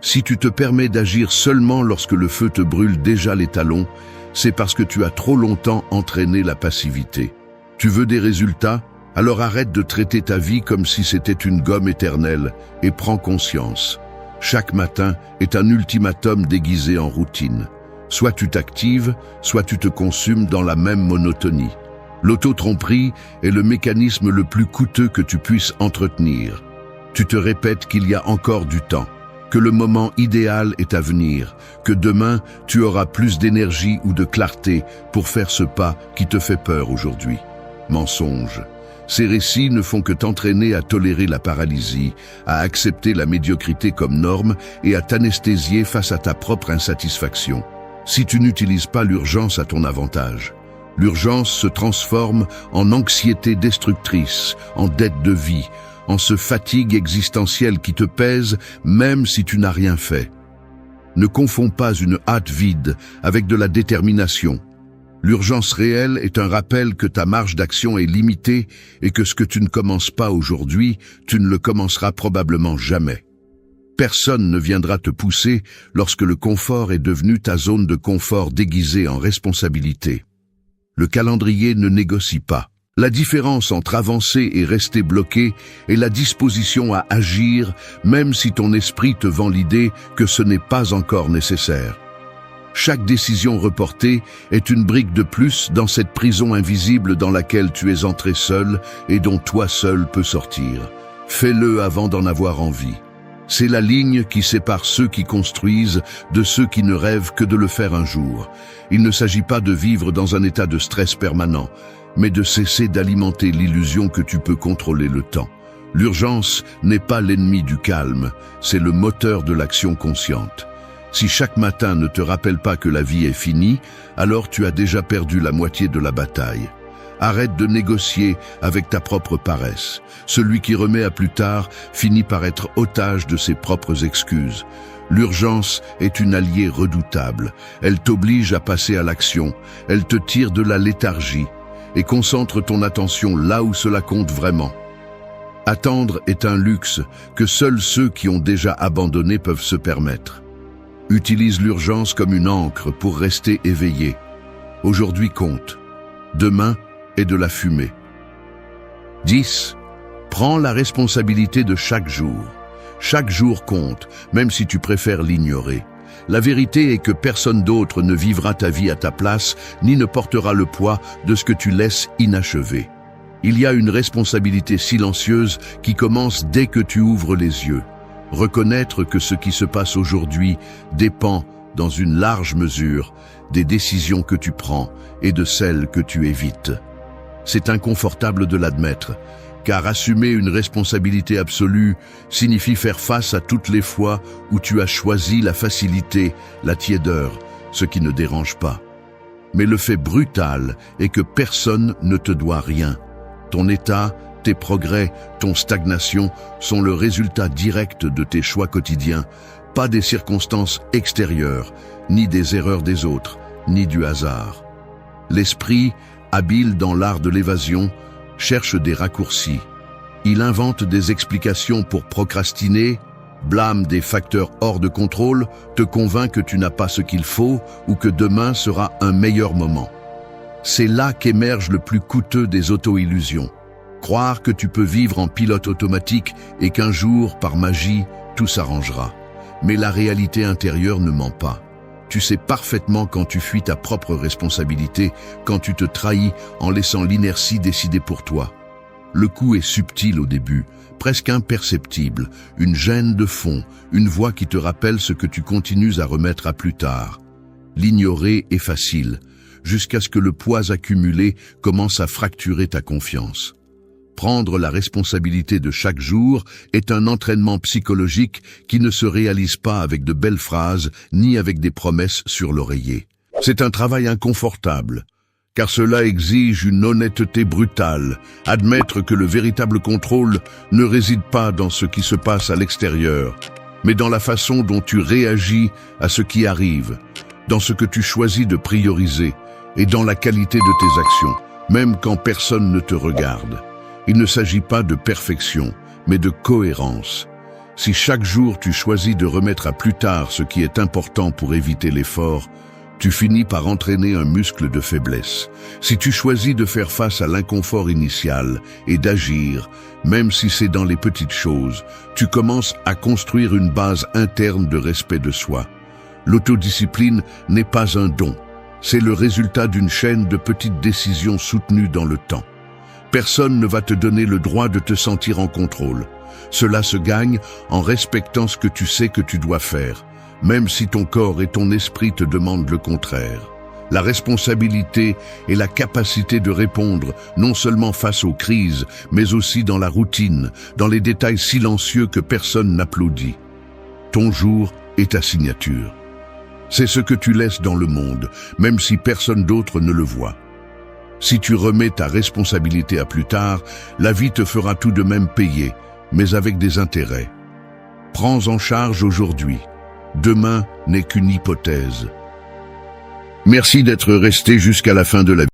Si tu te permets d'agir seulement lorsque le feu te brûle déjà les talons, c'est parce que tu as trop longtemps entraîné la passivité. Tu veux des résultats? Alors arrête de traiter ta vie comme si c'était une gomme éternelle et prends conscience. Chaque matin est un ultimatum déguisé en routine. Soit tu t'actives, soit tu te consumes dans la même monotonie. L'auto-tromperie est le mécanisme le plus coûteux que tu puisses entretenir. Tu te répètes qu'il y a encore du temps, que le moment idéal est à venir, que demain tu auras plus d'énergie ou de clarté pour faire ce pas qui te fait peur aujourd'hui. Mensonge. Ces récits ne font que t'entraîner à tolérer la paralysie, à accepter la médiocrité comme norme et à t'anesthésier face à ta propre insatisfaction. Si tu n'utilises pas l'urgence à ton avantage, l'urgence se transforme en anxiété destructrice, en dette de vie, en ce fatigue existentielle qui te pèse même si tu n'as rien fait. Ne confonds pas une hâte vide avec de la détermination. L'urgence réelle est un rappel que ta marge d'action est limitée et que ce que tu ne commences pas aujourd'hui, tu ne le commenceras probablement jamais. Personne ne viendra te pousser lorsque le confort est devenu ta zone de confort déguisée en responsabilité. Le calendrier ne négocie pas. La différence entre avancer et rester bloqué est la disposition à agir, même si ton esprit te vend l'idée que ce n'est pas encore nécessaire. Chaque décision reportée est une brique de plus dans cette prison invisible dans laquelle tu es entré seul et dont toi seul peux sortir. Fais-le avant d'en avoir envie. C'est la ligne qui sépare ceux qui construisent de ceux qui ne rêvent que de le faire un jour. Il ne s'agit pas de vivre dans un état de stress permanent, mais de cesser d'alimenter l'illusion que tu peux contrôler le temps. L'urgence n'est pas l'ennemi du calme, c'est le moteur de l'action consciente. Si chaque matin ne te rappelle pas que la vie est finie, alors tu as déjà perdu la moitié de la bataille. Arrête de négocier avec ta propre paresse. Celui qui remet à plus tard finit par être otage de ses propres excuses. L'urgence est une alliée redoutable. Elle t'oblige à passer à l'action. Elle te tire de la léthargie et concentre ton attention là où cela compte vraiment. Attendre est un luxe que seuls ceux qui ont déjà abandonné peuvent se permettre. Utilise l'urgence comme une ancre pour rester éveillé. Aujourd'hui compte. Demain est de la fumée. 10. Prends la responsabilité de chaque jour. Chaque jour compte, même si tu préfères l'ignorer. La vérité est que personne d'autre ne vivra ta vie à ta place, ni ne portera le poids de ce que tu laisses inachevé. Il y a une responsabilité silencieuse qui commence dès que tu ouvres les yeux. Reconnaître que ce qui se passe aujourd'hui dépend, dans une large mesure, des décisions que tu prends et de celles que tu évites. C'est inconfortable de l'admettre, car assumer une responsabilité absolue signifie faire face à toutes les fois où tu as choisi la facilité, la tiédeur, ce qui ne dérange pas. Mais le fait brutal est que personne ne te doit rien. Ton état, tes progrès, ton stagnation sont le résultat direct de tes choix quotidiens, pas des circonstances extérieures, ni des erreurs des autres, ni du hasard. L'esprit, habile dans l'art de l'évasion, cherche des raccourcis. Il invente des explications pour procrastiner, blâme des facteurs hors de contrôle, te convainc que tu n'as pas ce qu'il faut ou que demain sera un meilleur moment. C'est là qu'émerge le plus coûteux des auto-illusions. Croire que tu peux vivre en pilote automatique et qu'un jour, par magie, tout s'arrangera. Mais la réalité intérieure ne ment pas. Tu sais parfaitement quand tu fuis ta propre responsabilité, quand tu te trahis en laissant l'inertie décider pour toi. Le coup est subtil au début, presque imperceptible, une gêne de fond, une voix qui te rappelle ce que tu continues à remettre à plus tard. L'ignorer est facile, jusqu'à ce que le poids accumulé commence à fracturer ta confiance. Prendre la responsabilité de chaque jour est un entraînement psychologique qui ne se réalise pas avec de belles phrases ni avec des promesses sur l'oreiller. C'est un travail inconfortable, car cela exige une honnêteté brutale, admettre que le véritable contrôle ne réside pas dans ce qui se passe à l'extérieur, mais dans la façon dont tu réagis à ce qui arrive, dans ce que tu choisis de prioriser et dans la qualité de tes actions, même quand personne ne te regarde. Il ne s'agit pas de perfection, mais de cohérence. Si chaque jour tu choisis de remettre à plus tard ce qui est important pour éviter l'effort, tu finis par entraîner un muscle de faiblesse. Si tu choisis de faire face à l'inconfort initial et d'agir, même si c'est dans les petites choses, tu commences à construire une base interne de respect de soi. L'autodiscipline n'est pas un don, c'est le résultat d'une chaîne de petites décisions soutenues dans le temps. Personne ne va te donner le droit de te sentir en contrôle. Cela se gagne en respectant ce que tu sais que tu dois faire, même si ton corps et ton esprit te demandent le contraire. La responsabilité est la capacité de répondre non seulement face aux crises, mais aussi dans la routine, dans les détails silencieux que personne n'applaudit. Ton jour est ta signature. C'est ce que tu laisses dans le monde, même si personne d'autre ne le voit. Si tu remets ta responsabilité à plus tard, la vie te fera tout de même payer, mais avec des intérêts. Prends en charge aujourd'hui. Demain n'est qu'une hypothèse. Merci d'être resté jusqu'à la fin de la vidéo.